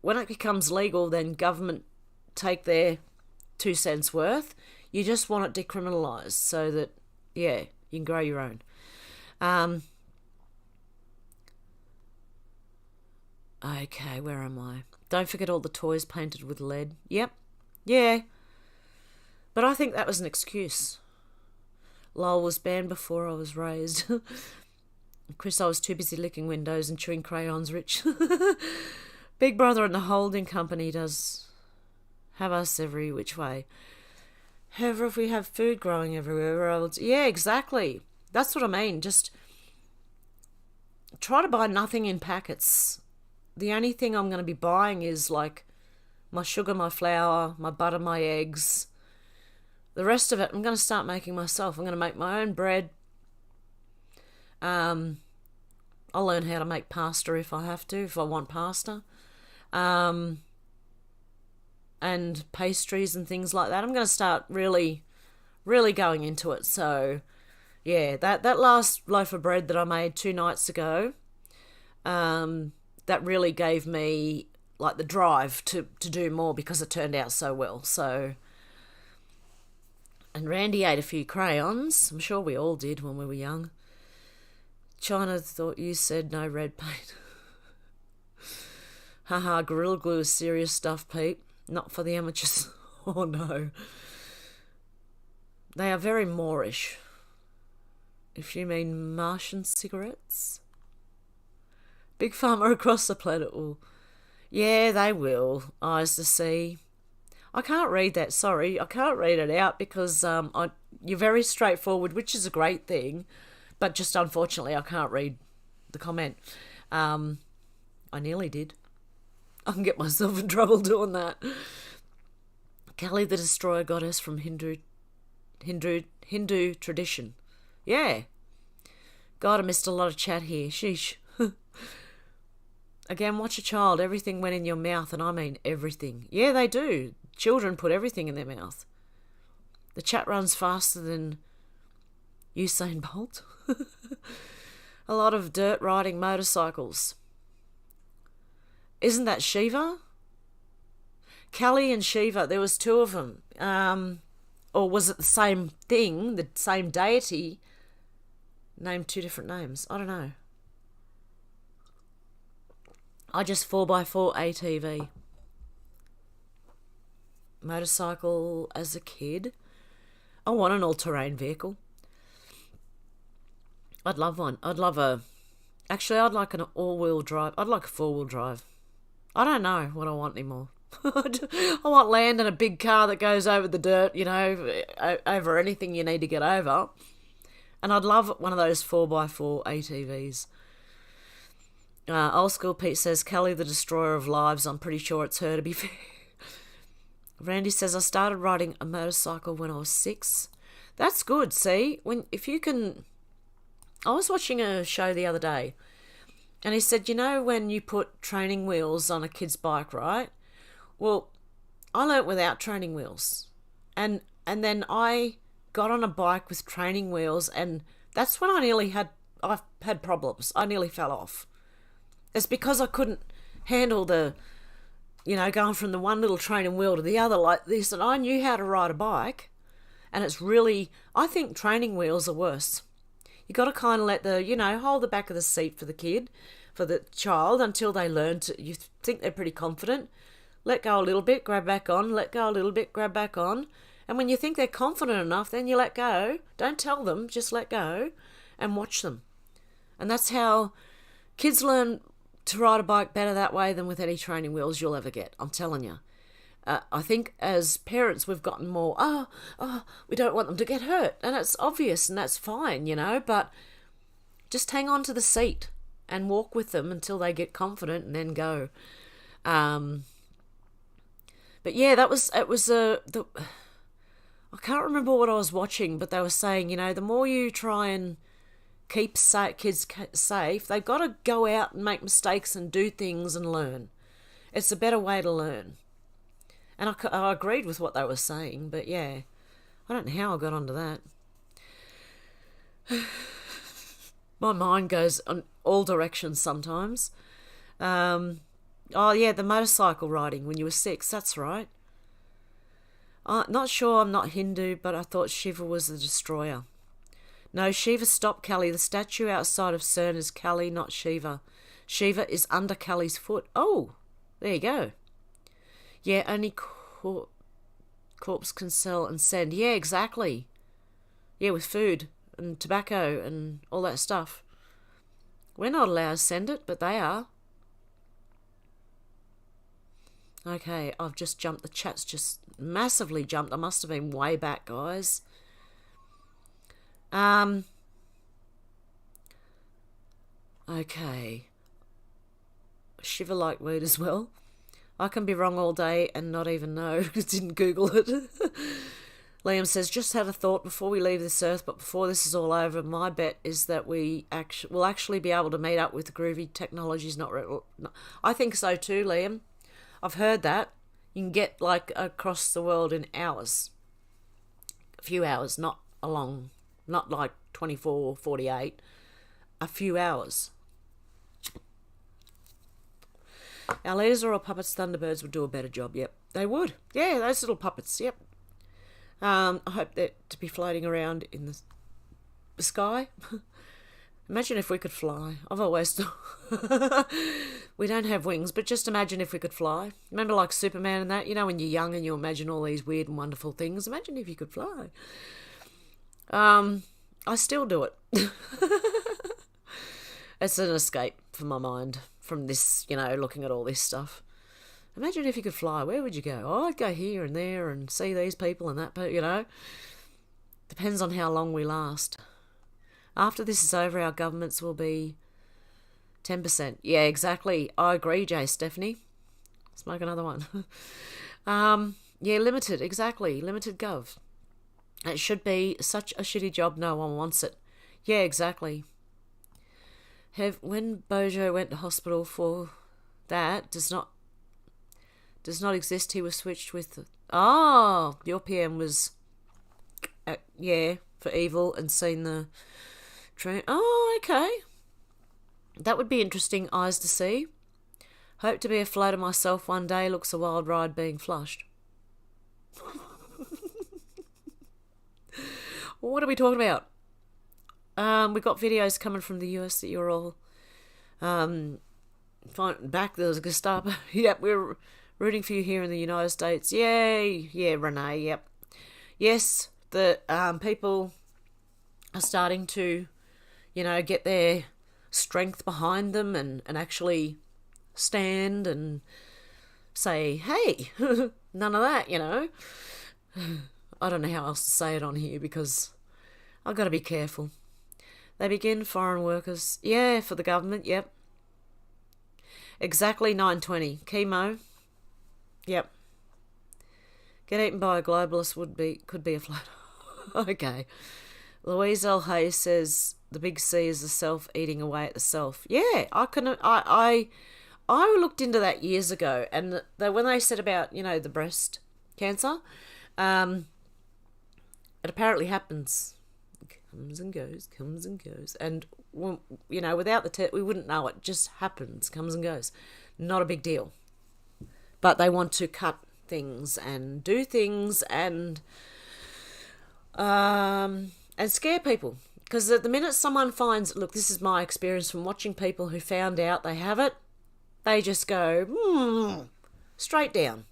when it becomes legal, then government take their 2 cents worth. You just want it decriminalised so that, yeah, you can grow your own. Okay, where am I? Don't forget all the toys painted with lead. Yep. Yeah. But I think that was an excuse. Lol was banned before I was raised. Chris, I was too busy licking windows and chewing crayons, Rich. Big Brother and the holding company does have us every which way. However, if we have food growing everywhere, yeah, exactly. That's what I mean. Just try to buy nothing in packets. The only thing I'm going to be buying is like my sugar, my flour, my butter, my eggs. The rest of it, I'm going to start making myself. I'm going to make my own bread. I'll learn how to make pasta if I have to, if I want pasta. And pastries and things like that. I'm going to start really, really going into it. So, Yeah, that last loaf of bread that I made 2 nights ago, that really gave me like the drive to do more because it turned out so well. So, and Randy ate a few crayons. I'm sure we all did when we were young. China thought you said no red paint. Haha, Gorilla Glue is serious stuff, Pete. Not for the amateurs. Oh no. They are very Moorish. If you mean Martian cigarettes. Big Pharma across the planet will. Yeah, they will. Eyes to see. I can't read that, sorry. I can't read it out because you're very straightforward, which is a great thing. But just unfortunately, I can't read the comment. I nearly did. I can get myself in trouble doing that. Kali the Destroyer goddess from Hindu tradition. Yeah. God, I missed a lot of chat here. Sheesh. Again, watch a child. Everything went in your mouth, and I mean everything. Yeah, they do. Children put everything in their mouth. The chat runs faster than Usain Bolt. A lot of dirt riding motorcycles. Isn't that Shiva? Kali and Shiva, there was two of them. Or was it the same thing, the same deity, named two different names? I don't know. I just 4x4 ATV. Motorcycle as a kid. I want an all-terrain vehicle. I'd love one. I'd like an all-wheel drive. I'd like a four-wheel drive. I don't know what I want anymore. I want land and a big car that goes over the dirt, over anything you need to get over. And I'd love one of those 4x4 ATVs. Old School Pete says, Kelly the Destroyer of Lives. I'm pretty sure it's her, to be fair. Randy says, I started riding a motorcycle when I was 6. That's good, see? If you can... I was watching a show the other day, and he said, when you put training wheels on a kid's bike, right? Well, I learnt without training wheels. And then I got on a bike with training wheels, and that's when I've had problems. I nearly fell off. It's because I couldn't handle going from the one little training wheel to the other like this, and I knew how to ride a bike, and it's really, I think training wheels are worse. You got to kind of let hold the back of the seat for the child until they learn you think they're pretty confident. Let go a little bit, grab back on, let go a little bit, grab back on. And when you think they're confident enough, then you let go. Don't tell them, just let go and watch them. And that's how kids learn to ride a bike better that way than with any training wheels you'll ever get. I'm telling you. I think as parents we've gotten more, we don't want them to get hurt. And it's obvious and that's fine, but just hang on to the seat and walk with them until they get confident and then go. But yeah, I can't remember what I was watching, but they were saying, the more you try and keep kids safe, they've got to go out and make mistakes and do things and learn. It's a better way to learn. And I agreed with what they were saying, but yeah, I don't know how I got onto that. My mind goes on all directions sometimes. The motorcycle riding when you were 6, that's right. Not sure, I'm not Hindu, but I thought Shiva was the destroyer. No, Shiva stopped Kali. The statue outside of CERN is Kali, not Shiva. Shiva is under Kali's foot. Oh, there you go. Yeah, only corpse can sell and send. Yeah, exactly. Yeah, with food and tobacco and all that stuff. We're not allowed to send it, but they are. Okay, I've just jumped. The chat's just massively jumped. I must have been way back, guys. Okay. Shiva like weed as well. I can be wrong all day and not even know. Didn't Google it. Liam says, just had a thought before we leave this earth, but before this is all over, my bet is that will actually be able to meet up with groovy technologies. I think so too, Liam. I've heard that. You can get across the world in hours. A few hours, not not like 24, 48, a few hours. Our leaders are all puppets. Thunderbirds would do a better job. Yep, they would. Yeah, those little puppets. Yep. I hope that to be floating around in the sky. Imagine if we could fly. I've always thought we don't have wings, but just imagine if we could fly. Remember, like Superman and that. You know, when you're young and you imagine all these weird and wonderful things. Imagine if you could fly. I still do it. It's an escape from my mind from this, looking at all this stuff. Imagine if you could fly. Where would you go? Oh, I'd go here and there and see these people and that, but, depends on how long we last. After this is over, our governments will be 10%. Yeah, exactly. I agree, Jay Stephanie. Smoke another one. Yeah, limited, exactly. Limited gov. It should be such a shitty job, no one wants it. Yeah, exactly. When Bojo went to hospital for that, does not exist. He was switched with... Oh, your PM was... for evil and seen the... train. Oh, okay. That would be interesting eyes to see. Hope to be a floater myself one day. Looks a wild ride being flushed. What are we talking about? We've got videos coming from the US that you're all back. There was a Gestapo. Yep, we're rooting for you here in the United States. Yay. Yeah, Renee, yep. Yes, the people are starting to, get their strength behind them and actually stand and say, hey, none of that, I don't know how else to say it on here because I've got to be careful. They begin foreign workers. Yeah, for the government, yep. Exactly 9:20. Chemo. Yep. Get eaten by a globalist could be a float. Okay. Louise L. Hayes says the big C is the self eating away at the self. Yeah, I looked into that years ago, and when they said about, the breast cancer, it apparently happens. Comes and goes. And, without the test, we wouldn't know. It just happens, comes and goes. Not a big deal. But they want to cut things and do things and scare people. Because at the minute someone finds, look, this is my experience from watching people who found out they have it, they just go, straight down.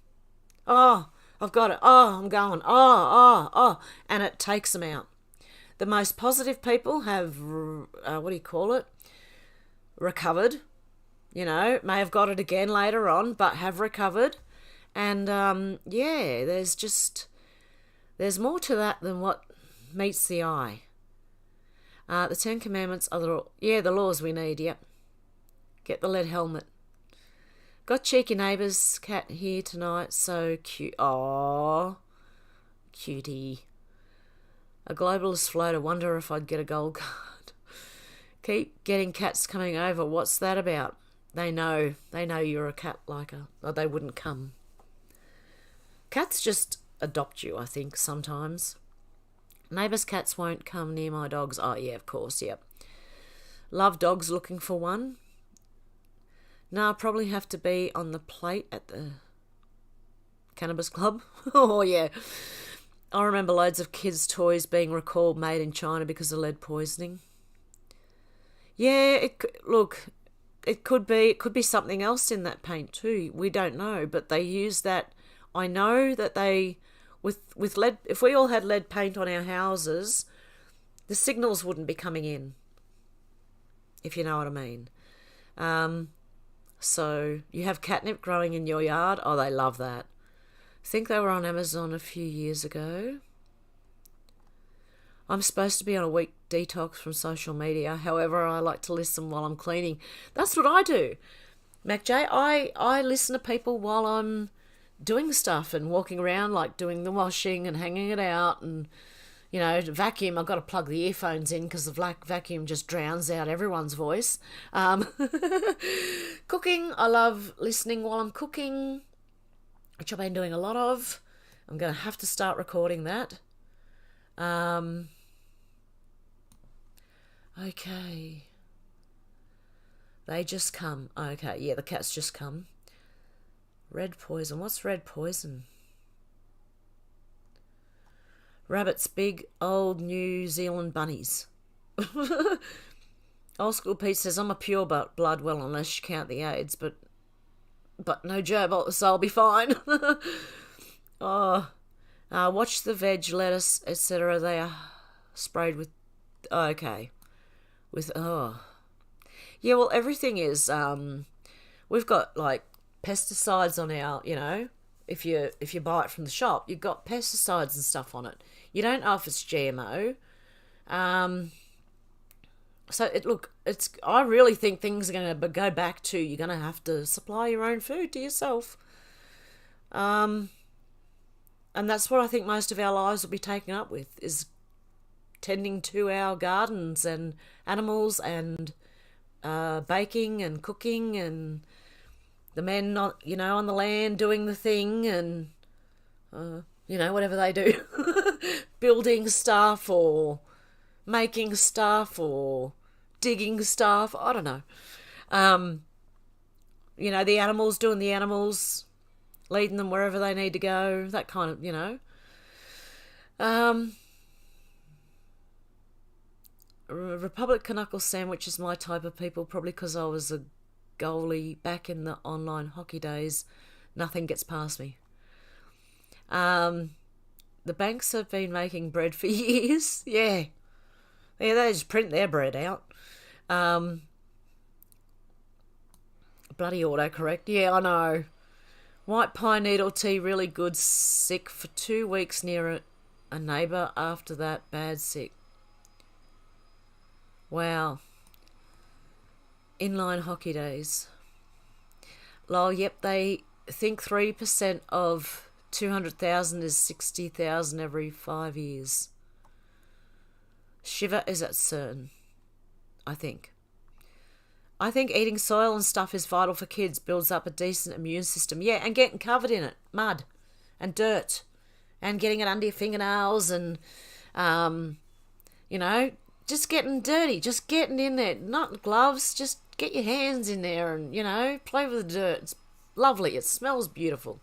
Oh, I've got it. Oh, I'm going. Oh. And it takes them out. The most positive people have, recovered. May have got it again later on, but have recovered. And, there's more to that than what meets the eye. The 10 Commandments are the laws we need, yep. Get the lead helmet. Got cheeky neighbours, cat here tonight, so cute. Aww, cutie. A globalist floater, wonder if I'd get a gold card. Keep getting cats coming over, what's that about? They know you're a cat liker, or they wouldn't come. Cats just adopt you, I think, sometimes. Neighbours' cats won't come near my dogs. Oh, yeah, of course, yep. Love dogs, looking for one. No, I'll probably have to be on the plate at the cannabis club. Oh, yeah. I remember loads of kids' toys being recalled made in China because of lead poisoning. Yeah, it could be something else in that paint too. We don't know, but they use that. I know that they, with lead, if we all had lead paint on our houses, the signals wouldn't be coming in, if you know what I mean. So you have catnip growing in your yard. Oh, they love that. I think they were on Amazon a few years ago. I'm supposed to be on a week detox from social media. However, I like to listen while I'm cleaning. That's what I do. Mac J, I listen to people while I'm doing stuff and walking around, like doing the washing and hanging it out and, vacuum. I've got to plug the earphones in because the black vacuum just drowns out everyone's voice. Cooking, I love listening while I'm cooking, which I've been doing a lot of. I'm going to have to start recording that. Okay. They just come. Okay, yeah, the cats just come. Red poison. What's red poison? Rabbits, big old New Zealand bunnies. Old School Pete says, I'm a pure blood, well, unless you count the AIDS, but no job, so I'll be fine. Oh, watch the veg, lettuce, etc. They are sprayed with, okay, with, oh. Yeah, well, everything is, we've got, like, pesticides on our, if you buy it from the shop, you've got pesticides and stuff on it. You don't know if it's GMO. I really think things are going to go back to you're going to have to supply your own food to yourself. And that's what I think most of our lives will be taken up with, is tending to our gardens and animals and baking and cooking and the men on the land doing the thing and whatever they do. Building stuff or making stuff or digging stuff. I don't know. The animals doing the animals, leading them wherever they need to go, that kind of, Republic Knuckle Sandwich is my type of people, probably because I was a goalie back in the online hockey days. Nothing gets past me. The banks have been making bread for years. Yeah. Yeah, they just print their bread out. Bloody autocorrect. Yeah, I know. White pine needle tea, really good. Sick for 2 weeks near a neighbour. After that, bad sick. Wow. Inline hockey days. Lol, yep, they think 3% of 200,000 is 60,000 every 5 years. Shiva is at CERN, I think. I think eating soil and stuff is vital for kids, builds up a decent immune system. Yeah, and getting covered in it, mud and dirt, and getting it under your fingernails and, just getting dirty, just getting in there. Not gloves, just get your hands in there and, play with the dirt. It's lovely. It smells beautiful.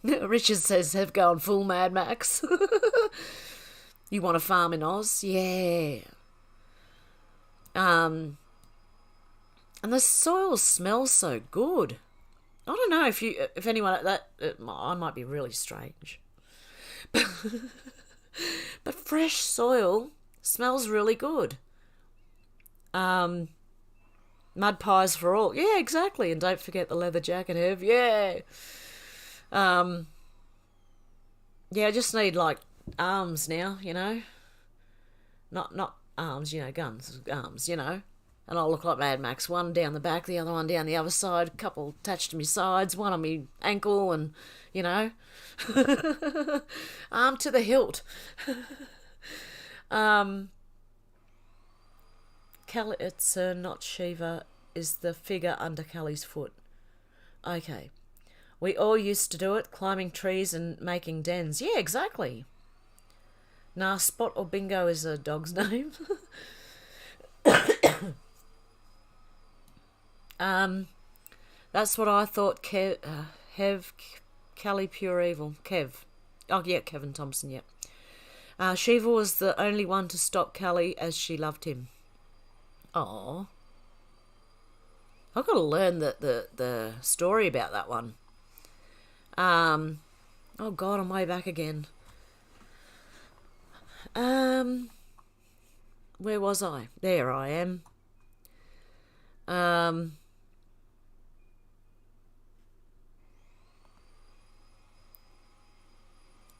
Richard says, have gone full Mad Max. You want to farm in Oz? Yeah. And the soil smells so good. I don't know if anyone I might be really strange, but fresh soil smells really good. Mud pies for all. Yeah, exactly. And don't forget the leather jacket, Hev. Yeah. Yeah, I just need like arms now, not arms, guns, arms, and I'll look like Mad Max. One down the back, the other one down the other side, a couple attached to my sides, one on my ankle, and arm to the hilt. Kelly, it's not Shiva, is the figure under Kelly's foot. Okay. We all used to do it, climbing trees and making dens. Yeah, exactly. Nah, Spot or Bingo is a dog's name. That's what I thought. Kelly Pure Evil. Kev. Oh, yeah, Kevin Thompson, yep. Shiva was the only one to stop Kelly as she loved him. Oh, I've got to learn the story about that one. Oh God, I'm way back again. Where was I? There I am.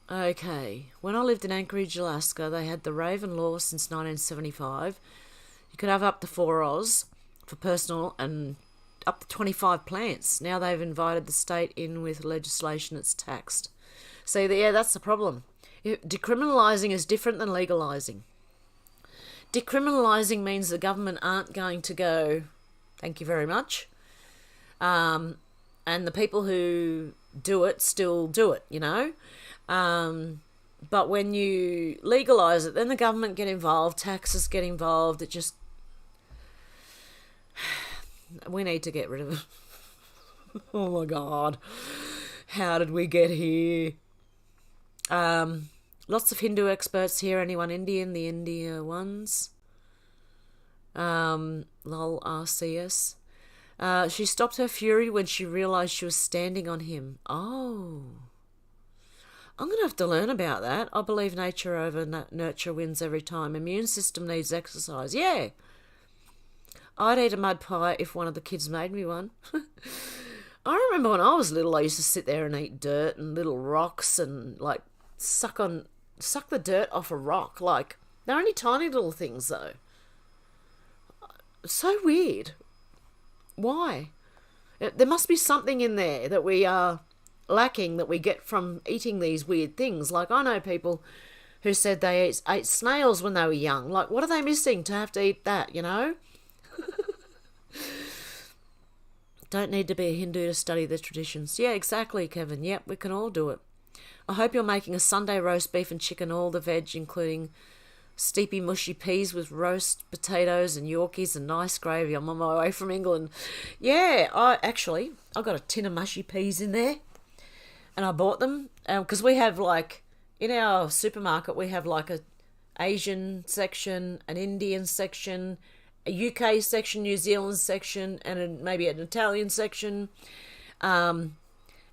Okay. When I lived in Anchorage, Alaska, they had the Raven Law since 1975. You could have up to 4 Oz for personal and up to 25 plants. Now they've invited the state in with legislation that's taxed. So, yeah, that's the problem. Decriminalising is different than legalising. Decriminalising means the government aren't going to go, thank you very much. And the people who do it still do it, But when you legalise it, then the government get involved, taxes get involved. It just... We need to get rid of it. Oh my God. How did we get here? Lots of Hindu experts here. Anyone Indian? The India ones. Lol RCS. She stopped her fury when she realised she was standing on him. Oh. I'm going to have to learn about that. I believe nature over nurture wins every time. Immune system needs exercise. Yeah. I'd eat a mud pie if one of the kids made me one. I remember when I was little, I used to sit there and eat dirt and little rocks and like suck the dirt off a rock. Like, they're only tiny little things though. So weird. Why? There must be something in there that we are lacking that we get from eating these weird things. Like, I know people who said they ate snails when they were young. Like, what are they missing to have to eat that, you know? Don't need to be a Hindu to study the traditions. Yeah, exactly, Kevin. Yep, we can all do it. I hope you're making a Sunday roast beef and chicken, all the veg, including steepy mushy peas with roast potatoes and Yorkies and nice gravy. I'm on my way from England. Yeah, I got a tin of mushy peas in there. And I bought them because we have, like, in our supermarket, we have like a Asian section, an Indian section, a UK section, New Zealand section, and maybe an Italian section. And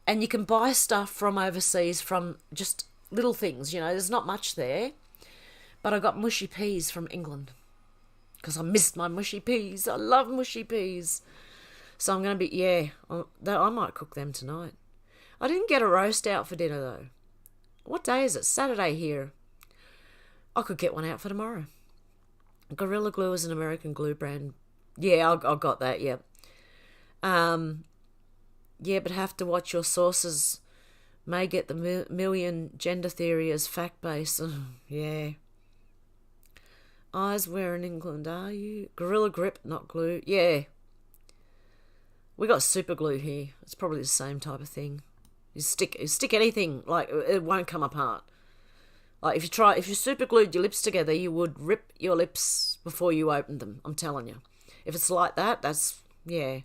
you can buy stuff from overseas from just little things, you know, there's not much there. But I got mushy peas from England because I missed my mushy peas. I love mushy peas. So I'm going to be, I might cook them tonight. I didn't get a roast out for dinner though. What day is it? Saturday here. I could get one out for tomorrow. Gorilla Glue is an American glue brand. Yeah, I got that, yeah. Yeah, but have to watch your sources. May get the million gender theory as fact-based. Yeah. Eyes, where in England are you? Gorilla Grip, not glue. Yeah. We got super glue here. It's probably the same type of thing. You stick anything, like, it won't come apart. Like, if you super glued your lips together, you would rip your lips before you opened them. I'm telling you. If it's like that, that's, yeah.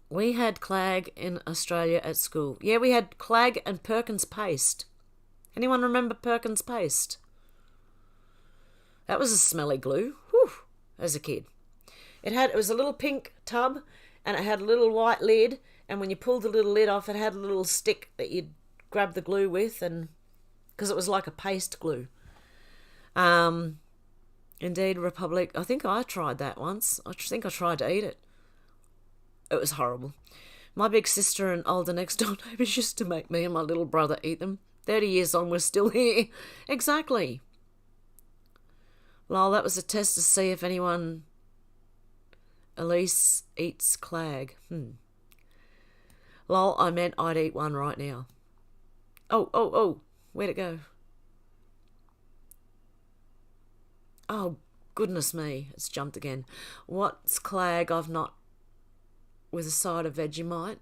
We had Clag in Australia at school. Yeah, we had Clag and Perkins paste. Anyone remember Perkins paste? That was a smelly glue. Whew, as a kid. It was a little pink tub, and it had a little white lid, and when you pulled the little lid off, it had a little stick that you'd grab the glue with, and because it was like a paste glue. Indeed, Republic. I think I tried that once. I think I tried to eat it. It was horrible. My big sister and older next door neighbours used to make me and my little brother eat them. 30 years on, we're still here. Exactly. Lol, that was a test to see if anyone... Elise eats Clag. Lol, I meant I'd eat one right now. Oh, where'd it go? Oh, goodness me, it's jumped again. What's Clag I've not... with a side of Vegemite?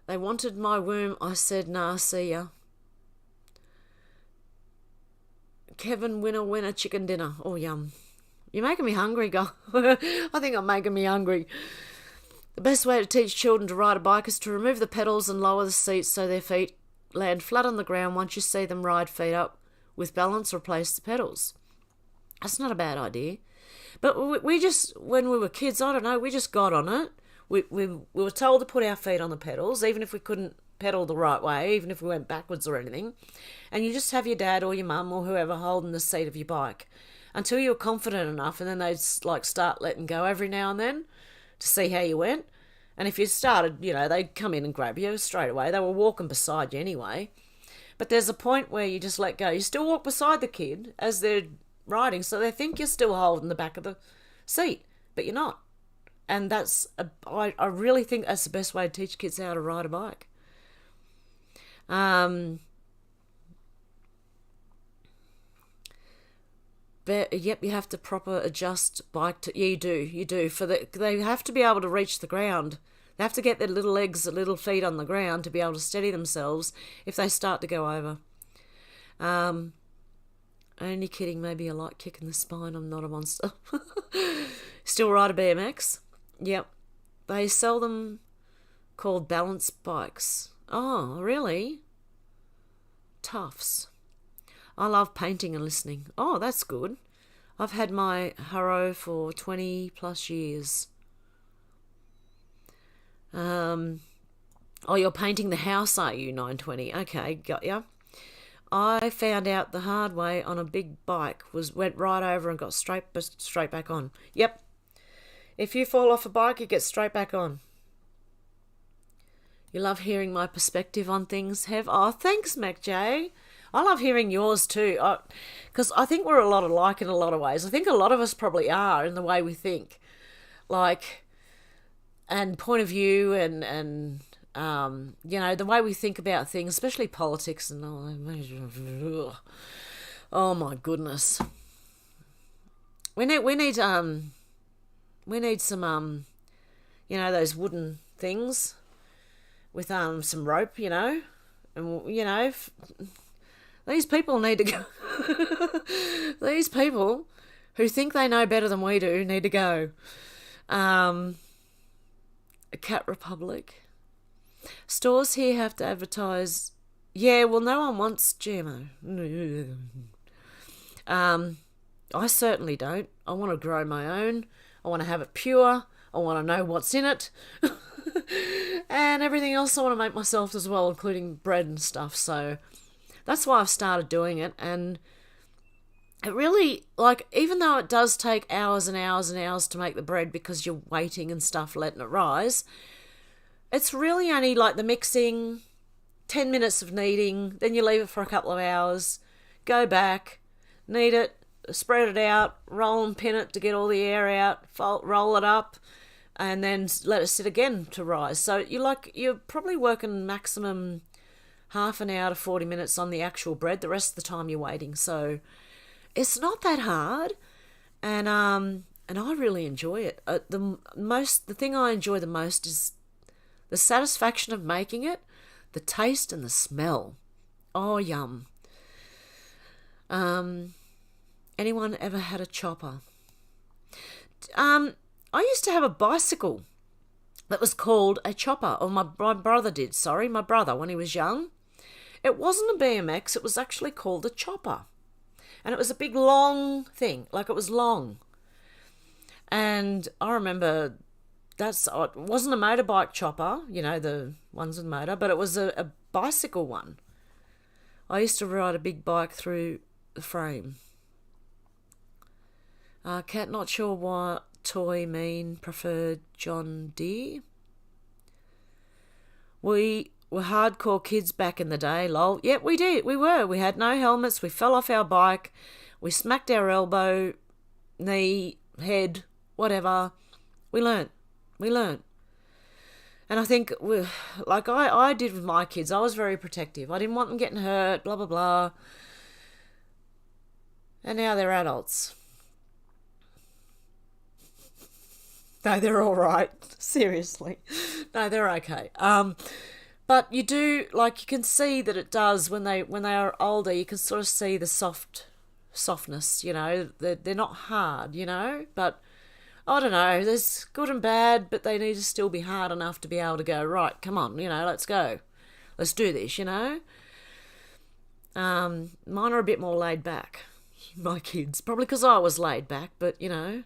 They wanted my womb. I said, nah, see ya. Kevin, winner, chicken dinner. Oh, yum. You're making me hungry, girl. I think I'm making me hungry. The best way to teach children to ride a bike is to remove the pedals and lower the seats so their feet land flat on the ground. Once you see them ride feet up with balance, replace the pedals. That's not a bad idea. But we just, when we were kids, I don't know, we just got on it. We were told to put our feet on the pedals, even if we couldn't pedal the right way, even if we went backwards or anything. And you just have your dad or your mum or whoever holding the seat of your bike until you're confident enough, and then they'd like start letting go every now and then to see how you went. And if you started, they'd come in and grab you straight away. They were walking beside you anyway. But there's a point where you just let go. You still walk beside the kid as they're riding, so they think you're still holding the back of the seat, but you're not. And I really think that's the best way to teach kids how to ride a bike. But yep, you have to proper adjust bike to. Yeah, you do. They have to be able to reach the ground They have to get their little legs, their little feet on the ground to be able to steady themselves if they start to go over. Only kidding, maybe a light kick in the spine. I'm not a monster. Still ride a BMX? Yep. They sell them called balance bikes. Oh, really? Tufts. I love painting and listening. Oh, that's good. I've had my Haro for 20 plus years. Oh, you're painting the house, are you, 920? Okay, got ya. I found out the hard way on a big bike. Went right over and got straight back on. Yep. If you fall off a bike, you get straight back on. You love hearing my perspective on things, Hev? Oh, thanks, Mac J. I love hearing yours too, because I think we're a lot alike in a lot of ways. I think a lot of us probably are in the way we think, like, and point of view, and you know, the way we think about things, especially politics and all. Oh my goodness. We need some you know, those wooden things with some rope, you know, and you know, these people need to go. These people who think they know better than we do need to go. A Cat Republic. Stores here have to advertise. Yeah, well, no one wants GMO. I certainly don't. I want to grow my own. I want to have it pure. I want to know what's in it. And everything else I want to make myself as well, including bread and stuff. So that's why I've started doing it. And it really, like, even though it does take hours and hours and hours to make the bread because you're waiting and stuff, letting it rise, it's really only like the mixing, 10 minutes of kneading, then you leave it for a couple of hours, go back, knead it, spread it out, roll and pin it to get all the air out, roll it up, and then let it sit again to rise. So you're probably working maximum half an hour to 40 minutes on the actual bread. The rest of the time you're waiting. So it's not that hard, and I really enjoy it. The thing I enjoy the most is the satisfaction of making it, the taste and the smell. Oh, yum. Anyone ever had a chopper? I used to have a bicycle that was called a chopper, or my brother did, my brother, when he was young. It wasn't a BMX, it was actually called a chopper. And it was a big long thing, like it was long. And I remember it wasn't a motorbike chopper, you know, the ones with motor, but it was a bicycle one. I used to ride a big bike through the frame. Cat, not sure what toy mean, preferred John Deere. We were hardcore kids back in the day, lol. Yep, we did. We were. We had no helmets. We fell off our bike. We smacked our elbow, knee, head, whatever. We learnt. And I think, like I did with my kids, I was very protective. I didn't want them getting hurt, blah, blah, blah. And now they're adults. No, they're all right. Seriously. No, they're okay. But you do, like, you can see that it does when they are older. You can sort of see the softness, you know. They're not hard, you know. But I don't know. There's good and bad, but they need to still be hard enough to be able to go, right, come on, you know, let's go. Let's do this, you know. Mine are a bit more laid back. My kids, probably because I was laid back, but you know.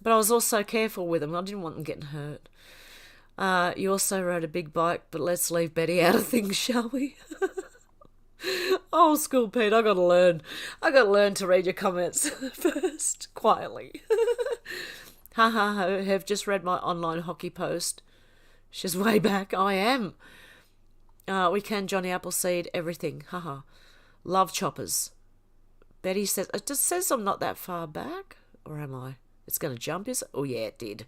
But I was also careful with them. I didn't want them getting hurt. You also rode a big bike, but let's leave Betty out of things, shall we? Old school Pete, I gotta learn to read your comments first, quietly. Have just read my online hockey post. She's way back. I am. We can Johnny Appleseed everything. Haha. Love choppers. Betty says, it just says I'm not that far back, or am I? It's going to jump, is it? Oh, yeah, it did.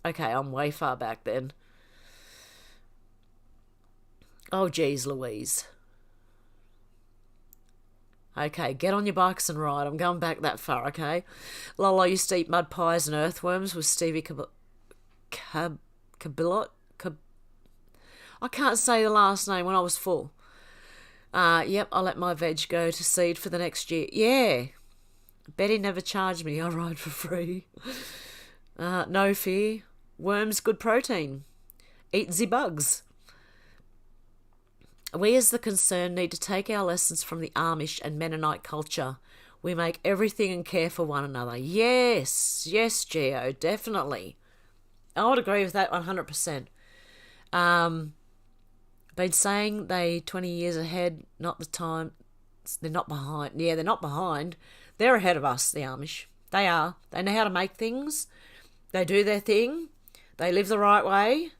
Okay, I'm way far back then. Oh, geez, Louise. Okay, get on your bikes and ride. I'm going back that far, okay? Lol, I used to eat mud pies and earthworms with Stevie Cabilot. I can't say the last name when I was full. Yep, I let my veg go to seed for the next year. Yeah. Betty never charged me. I ride for free. No fear. Worms, good protein. Eat the bugs. We as the concerned need to take our lessons from the Amish and Mennonite culture. We make everything and care for one another. Yes, Geo, definitely. I would agree with that 100%. Been saying they 20 years ahead, not the time. They're not behind. Yeah, they're not behind. They're ahead of us, the Amish. They are. They know how to make things. They do their thing. They live the right way.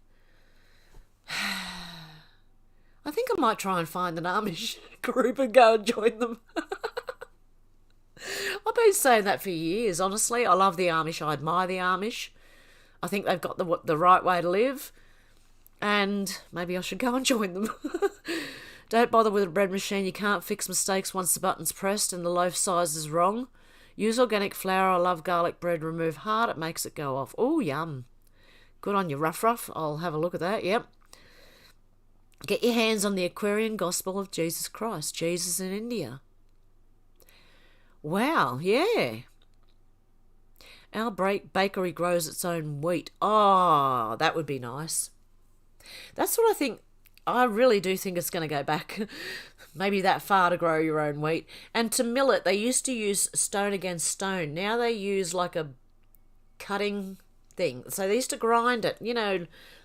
I think I might try and find an Amish group and go and join them. I've been saying that for years, honestly. I love the Amish. I admire the Amish. I think they've got the right way to live. And maybe I should go and join them. Don't bother with a bread machine. You can't fix mistakes once the button's pressed and the loaf size is wrong. Use organic flour. I love garlic bread. Remove hard. It makes it go off. Oh, yum. Good on you, rough. I'll have a look at that. Yep. Get your hands on the Aquarian Gospel of Jesus Christ. Jesus in India. Wow, yeah. Our bakery grows its own wheat. Oh, that would be nice. That's what I think. I really do think it's going to go back maybe that far to grow your own wheat. And to mill it, they used to use stone against stone. Now they use like a cutting thing. So they used to grind it,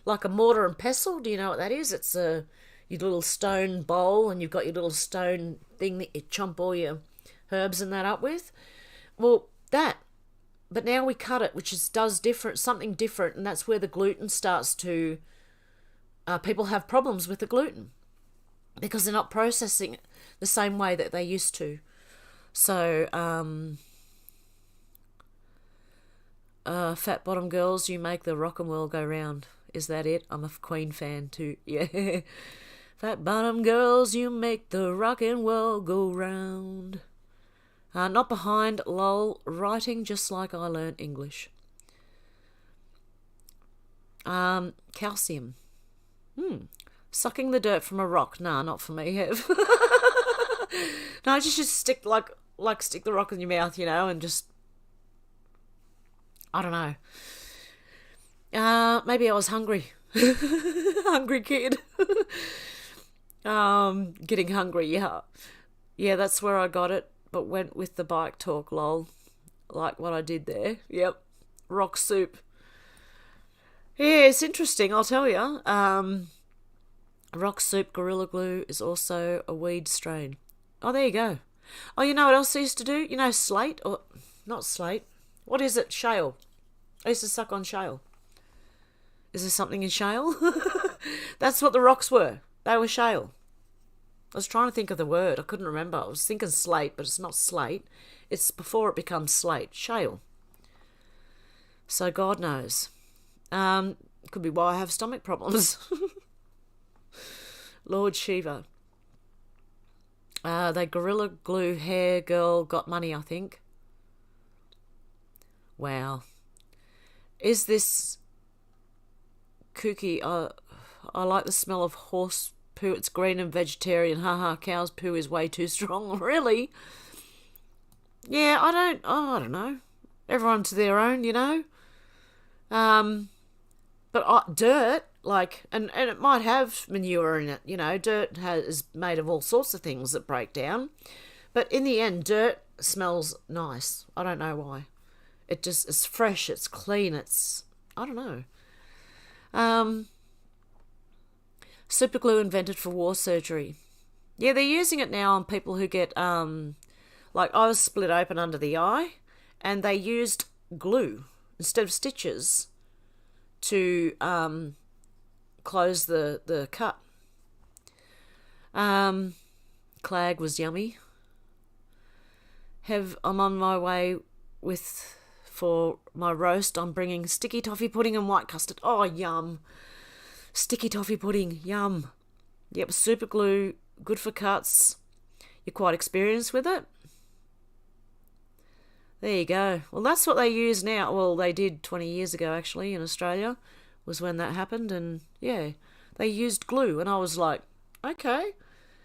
like a mortar and pestle. Do you know what that is? It's your little stone bowl and you've got your little stone thing that you chomp all your herbs and that up with. Well, that. But now we cut it, which does something different, and that's where the gluten starts to... people have problems with the gluten because they're not processing it the same way that they used to. So, fat bottom girls, you make the rock and world go round. Is that it? I'm a Queen fan too. Yeah. Fat bottom girls, you make the rock and world go round. Not behind, lol, writing just like I learnt English. Calcium. Sucking the dirt from a rock. Nah, not for me, Hev. No, just stick stick the rock in your mouth, and just... I don't know. Maybe I was hungry. Hungry kid. Getting hungry, yeah. Yeah, that's where I got it, but went with the bike talk, lol. Like what I did there. Yep. Rock soup. Yeah, it's interesting, I'll tell you. Rock soup gorilla glue is also a weed strain. Oh, there you go. Oh, you know what else I used to do? Slate? Or not slate. What is it? Shale. I used to suck on shale. Is there something in shale? That's what the rocks were. They were shale. I was trying to think of the word. I couldn't remember. I was thinking slate, but it's not slate. It's before it becomes slate. Shale. So God knows. Could be why I have stomach problems. Lord Shiva. They gorilla glue hair girl got money, I think. Wow. Is this kooky? I like the smell of horse poo. It's green and vegetarian. Haha, cow's poo is way too strong. Really? Yeah, I don't know. Everyone to their own, But dirt, and it might have manure in it, dirt is made of all sorts of things that break down. But in the end, dirt smells nice. I don't know why. It's fresh, it's clean, I don't know. Super glue invented for war surgery. Yeah, they're using it now on people who get, I was split open under the eye, and they used glue instead of stitches to close the cut. Clag was yummy. I'm on my way for my roast. I'm bringing sticky toffee pudding and white custard. Oh, yum. Sticky toffee pudding, yum. Yep, super glue, good for cuts. You're quite experienced with it. There you go. Well, that's what they use now. Well, they did 20 years ago, actually, in Australia, was when that happened. And, yeah, they used glue. And I was like, okay.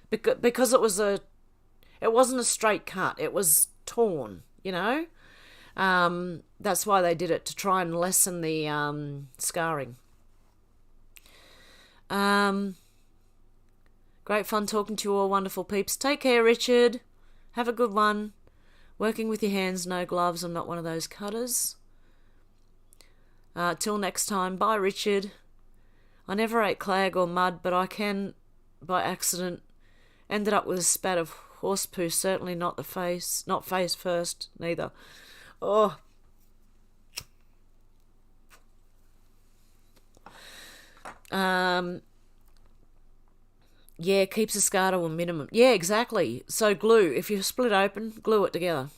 Because it wasn't a straight cut. It was torn, you know. That's why they did it, to try and lessen the scarring. Great fun talking to you all, wonderful peeps. Take care, Richard. Have a good one. Working with your hands, no gloves. I'm not one of those cutters. Till next time. Bye, Richard. I never ate clag or mud, but I can, by accident, ended up with a spat of horse poo. Certainly not the face. Not face first, neither. Oh. Yeah, keeps the scar to a minimum. Yeah, exactly. So glue. If you split open, glue it together.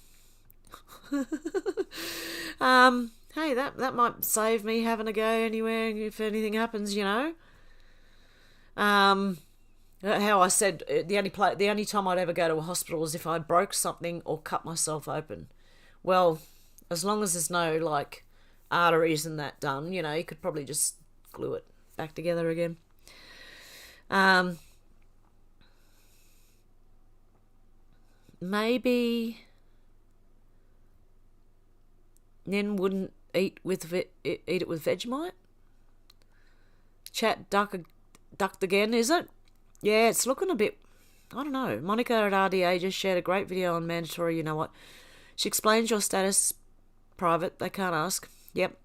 Hey, that might save me having to go anywhere if anything happens, you know. How I said, the only time I'd ever go to a hospital is if I broke something or cut myself open. Well, as long as there's no, like, arteries and that done, you know, you could probably just glue it back together again. Maybe Nen wouldn't eat it with Vegemite. Chat ducked again, is it? Yeah, it's looking a bit, I don't know. Monica at RDA just shared a great video on mandatory, you know what. She explains your status private, they can't ask. Yep,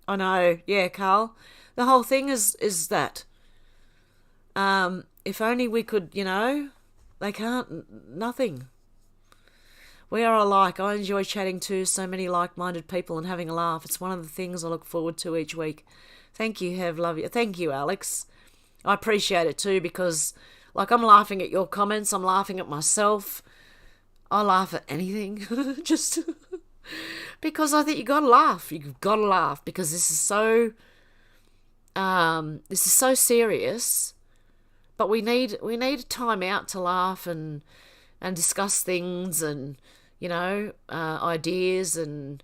I know. Yeah, Carl. The whole thing is that. If only we could, you know, they can't, nothing. We are alike. I enjoy chatting to so many like-minded people and having a laugh. It's one of the things I look forward to each week. Thank you, Hev. Love you. Thank you, Alex. I appreciate it too because, like, I'm laughing at your comments. I'm laughing at myself. I laugh at anything. Just because I think you got to laugh. You've got to laugh because this is so serious. But we need time out to laugh and discuss things and, you know, ideas and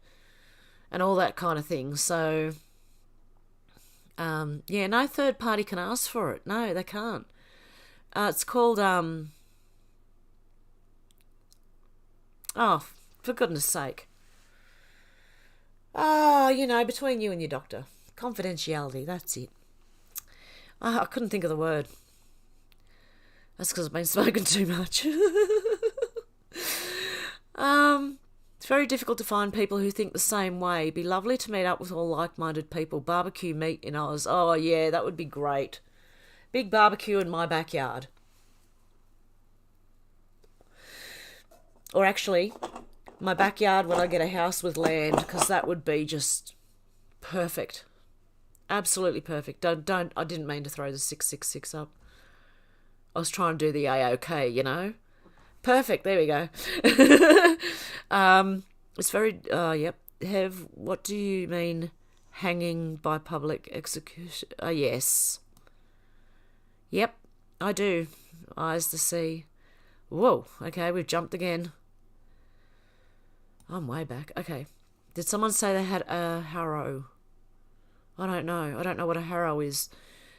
all that kind of thing. So, yeah, no third party can ask for it. No, they can't. It's called, oh, for goodness sake. Oh, you know, between you and your doctor. Confidentiality, that's it. I couldn't think of the word. That's because I've been smoking too much. It's very difficult to find people who think the same way. Be lovely to meet up with all like-minded people. Barbecue meat in Oz. Oh, yeah, that would be great. Big barbecue in my backyard. Or actually, my backyard when I get a house with land, because that would be just perfect. Absolutely perfect. I didn't mean to throw the 666 up. I was trying to do the AOK, you know. Perfect. There we go. It's very. Yep. Hev, what do you mean? Hanging by public execution? Yes. Yep, I do. Eyes to see. Whoa. Okay, we've jumped again. I'm way back. Okay. Did someone say they had a harrow? I don't know. I don't know what a harrow is.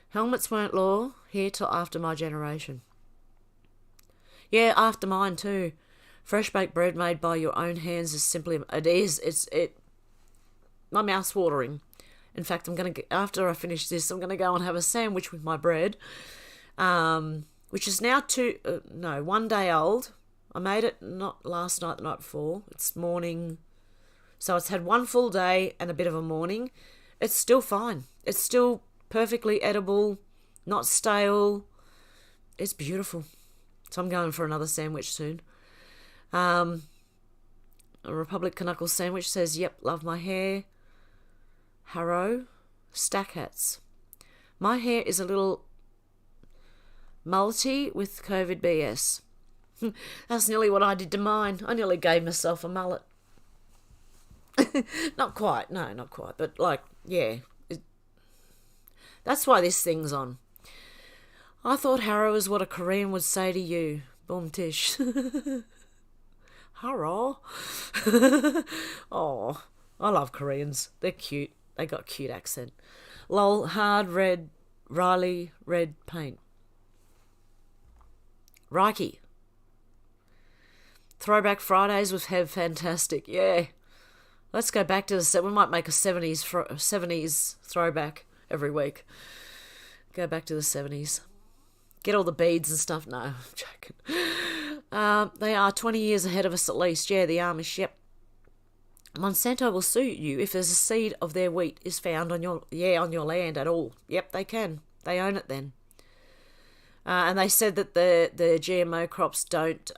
Helmets weren't law here till after my generation. Yeah, after mine too. Fresh baked bread made by your own hands is simply, my mouth's watering. In fact, after I finish this, I'm going to go and have a sandwich with my bread, which is now 1 day old. I made it not last night, the night before. It's morning. So it's had one full day and a bit of a morning. It's still fine. It's still perfectly edible, not stale. It's beautiful. So I'm going for another sandwich soon. A Republic Knuckle sandwich says, yep, love my hair. Harrow, stack hats. My hair is a little mullety with COVID BS. That's nearly what I did to mine. I nearly gave myself a mullet. Not quite, no, not quite. But, like, yeah. That's why this thing's on. I thought harrow is what a Korean would say to you, Boom tish. Hurrah. Oh, I love Koreans. They're cute. They got cute accent. Lol, hard red, Riley, red paint. Reiki. Throwback Fridays with Hev, fantastic. Yeah. Let's go back to the... We might make a 70s throwback every week. Go back to the 70s. Get all the beads and stuff. No, I'm joking. They are 20 years ahead of us at least. Yeah, the Amish, yep. Monsanto will sue you if there's a seed of their wheat is found on your land at all. Yep, they can. They own it then. And they said that the GMO crops don't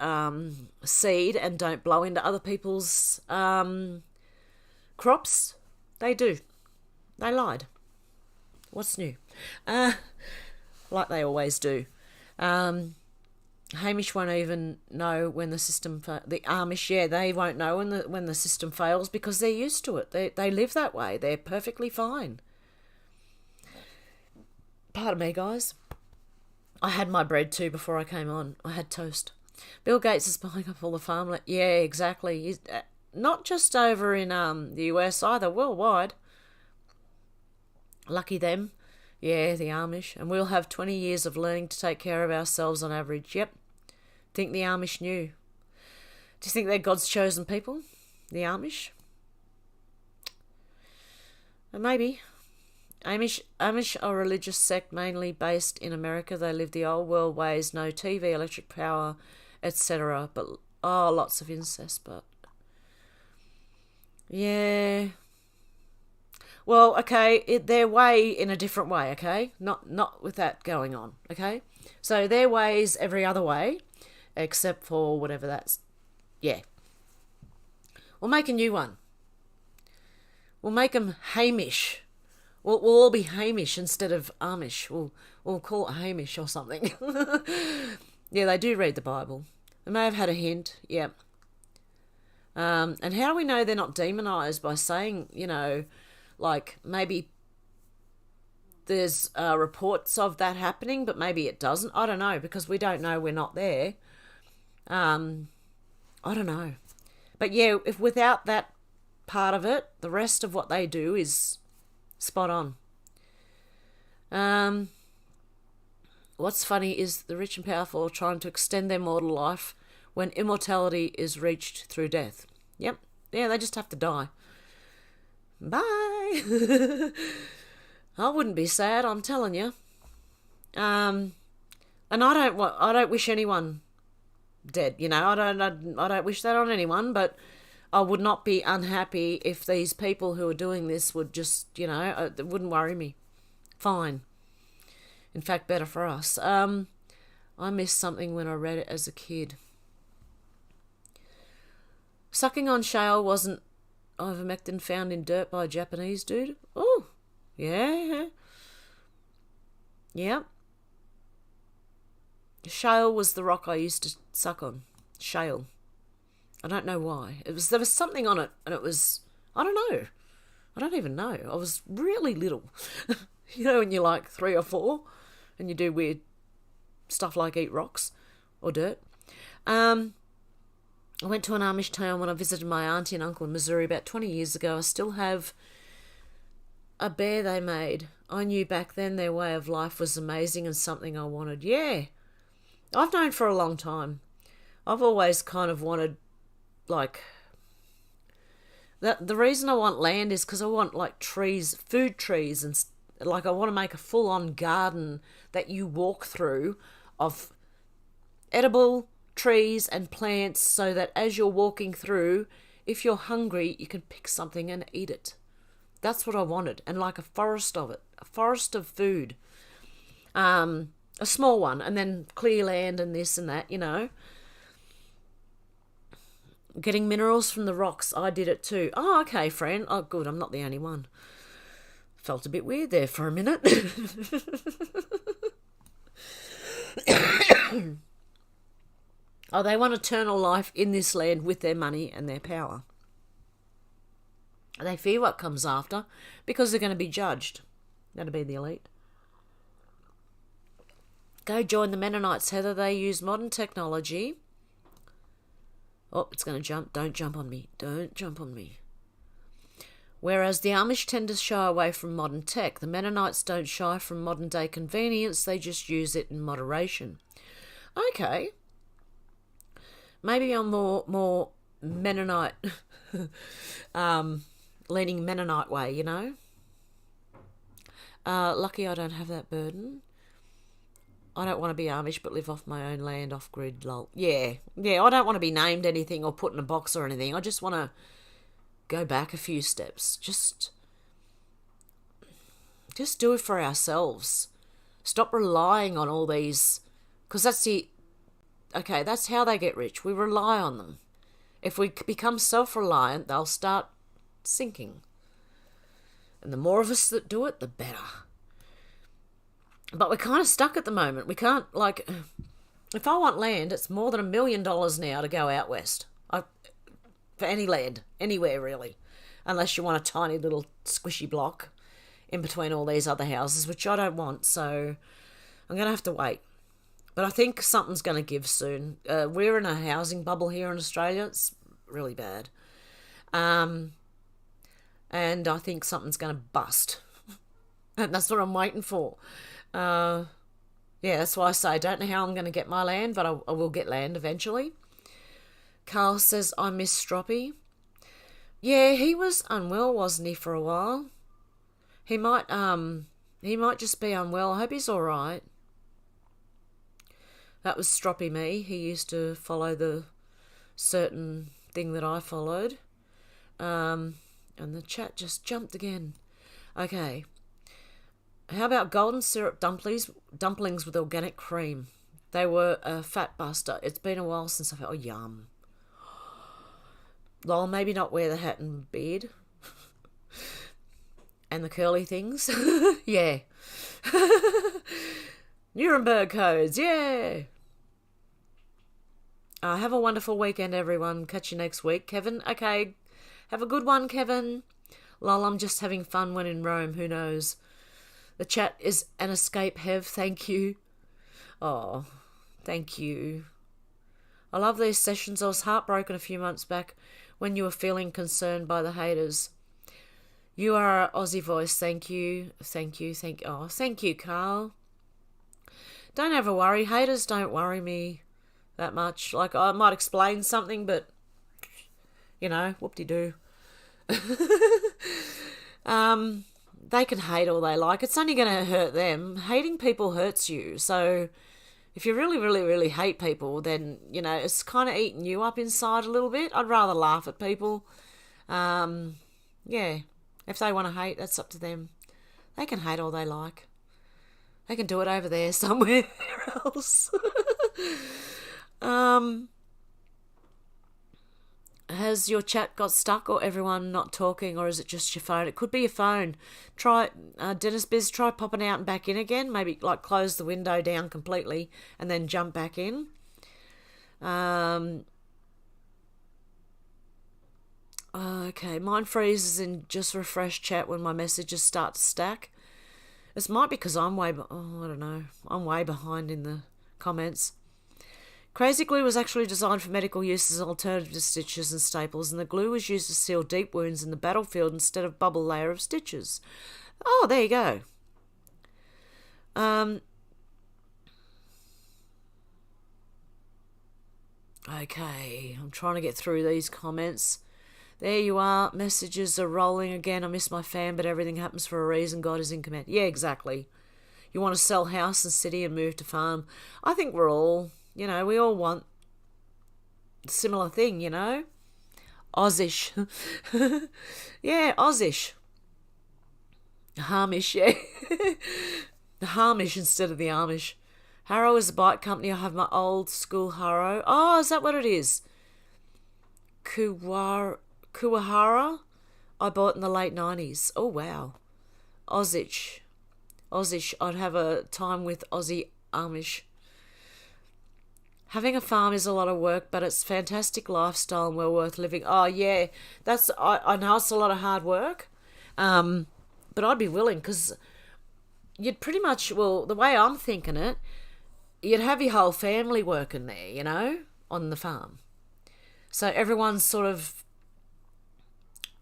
seed and don't blow into other people's crops. They do. They lied. What's new? Like they always do. Hamish won't even know when the system... the Amish, yeah, they won't know when the system fails because they're used to it. They live that way. They're perfectly fine. Pardon me, guys. I had my bread too before I came on. I had toast. Bill Gates is buying up all the farmland. Yeah, exactly. He's, not just over in the US either, worldwide. Lucky them. Yeah, the Amish. And we'll have 20 years of learning to take care of ourselves on average. Yep. Think the Amish knew. Do you think they're God's chosen people? The Amish? Maybe. Amish are a religious sect mainly based in America. They live the old world ways, no TV, electric power, etc. But, lots of incest, but... Yeah... Well, okay, their way in a different way, okay? Not with that going on, okay? So their way's every other way, except for whatever that's... Yeah. We'll make a new one. We'll make them Hamish. We'll all be Hamish instead of Amish. We'll call it Hamish or something. Yeah, they do read the Bible. They may have had a hint, yeah. And how do we know they're not demonised by saying, like maybe there's reports of that happening, but maybe it doesn't. I don't know, because we don't know. We're not there. I don't know. But yeah, if without that part of it, the rest of what they do is spot on. What's funny is the rich and powerful are trying to extend their mortal life when immortality is reached through death. Yep. Yeah, they just have to die. Bye. I wouldn't be sad, I'm telling you. And I don't wish anyone dead. I don't wish that on anyone. But I would not be unhappy if these people who are doing this would just, it wouldn't worry me. Fine. In fact, better for us. I missed something when I read it as a kid. Sucking on shale wasn't ivermectin found in dirt by a Japanese dude? Oh, yeah. Yep. Shale was the rock I used to suck on. Shale. I don't know why. There was something on it, and it was... I don't know. I don't even know. I was really little. When you're like 3 or 4, and you do weird stuff like eat rocks or dirt. I went to an Amish town when I visited my auntie and uncle in Missouri about 20 years ago. I still have a bear they made. I knew back then their way of life was amazing and something I wanted. Yeah. I've known for a long time. I've always kind of wanted, like... The reason I want land is because I want, like, trees, food trees, and, like, I want to make a full-on garden that you walk through of edible trees and plants so that as you're walking through, if you're hungry, you can pick something and eat it. That's what I wanted. And like a forest of it. A forest of food. A small one. And then clear land and this and that, Getting minerals from the rocks. I did it too. Oh, okay, friend. Oh, good. I'm not the only one. Felt a bit weird there for a minute. Oh, they want eternal life in this land with their money and their power. They fear what comes after because they're going to be judged. That'll be the elite. Go join the Mennonites, Heather. They use modern technology. Oh, it's going to jump. Don't jump on me. Don't jump on me. Whereas the Amish tend to shy away from modern tech, the Mennonites don't shy from modern day convenience, they just use it in moderation. Okay. Maybe I'm more Mennonite, leaning Mennonite way, you know. Lucky I don't have that burden. I don't want to be Amish but live off my own land off-grid, lol. Yeah, I don't want to be named anything or put in a box or anything. I just want to go back a few steps. Just do it for ourselves. Stop relying on all these, because that's how they get rich. We rely on them. If we become self-reliant, they'll start sinking. And the more of us that do it, the better. But we're kind of stuck at the moment. We can't, if I want land, it's more than $1 million now to go out west. For any land, anywhere really. Unless you want a tiny little squishy block in between all these other houses, which I don't want, so I'm going to have to wait. But I think something's going to give soon. We're in a housing bubble here in Australia. It's really bad. And I think something's going to bust. And that's what I'm waiting for. That's why I say I don't know how I'm going to get my land, but I will get land eventually. Carl says, I miss Stroppy. Yeah, he was unwell, wasn't he, for a while? He might just be unwell. I hope he's all right. That was Stroppy me. He used to follow the certain thing that I followed. And the chat just jumped again. Okay. How about golden syrup dumplings with organic cream? They were a fat buster. It's been a while since I've had... Oh, yum. Lol, maybe not wear the hat and beard. And the curly things. Yeah. Nuremberg codes, yeah. Have a wonderful weekend, everyone. Catch you next week. Kevin, okay. Have a good one, Kevin. Lol, I'm just having fun when in Rome. Who knows? The chat is an escape, Hev. Thank you. Oh, thank you. I love these sessions. I was heartbroken a few months back when you were feeling concerned by the haters. You are our Aussie voice. Thank you. Thank you. Oh, thank you, Carl. Don't ever worry. Haters don't worry me that much. Like, I might explain something, but, you know, whoop-de-doo. They can hate all they like. It's only going to hurt them. Hating people hurts you. So if you really, really, really hate people, then, you know, it's kind of eating you up inside a little bit. I'd rather laugh at people. Yeah. If they want to hate, that's up to them. They can hate all they like. They can do it over there somewhere else. Has your chat got stuck or everyone not talking, or is it just your phone? It could be your phone. Try, Dennis Biz, try popping out and back in again. Maybe like close the window down completely and then jump back in. Okay, mine freezes and just refresh chat when my messages start to stack. This might be because I'm I don't know. I'm way behind in the comments. Crazy glue was actually designed for medical use as an alternative to stitches and staples, and the glue was used to seal deep wounds in the battlefield instead of bubble layer of stitches. Oh, there you go. Okay, I'm trying to get through these comments. There you are. Messages are rolling again. I miss my fam, but everything happens for a reason. God is in command. Yeah, exactly. You want to sell house and city and move to farm. I think we're all, you know, we all want a similar thing, you know. Aussish. Yeah, Aussish. Harmish, yeah. The Harmish instead of the Amish. Harrow is a bike company. I have my old school Harrow. Oh, is that what it is? Kuwahara, I bought in the late 90s. Oh, wow. Aussish. I'd have a time with Aussie Amish. Having a farm is a lot of work, but it's fantastic lifestyle and well worth living. Oh, yeah. I know it's a lot of hard work, but I'd be willing because you'd pretty much, well, the way I'm thinking it, you'd have your whole family working there, on the farm. So everyone's sort of,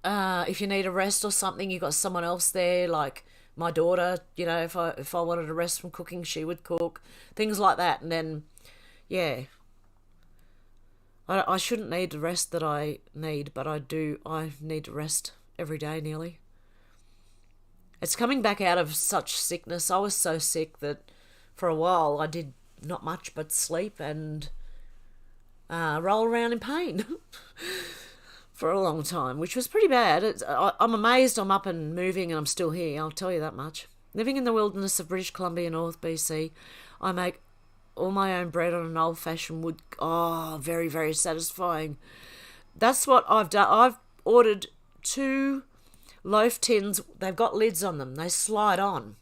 if you need a rest or something, you got someone else there, like my daughter, if I wanted a rest from cooking, she would cook, things like that. And then, yeah, I shouldn't need the rest that I need, but I do. I need to rest every day nearly. It's coming back out of such sickness. I was so sick that for a while I did not much but sleep and roll around in pain for a long time, which was pretty bad. I'm amazed I'm up and moving and I'm still here, I'll tell you that much. Living in the wilderness of British Columbia, North BC, I make all my own bread on an old-fashioned wood. Oh, very, very satisfying. That's what I've done. I've ordered 2 loaf tins. They've got lids on them. They slide on.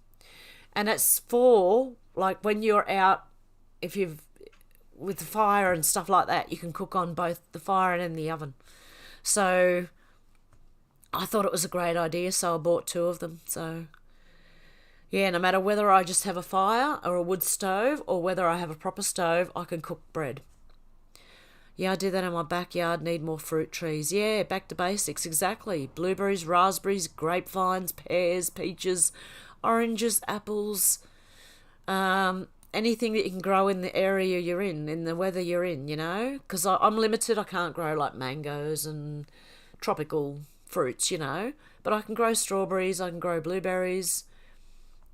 And it's for, like, when you're out, if you've, with the fire and stuff like that, you can cook on both the fire and in the oven. So I thought it was a great idea, so I bought 2 of them. So yeah, no matter whether I just have a fire or a wood stove or whether I have a proper stove, I can cook bread. Yeah, I do that in my backyard. Need more fruit trees. Yeah, back to basics, exactly. Blueberries, raspberries, grapevines, pears, peaches, oranges, apples, anything that you can grow in the area you're in the weather you're in, Because I'm limited. I can't grow like mangoes and tropical fruits, But I can grow strawberries, I can grow blueberries.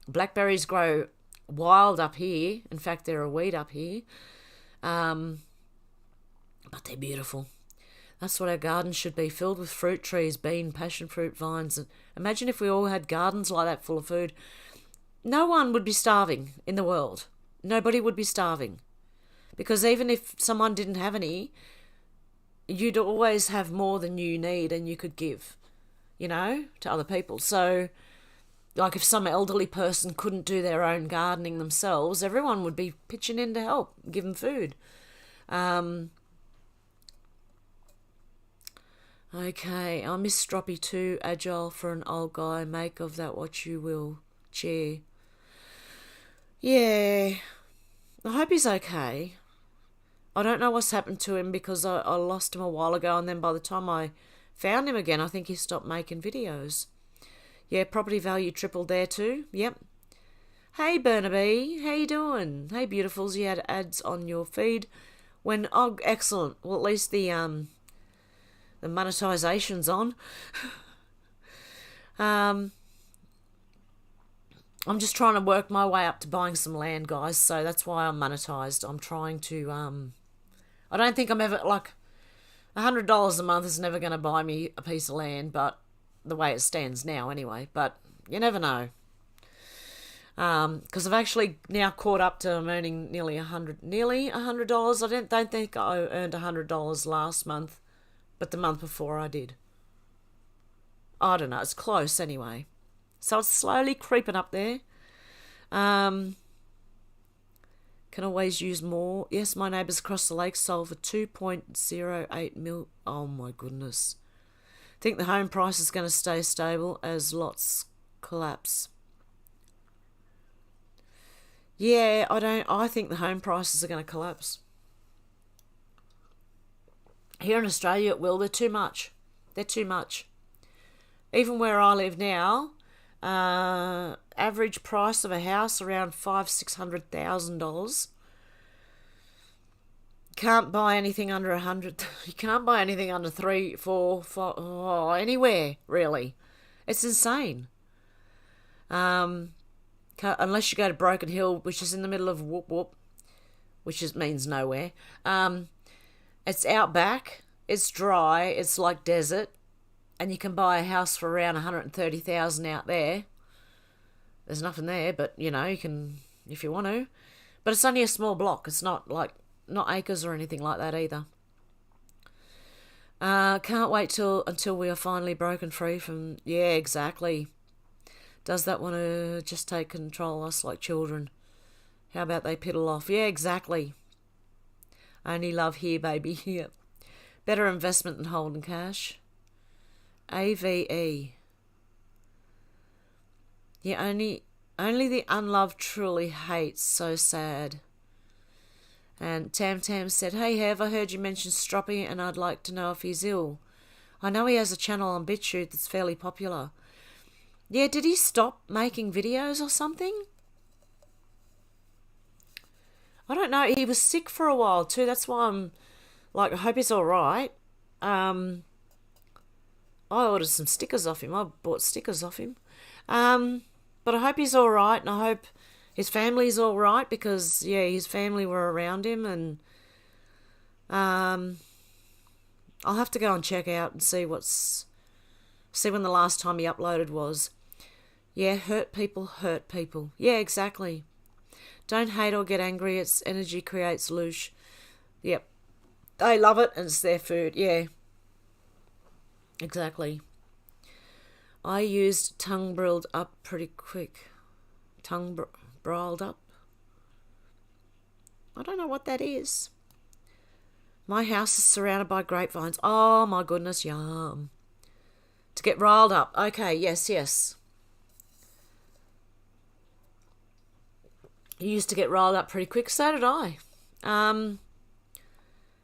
Blackberries grow wild up here. In fact, they're a weed up here. But they're beautiful. That's what our gardens should be, filled with fruit trees, bean, passion fruit vines. And imagine if we all had gardens like that full of food. No one would be starving in the world. Nobody would be starving. Because even if someone didn't have any, you'd always have more than you need and you could give, to other people. So, like if some elderly person couldn't do their own gardening themselves, everyone would be pitching in to help, give them food. Okay, I miss Stroppy too, agile for an old guy, make of that what you will, chair. Yeah, I hope he's okay. I don't know what's happened to him because I lost him a while ago, and then by the time I found him again, I think he stopped making videos. Yeah, property value tripled there too. Yep. Hey Burnaby, how you doing? Hey beautifuls, you had ads on your feed. Oh, excellent. Well, at least the monetization's on. I'm just trying to work my way up to buying some land, guys, so that's why I'm monetized. I'm trying to, I don't think I'm ever, like, $100 a month is never going to buy me a piece of land, but the way it stands now anyway, but you never know. Because I've actually now caught up to I'm earning nearly $100. I don't think I earned $100 last month, but the month before I did. I don't know, it's close anyway. So it's slowly creeping up there. Can always use more. Yes, my neighbours across the lake sold for 2.08 mil. Oh my goodness. Think the home price is going to stay stable as lots collapse. Yeah, I think the home prices are going to collapse. Here in Australia it will. They're too much. Even where I live now, average price of a house around $500,000-$600,000. Can't buy anything under 100. You can't buy anything under 3, 4, 5, anywhere really. It's insane. Unless you go to Broken Hill, which is in the middle of whoop whoop, which means nowhere. It's outback. It's dry. It's like desert. And you can buy a house for around $130,000 out there. There's nothing there, but you can if you want to. But it's only a small block. It's not acres or anything like that either. Can't wait until we are finally broken free from. Yeah, exactly. Does that want to just take control of us like children? How about they piddle off? Yeah, exactly. Only love here, baby. Here. Better investment than holding cash. AVE. Yeah, only the unloved truly hates. So sad. And Tam Tam said, "Hey Hev, I heard you mention Stroppy and I'd like to know if he's ill. I know he has a channel on Bitchute that's fairly popular." Yeah, did he stop making videos or something? I don't know. He was sick for a while too. That's why I'm like, I hope he's all right. I ordered some stickers off him. I bought stickers off him. But I hope he's all right, and I hope his family's all right because, yeah, his family were around him, and I'll have to go and check out and see when the last time he uploaded was. Yeah, hurt people hurt people. Yeah, exactly. Don't hate or get angry. Its energy creates loosh. Yep. They love it and it's their food. Yeah. Exactly. I used tongue briled up pretty quick. Briled up? I don't know what that is. My house is surrounded by grapevines. Oh my goodness, yum. To get riled up. Okay, yes. You used to get riled up pretty quick. So did I.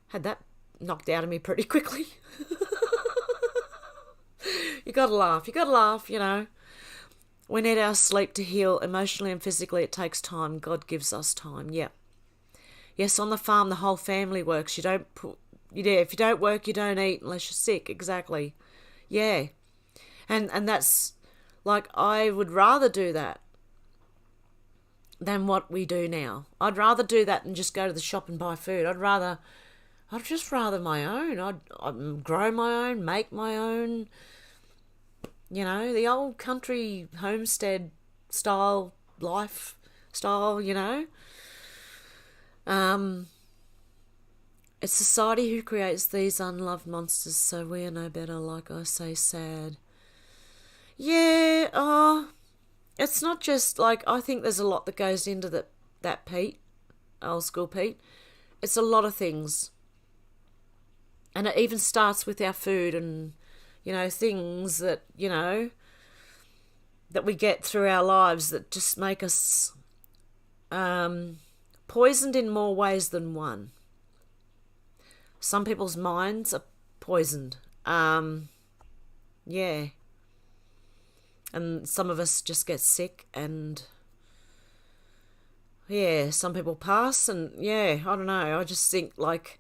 Had that knocked out of me pretty quickly. You gotta laugh, you know. We need our sleep to heal emotionally and physically. It takes time. God gives us time. Yeah. Yes, on the farm, the whole family works. If you don't work, you don't eat unless you're sick. Exactly. Yeah. And that's, like, I would rather do that than what we do now. I'd rather do that than just go to the shop and buy food. I'd just rather my own. I'd grow my own, make my own. You know, the old country homestead style lifestyle, you know. It's society who creates these unloved monsters, so we are no better, like I say, sad. Yeah, it's not just, like, I think there's a lot that goes into that Pete, old school Pete. It's a lot of things. And it even starts with our food and, you know, things that, you know, that we get through our lives that just make us poisoned in more ways than one. Some people's minds are poisoned. Yeah. And some of us just get sick and, yeah, some people pass and, yeah, I don't know. I just think, like,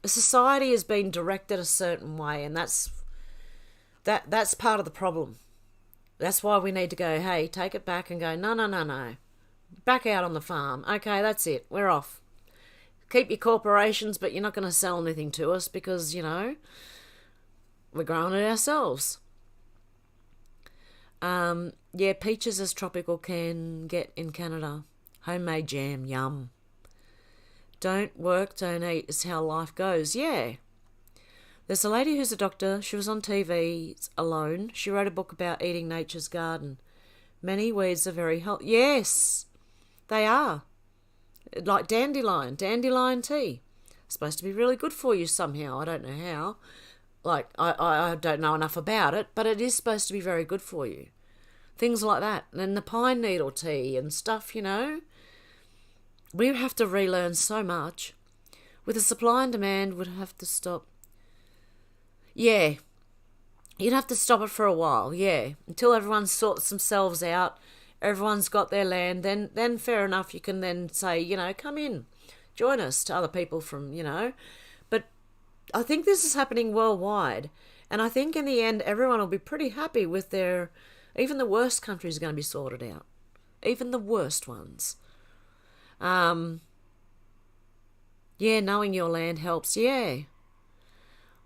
a society has been directed a certain way, and that's part of the problem. That's why we need to go, hey, take it back and go, no. Back out on the farm. Okay, that's it. We're off. Keep your corporations, but you're not going to sell anything to us because, you know, we're growing it ourselves. Yeah, peaches as tropical can get in Canada. Homemade jam, yum. Don't work, don't eat is how life goes. Yeah. There's a lady who's a doctor. She was on TV alone. She wrote a book about eating nature's garden. Many weeds are very healthy. Yes, they are. Like dandelion tea. It's supposed to be really good for you somehow. I don't know how. Like, I don't know enough about it, but it is supposed to be very good for you. Things like that. And then the pine needle tea and stuff, you know. We have to relearn so much. With the supply and demand, we'd have to stop. Yeah. You'd have to stop it for a while, yeah. Until everyone sorts themselves out, everyone's got their land, then fair enough, you can then say, you know, come in, join us, to other people from, you know. But I think this is happening worldwide. And I think in the end, everyone will be pretty happy with their... Even the worst countries are going to be sorted out. Even the worst ones. Yeah, knowing your land helps. Yeah.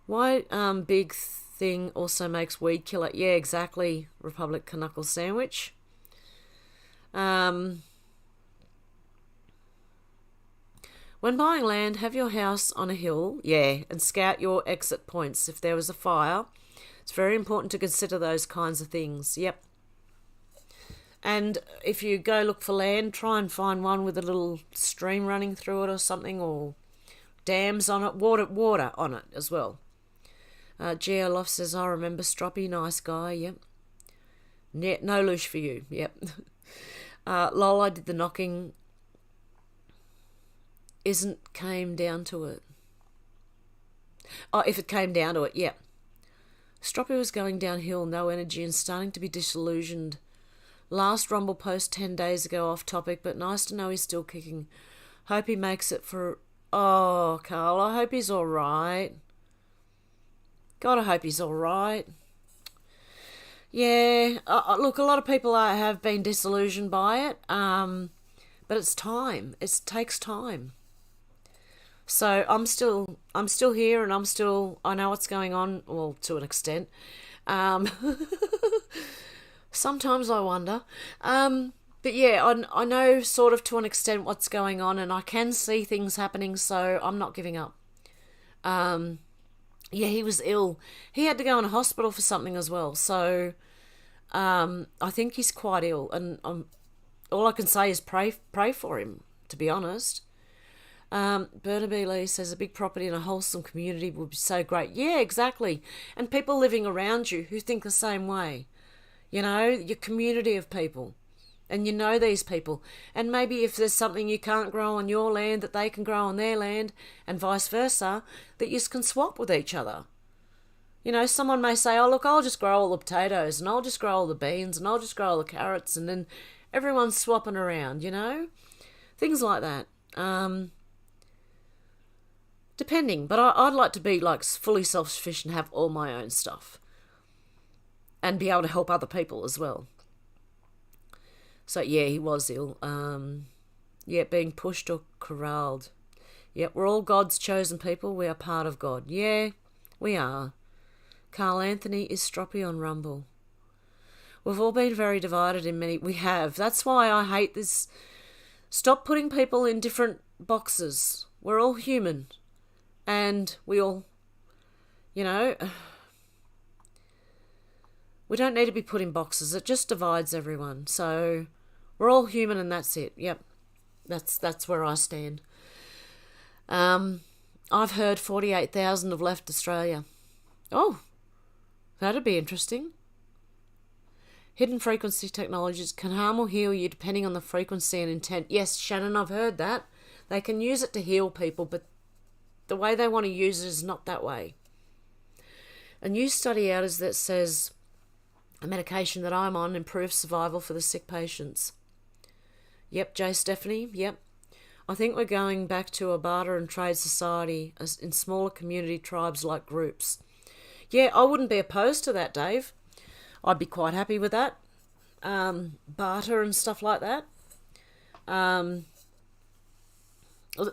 Why big thing also makes weed killer? Yeah, exactly. Republic Knuckle Sandwich. When buying land, have your house on a hill. Yeah, and scout your exit points. If there was a fire, it's very important to consider those kinds of things. Yep. And if you go look for land, try and find one with a little stream running through it or something, or dams on it, water on it as well. Geolof says, I remember Stroppy, nice guy, yep. No loosh for you, yep. Lol, I did the knocking came down to it. Oh, if it came down to it, yeah. Stroppy was going downhill, no energy, and starting to be disillusioned. Last Rumble post 10 days ago, off topic, but nice to know he's still kicking. Hope he makes it for... Oh, Carl, I hope he's all right. God, I hope he's all right. Yeah, look, a lot of people have been disillusioned by it, but it's time. It takes time. So I'm still here, and I know what's going on, well, to an extent. Sometimes I wonder. But yeah, I know sort of to an extent what's going on, and I can see things happening, so I'm not giving up. Yeah, he was ill. He had to go in a hospital for something as well, so I think he's quite ill, and all I can say is pray for him, to be honest. Burnaby Lee says a big property in a wholesome community would be so great. Yeah, exactly. And people living around you who think the same way. You know, your community of people. And you know these people. And maybe if there's something you can't grow on your land that they can grow on their land, and vice versa, that you can swap with each other. You know, someone may say, oh, look, I'll just grow all the potatoes, and I'll just grow all the beans, and I'll just grow all the carrots, and then everyone's swapping around, you know? Things like that. Depending, but I'd like to be like fully self-sufficient, have all my own stuff, and be able to help other people as well. So yeah, he was ill. Yeah, being pushed or corralled. Yeah, we're all God's chosen people. We are part of God. Yeah, we are. Carl Anthony is stroppy on Rumble. We've all been very divided in many... We have. That's why I hate this. Stop putting people in different boxes. We're all human. And we all, you know... We don't need to be put in boxes. It just divides everyone. So we're all human, and that's it. Yep. That's where I stand. I've heard 48,000 have left Australia. Oh, that'd be interesting. Hidden frequency technologies can harm or heal you depending on the frequency and intent. Yes, Shannon, I've heard that. They can use it to heal people, but the way they want to use it is not that way. A new study out is that says a medication that I'm on improves survival for the sick patients. Yep, J. Stephanie, yep. I think we're going back to a barter and trade society in smaller community tribes like groups. Yeah, I wouldn't be opposed to that, Dave. I'd be quite happy with that. Barter and stuff like that.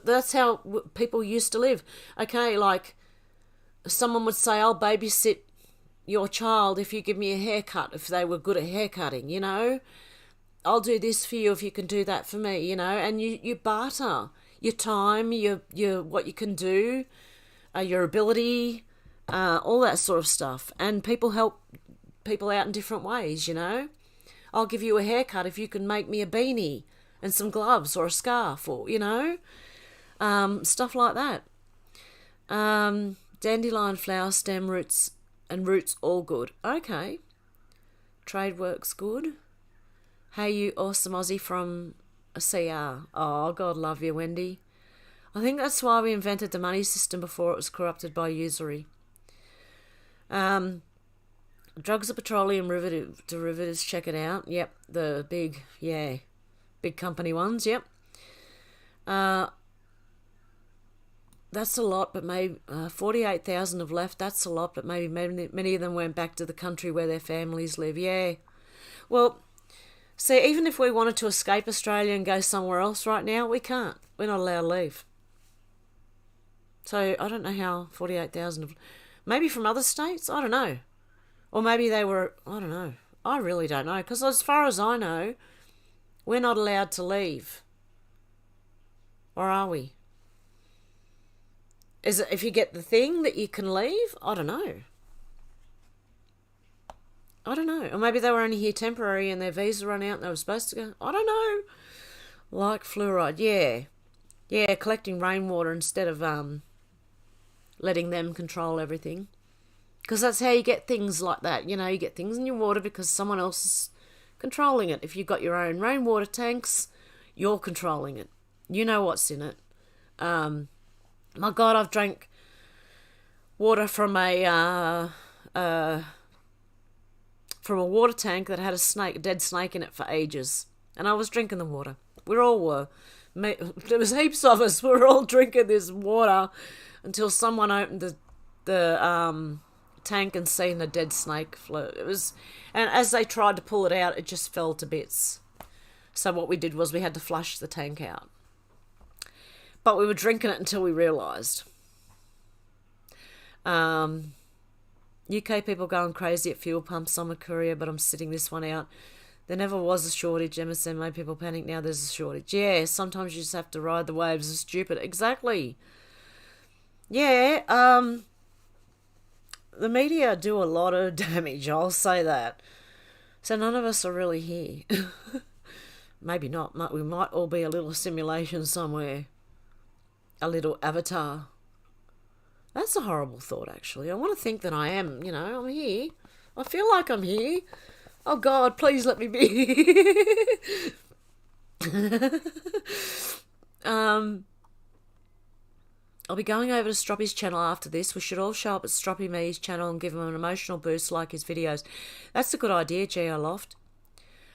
That's how people used to live. Okay, like someone would say, I'll babysit your child if you give me a haircut, if they were good at haircutting, you know. I'll do this for you if you can do that for me, you know. And you barter your time, your what you can do, your ability, all that sort of stuff. And people help people out in different ways, you know. I'll give you a haircut if you can make me a beanie and some gloves or a scarf, or, you know, stuff like that. Dandelion flower stem roots and roots all good. Okay. Trade works good. Hey, you awesome Aussie from a CR. Oh, God love you, Wendy. I think that's why we invented the money system before it was corrupted by usury. Drugs are petroleum derivatives, check it out. Yep, the big company ones, yep. That's a lot, but maybe 48,000 have left. That's a lot, but maybe many of them went back to the country where their families live. Yeah. Well, see, even if we wanted to escape Australia and go somewhere else right now, we can't. We're not allowed to leave. So I don't know how 48,000 maybe from other states? I don't know. Or maybe they were, I don't know. I really don't know. Because as far as I know, we're not allowed to leave. Or are we? Is it if you get the thing that you can leave? I don't know. Or maybe they were only here temporary and their visa ran out and they were supposed to go. I don't know. Like fluoride, yeah. Yeah, collecting rainwater instead of letting them control everything. Because that's how you get things like that. You know, you get things in your water because someone else is controlling it. If you've got your own rainwater tanks, you're controlling it. You know what's in it. My God, I've drank water from a water tank that had a dead snake in it for ages, and I was drinking the water. We all were. There was heaps of us. We were all drinking this water until someone opened the tank and seen a dead snake float. And as they tried to pull it out, it just fell to bits. So what we did was we had to flush the tank out. But we were drinking it until we realised. UK people going crazy at fuel pumps. I'm a courier, but I'm sitting this one out. There never was a shortage. MSN made people panic. Now there's a shortage. Yeah, sometimes you just have to ride the waves of stupid. Exactly. Yeah, the media do a lot of damage, I'll say that. So none of us are really here. Maybe not. We might all be a little simulation somewhere. A little avatar. That's a horrible thought, actually. I want to think that I am, I'm here. I feel like I'm here. Oh, God, please let me be. I'll be going over to Stroppy's channel after this. We should all show up at Stroppy Me's channel and give him an emotional boost like his videos. That's a good idea, Geo Loft.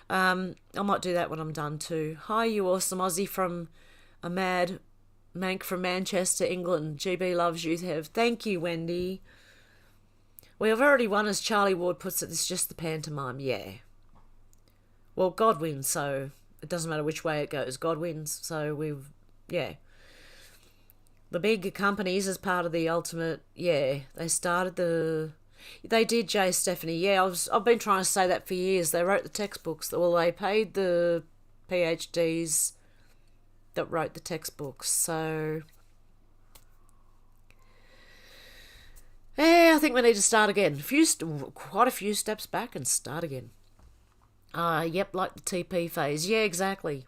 I might do that when I'm done too. Hi, you awesome Aussie from a mad mank from Manchester, England. GB loves you, Hev. Thank you, Wendy. We have already won, as Charlie Ward puts it. This is just the pantomime. Yeah. Well, God wins, so it doesn't matter which way it goes. God wins, so yeah. The big companies, as part of the ultimate, they started they did, Jay Stephanie. Yeah, I've been trying to say that for years. They wrote the textbooks. Well, they paid the PhDs that wrote the textbooks. So, I think we need to start again. Quite a few steps back and start again. Yep, like the TP phase. Yeah, exactly.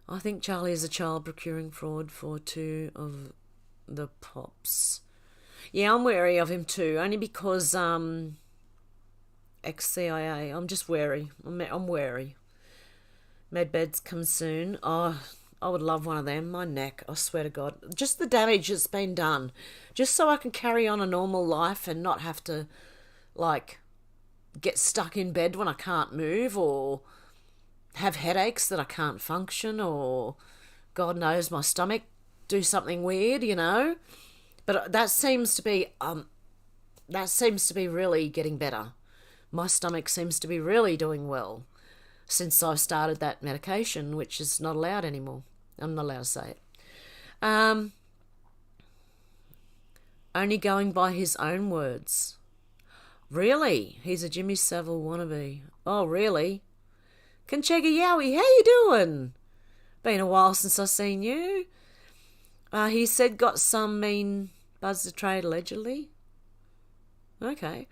I think Charlie is a child procuring fraud for two of the pops. Yeah, I'm wary of him too, only because ex-CIA. I'm just wary. I'm wary. Medbeds come soon. Oh, I would love one of them. My neck, I swear to God. Just the damage that's been done. Just so I can carry on a normal life and not have to, get stuck in bed when I can't move, or have headaches that I can't function, or God knows my stomach do something weird, But that seems to be really getting better. My stomach seems to be really doing well since I've started that medication, which is not allowed anymore. I'm not allowed to say it. Only going by his own words. Really? He's a Jimmy Savile wannabe. Oh, really? Conchega Yowie, how you doing? Been a while since I've seen you. He said got some mean buzz to trade, allegedly. Okay.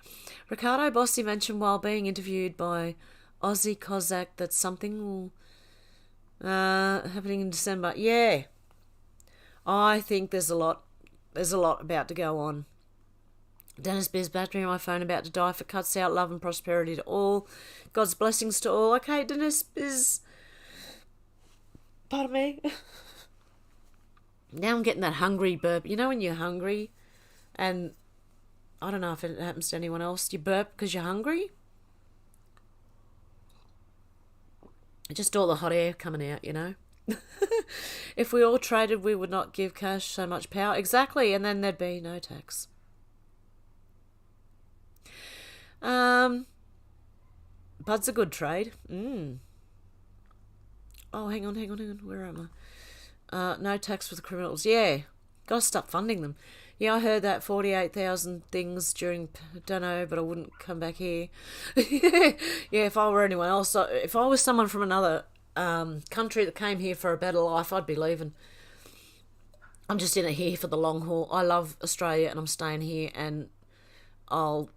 Ricardo Bossi mentioned while being interviewed by Aussie Cossack that something will happening in December. Yeah. I think there's a lot about to go on. Dennis Beer's battery on my phone about to die. If it cuts out, love and prosperity to all. God's blessings to all. Okay, Dennis Beer's... Pardon me. Now I'm getting that hungry burp. You know when you're hungry and I don't know if it happens to anyone else. You burp because you're hungry. Just all the hot air coming out, If we all traded, we would not give cash so much power. Exactly, and then there'd be no tax. Bud's a good trade. Oh, hang on. Where am I? No tax for the criminals. Yeah, gotta stop funding them. Yeah, I heard that 48,000 things during, don't know, but I wouldn't come back here. Yeah, if I were anyone else, if I was someone from another country that came here for a better life, I'd be leaving. I'm just in it here for the long haul. I love Australia and I'm staying here, and I'll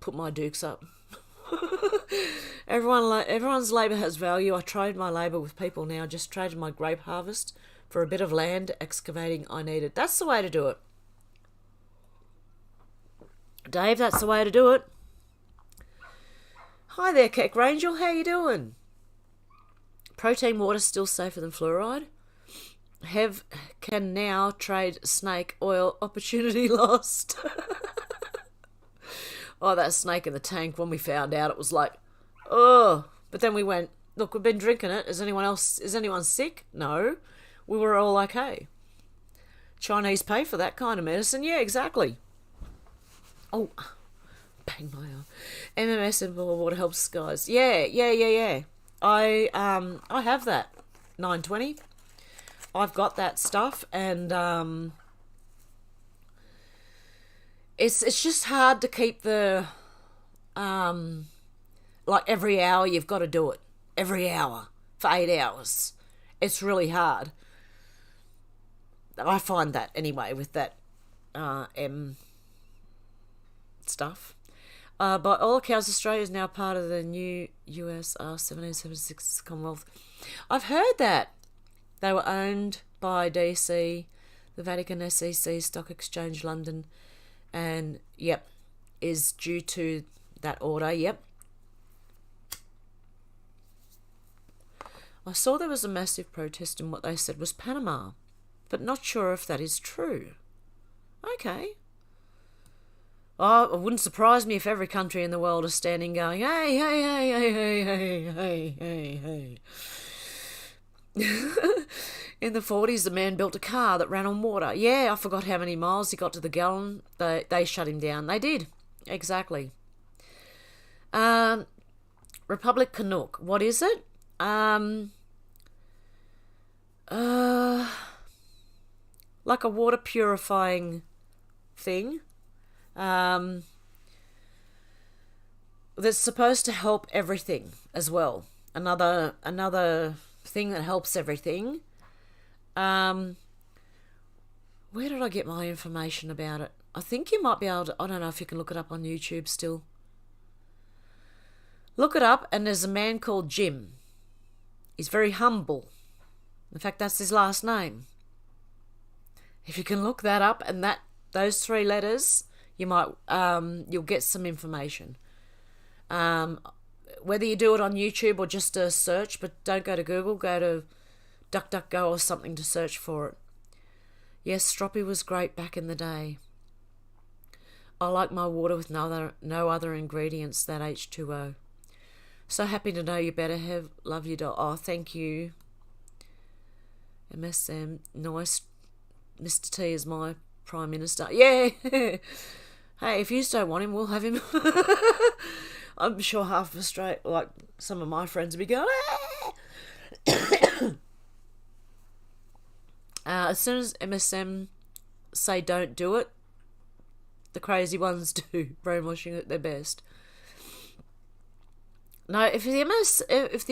put my dukes up. Everyone's labour has value. I trade my labour with people now. Just traded my grape harvest for a bit of land excavating I needed. That's the way to do it. Dave, that's the way to do it. Hi there, Keck Rangel. How you doing? Protein water still safer than fluoride? Hev can now trade snake oil, opportunity lost. Oh, that snake in the tank, when we found out, it was like, oh. But then we went, look, we've been drinking it. Is anyone sick? No. We were all okay. Chinese pay for that kind of medicine? Yeah, exactly. Oh, bang my arm. MMS and water helps guys. Yeah. I have that 920. I've got that stuff, and it's just hard to keep the like every hour you've got to do it. Every hour for 8 hours. It's really hard. I find that anyway with that M stuff. By all accounts, Australia is now part of the new USR 1776 Commonwealth. I've heard that. They were owned by DC, the Vatican, SEC, Stock Exchange London, and, yep, is due to that order, yep. I saw there was a massive protest in what they said was Panama, but not sure if that is true. Okay. Oh, it wouldn't surprise me if every country in the world is standing going, hey, hey, hey, hey, hey, hey, hey, hey, hey. In the 40s, the man built a car that ran on water. Yeah, I forgot how many miles he got to the gallon. They shut him down. They did. Exactly. Republic Canuck. What is it? Like a water purifying thing. That's supposed to help everything as well. Another thing that helps everything. Where did I get my information about it? I think you might be able to, I don't know if you can look it up on YouTube still. Look it up, and there's a man called Jim. He's very humble. In fact, that's his last name. If you can look that up, and those 3 letters, you might you'll get some information. Whether you do it on YouTube or just a search, but don't go to Google, go to DuckDuckGo or something to search for it. Yes, stroppy was great back in the day. I like my water with no other ingredients than H2O. So happy to know you better. Love you. Oh, thank you. MSM, nice. Mr. T is my Prime Minister. Yeah. Hey, if you don't want him, we'll have him. I'm sure half of Australia, like some of my friends, would be going, as soon as MSM say don't do it, the crazy ones do, brainwashing at their best. No, if the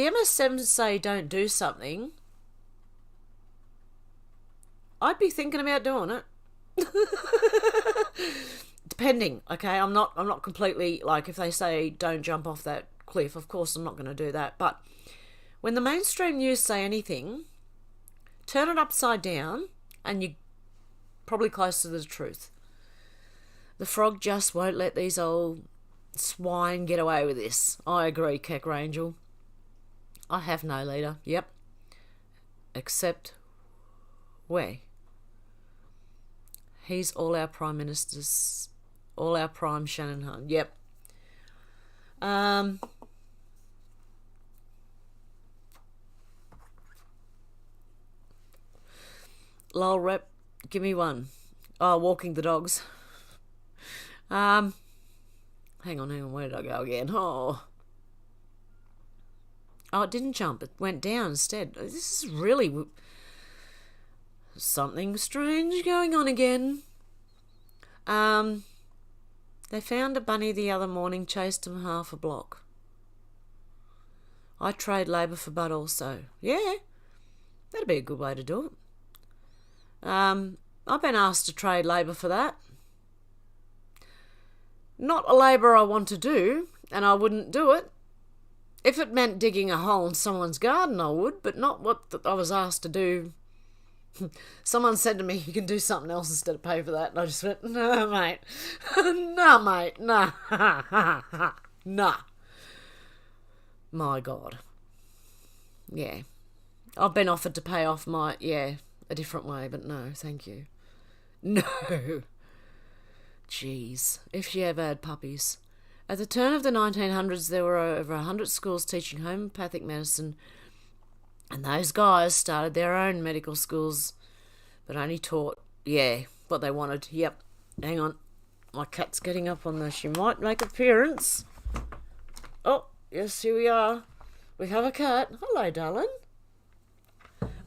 MSM say don't do something, I'd be thinking about doing it. Depending, okay, I'm not completely, like, if they say don't jump off that cliff, of course I'm not going to do that. But when the mainstream news say anything, turn it upside down and you're probably close to the truth. The frog just won't let these old swine get away with this. I agree, Keck Rangel. I have no leader. Yep. Except where? He's all our prime ministers, all our prime Shannon Hunt. Yep. Lol rep, give me one. Oh, walking the dogs. Hang on, where did I go again? Oh, it didn't jump. It went down instead. This is really something strange going on again. They found a bunny the other morning, chased him half a block. I trade labour for bud also. Yeah, that'd be a good way to do it. I've been asked to trade labour for that. Not a labour I want to do, and I wouldn't do it. If it meant digging a hole in someone's garden, I would, but not what I was asked to do. Someone said to me, you can do something else instead of pay for that, and I just went, no, mate. No, mate. Nah. Nah. My God. Yeah. I've been offered to pay off my, a different way, but no, thank you. No. Jeez, if she ever had puppies. At the turn of the 1900s, there were over 100 schools teaching homeopathic medicine, and those guys started their own medical schools, but only taught, what they wanted. Yep. Hang on. My cat's getting up on She might make an appearance. Oh, yes, here we are. We have a cat. Hello, darling.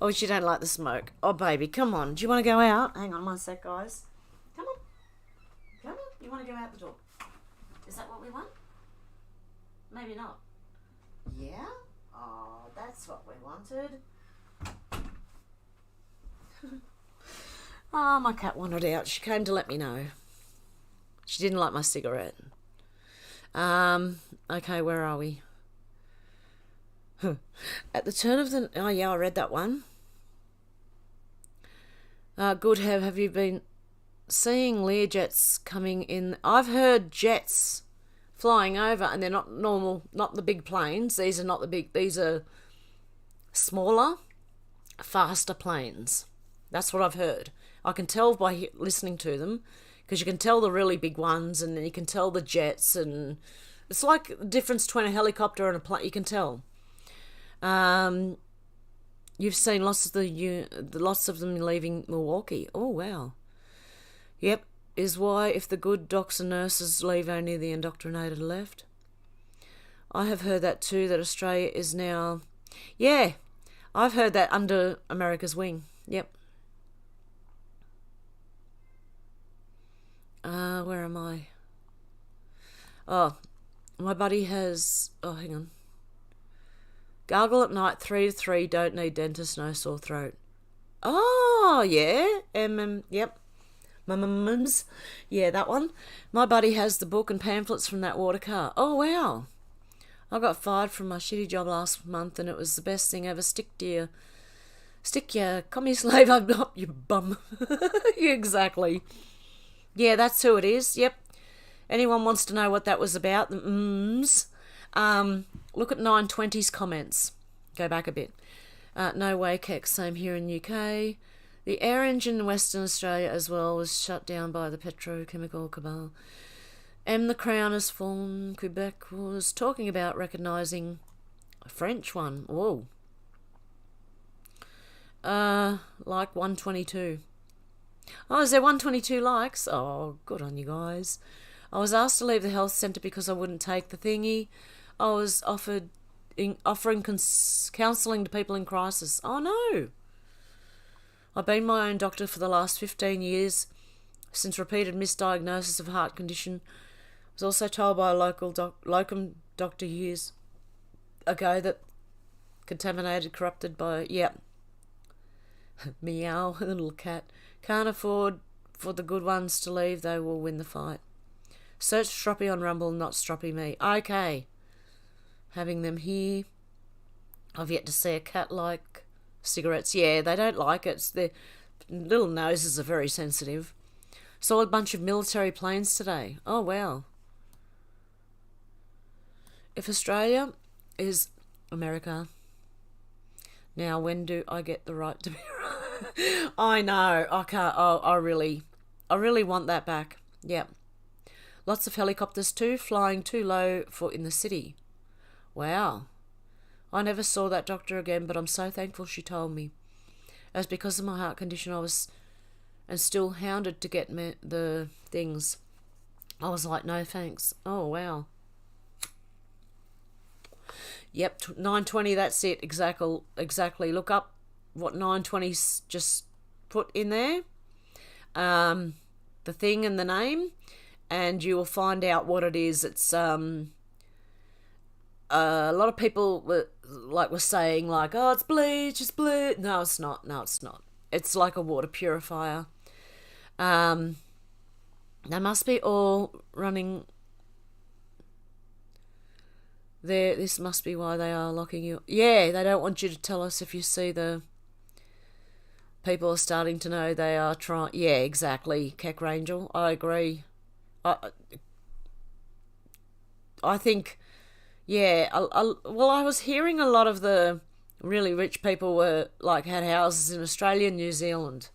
Oh, she don't like the smoke. Oh, baby, come on. Do you want to go out? Hang on one sec, guys. Come on. Come on. You want to go out the door? Is that what we want? Maybe not. Yeah? Oh, that's what we wanted. Oh, my cat wandered out. She came to let me know. She didn't like my cigarette. Okay, where are we? At the turn of the... Oh, yeah, I read that one. Good, have you been seeing Learjets coming in? I've heard jets flying over, and they're not normal, not the big planes. These are not the big... These are smaller, faster planes. That's what I've heard. I can tell by listening to them, because you can tell the really big ones, and then you can tell the jets, and it's like the difference between a helicopter and a plane. You can tell. You've seen lots of them leaving Milwaukee. Oh wow. Yep, is why if the good docs and nurses leave, only the indoctrinated left. I have heard that too. That Australia is now. Yeah, I've heard that under America's wing. Yep. Where am I? Oh, my buddy has... Oh, hang on. Gargle at night, 3 to 3, don't need dentist, no sore throat. Oh, yeah. Yep. Mums. Yeah, that one. My buddy has the book and pamphlets from that water car. Oh, wow. I got fired from my shitty job last month, and it was the best thing ever. Stick your commie slave up, you bum. Exactly. Yeah, that's who it is. Yep. Anyone wants to know what that was about? The look at 920's comments. Go back a bit. No way, Keck. Same here in UK. The air engine in Western Australia as well was shut down by the petrochemical cabal. The Crown has fallen. Quebec was talking about recognising a French one. Whoa. Like 122. Oh, is there 122 likes? Oh, good on you guys. I was asked to leave the health centre because I wouldn't take the thingy. I was offering counselling to people in crisis. Oh, no. I've been my own doctor for the last 15 years, since repeated misdiagnosis of heart condition. I was also told by a locum doctor years ago that contaminated, corrupted by... Yep. Meow, the little cat. Can't afford for the good ones to leave, they will win the fight. Search Stroppy on Rumble, not Stroppy me. Okay. Having them here. I've yet to see a cat like cigarettes. Yeah, they don't like it. Their little noses are very sensitive. Saw a bunch of military planes today. Oh, wow. If Australia is America, now when do I get the right to be right? I know. I can't. Oh, I really want that back. Yep. Lots of helicopters too, flying too low for in the city. Wow. I never saw that doctor again, but I'm so thankful she told me. As because of my heart condition, I was and still hounded to get the things. I was like, no thanks. Oh, wow. Yep, 920, that's it. Exactly. Look up what 920's just put in there. The thing and the name, and you will find out what it is. It's a lot of people were saying like, oh, it's bleach, it's bleach. No, it's not. It's like a water purifier. They must be all running there. This must be why they are locking you. Yeah, they don't want you to tell us if you see the... People are starting to know they are trying... Yeah, exactly, Keck Rangel. I agree. I think... Yeah, well, I was hearing a lot of the really rich people were like had houses in Australia and New Zealand,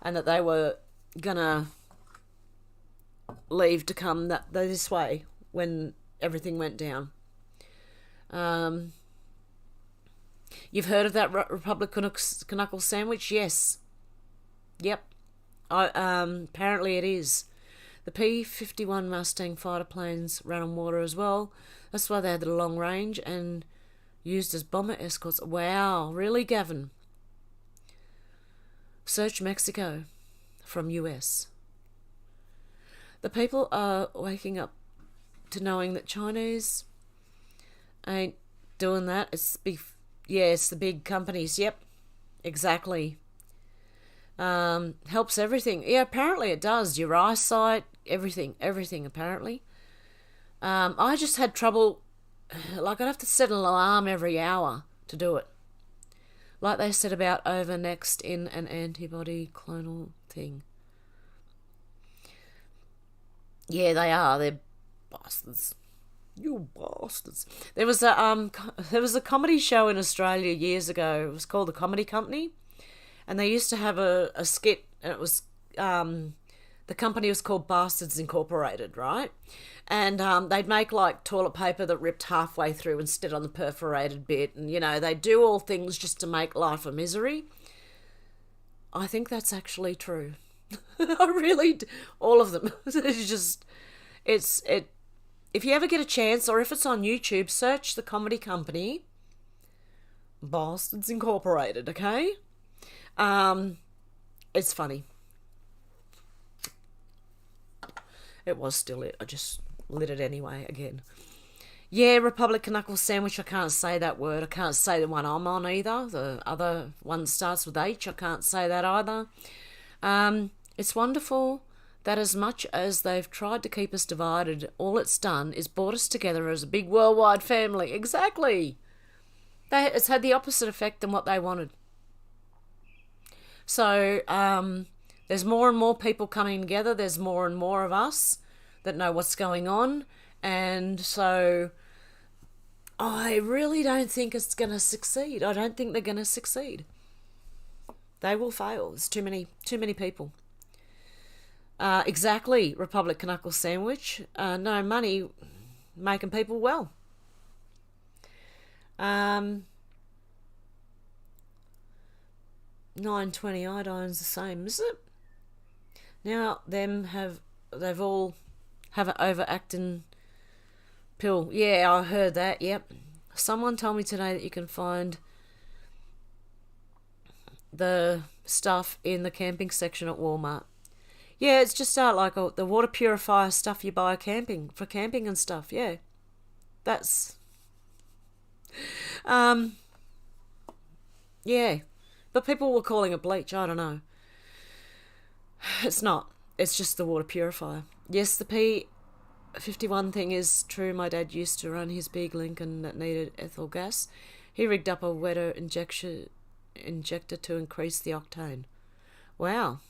and that they were gonna leave to come this way when everything went down. You've heard of that Republic Knuckle sandwich? Yes. Yep. Apparently it is. The P-51 Mustang fighter planes ran on water as well. That's why they had the long range and used as bomber escorts. Wow, really, Gavin? Search Mexico from US. The people are waking up to knowing that Chinese ain't doing that. It's the big companies. Yep, exactly. Helps everything. Yeah, apparently it does. Your eyesight, everything apparently. I just had trouble, like I'd have to set an alarm every hour to do it. Like they said about overnext in an antibody clonal thing. Yeah, they are. They're bastards. You bastards. There was a comedy show in Australia years ago. It was called The Comedy Company. And they used to have a skit, and it was, the company was called Bastards Incorporated, right? And they'd make like toilet paper that ripped halfway through instead on the perforated bit. And, they do all things just to make life a misery. I think that's actually true. I really do. All of them. If you ever get a chance, or if it's on YouTube, search The Comedy Company, Bastards Incorporated, okay? It's funny. It was still it. I just lit it anyway again. Yeah, Republic Knuckle sandwich. I can't say that word. I can't say the one I'm on either. The other one starts with H. I can't say that either. It's wonderful that as much as they've tried to keep us divided, all it's done is brought us together as a big worldwide family. Exactly. It's had the opposite effect than what they wanted. So there's more and more people coming together. There's more and more of us that know what's going on. And so I really don't think it's going to succeed. I don't think they're going to succeed. They will fail. There's too many people. Exactly, Republic Knuckle sandwich. No money making people well. 920 iodine's the same, is it? Now they've all have an overacting pill. Yeah, I heard that. Yep. Someone told me today that you can find the stuff in the camping section at Walmart. Yeah, it's just like the water purifier stuff you buy for camping and stuff. Yeah, that's yeah. But people were calling it bleach. I don't know. It's not. It's just the water purifier. Yes, the P-51 thing is true. My dad used to run his big Lincoln that needed ethyl gas. He rigged up a wetter injector to increase the octane. Wow.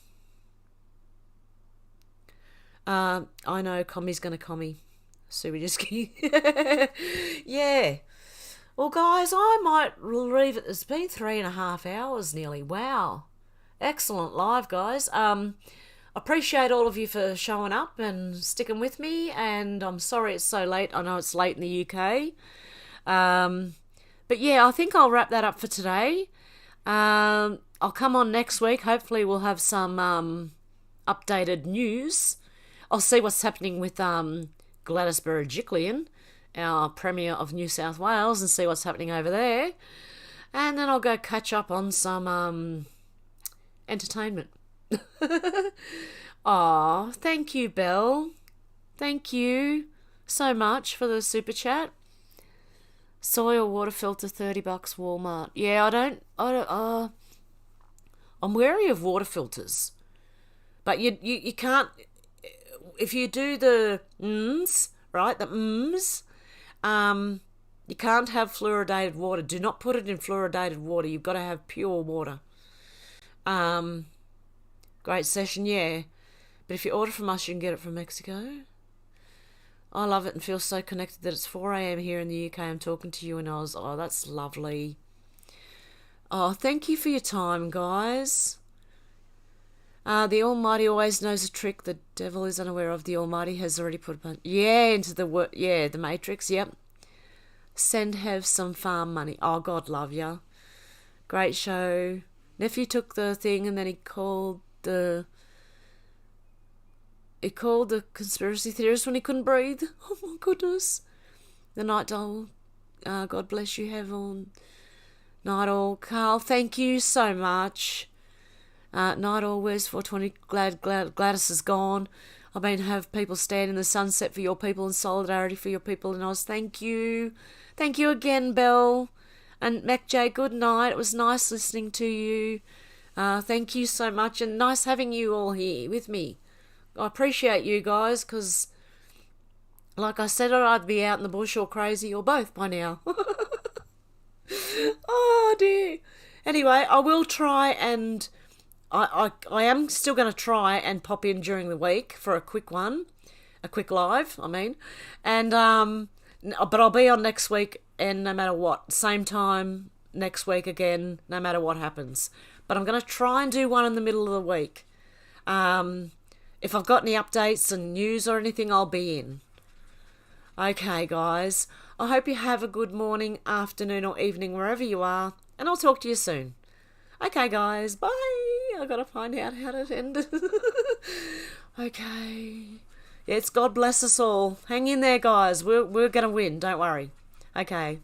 I know Commie's going to commie. Subidiski. Yeah. Well, guys, I might leave it. It's been 3.5 hours nearly. Wow. Excellent live, guys. Appreciate all of you for showing up and sticking with me. And I'm sorry it's so late. I know it's late in the UK. But yeah, I think I'll wrap that up for today. I'll come on next week. Hopefully we'll have some updated news. I'll see what's happening with Gladys Berejiklian, our Premier of New South Wales, and see what's happening over there. And then I'll go catch up on some entertainment. Aw, thank you, Belle. Thank you so much for the super chat. Soil water filter, $30 Walmart. Yeah, I'm wary of water filters. But you can't, if you do the right, you can't have fluoridated water. Do not put it in fluoridated water. You've got to have pure water. Great session, yeah. But if you order from us, you can get it from Mexico. I love it and feel so connected that it's 4 a.m. here in the UK. I'm talking to you in Oz. Oh, that's lovely. Oh, thank you for your time, guys. The Almighty always knows a trick the devil is unaware of. The Almighty has already put a bunch... Yeah, into the Matrix, yep. Send Hev some farm money. Oh, God love ya. Great show. Nephew took the thing and then he called the conspiracy theorist when he couldn't breathe. Oh, my goodness. The Night Doll. God bless you, Hev on Night All. Carl, thank you so much. Night All, where's 420? Gladys is gone. I've been have people stand in the sunset for your people and solidarity for your people in Oz. Thank you. Thank you again, Belle. And Mac J, good night. It was nice listening to you. Thank you so much and nice having you all here with me. I appreciate you guys because, like I said, I'd either be out in the bush or crazy or both by now. Oh, dear. Anyway, I will try and... I am still going to try and pop in during the week for a quick one, a quick live, I mean, and but I'll be on next week and no matter what, same time next week again, no matter what happens. But I'm going to try and do one in the middle of the week. If I've got any updates and news or anything, I'll be in. Okay, guys, I hope you have a good morning, afternoon or evening wherever you are, and I'll talk to you soon. Okay, guys, bye. I gotta find out how to end. Okay. It's God bless us all. Hang in there, guys. We're gonna win. Don't worry. Okay.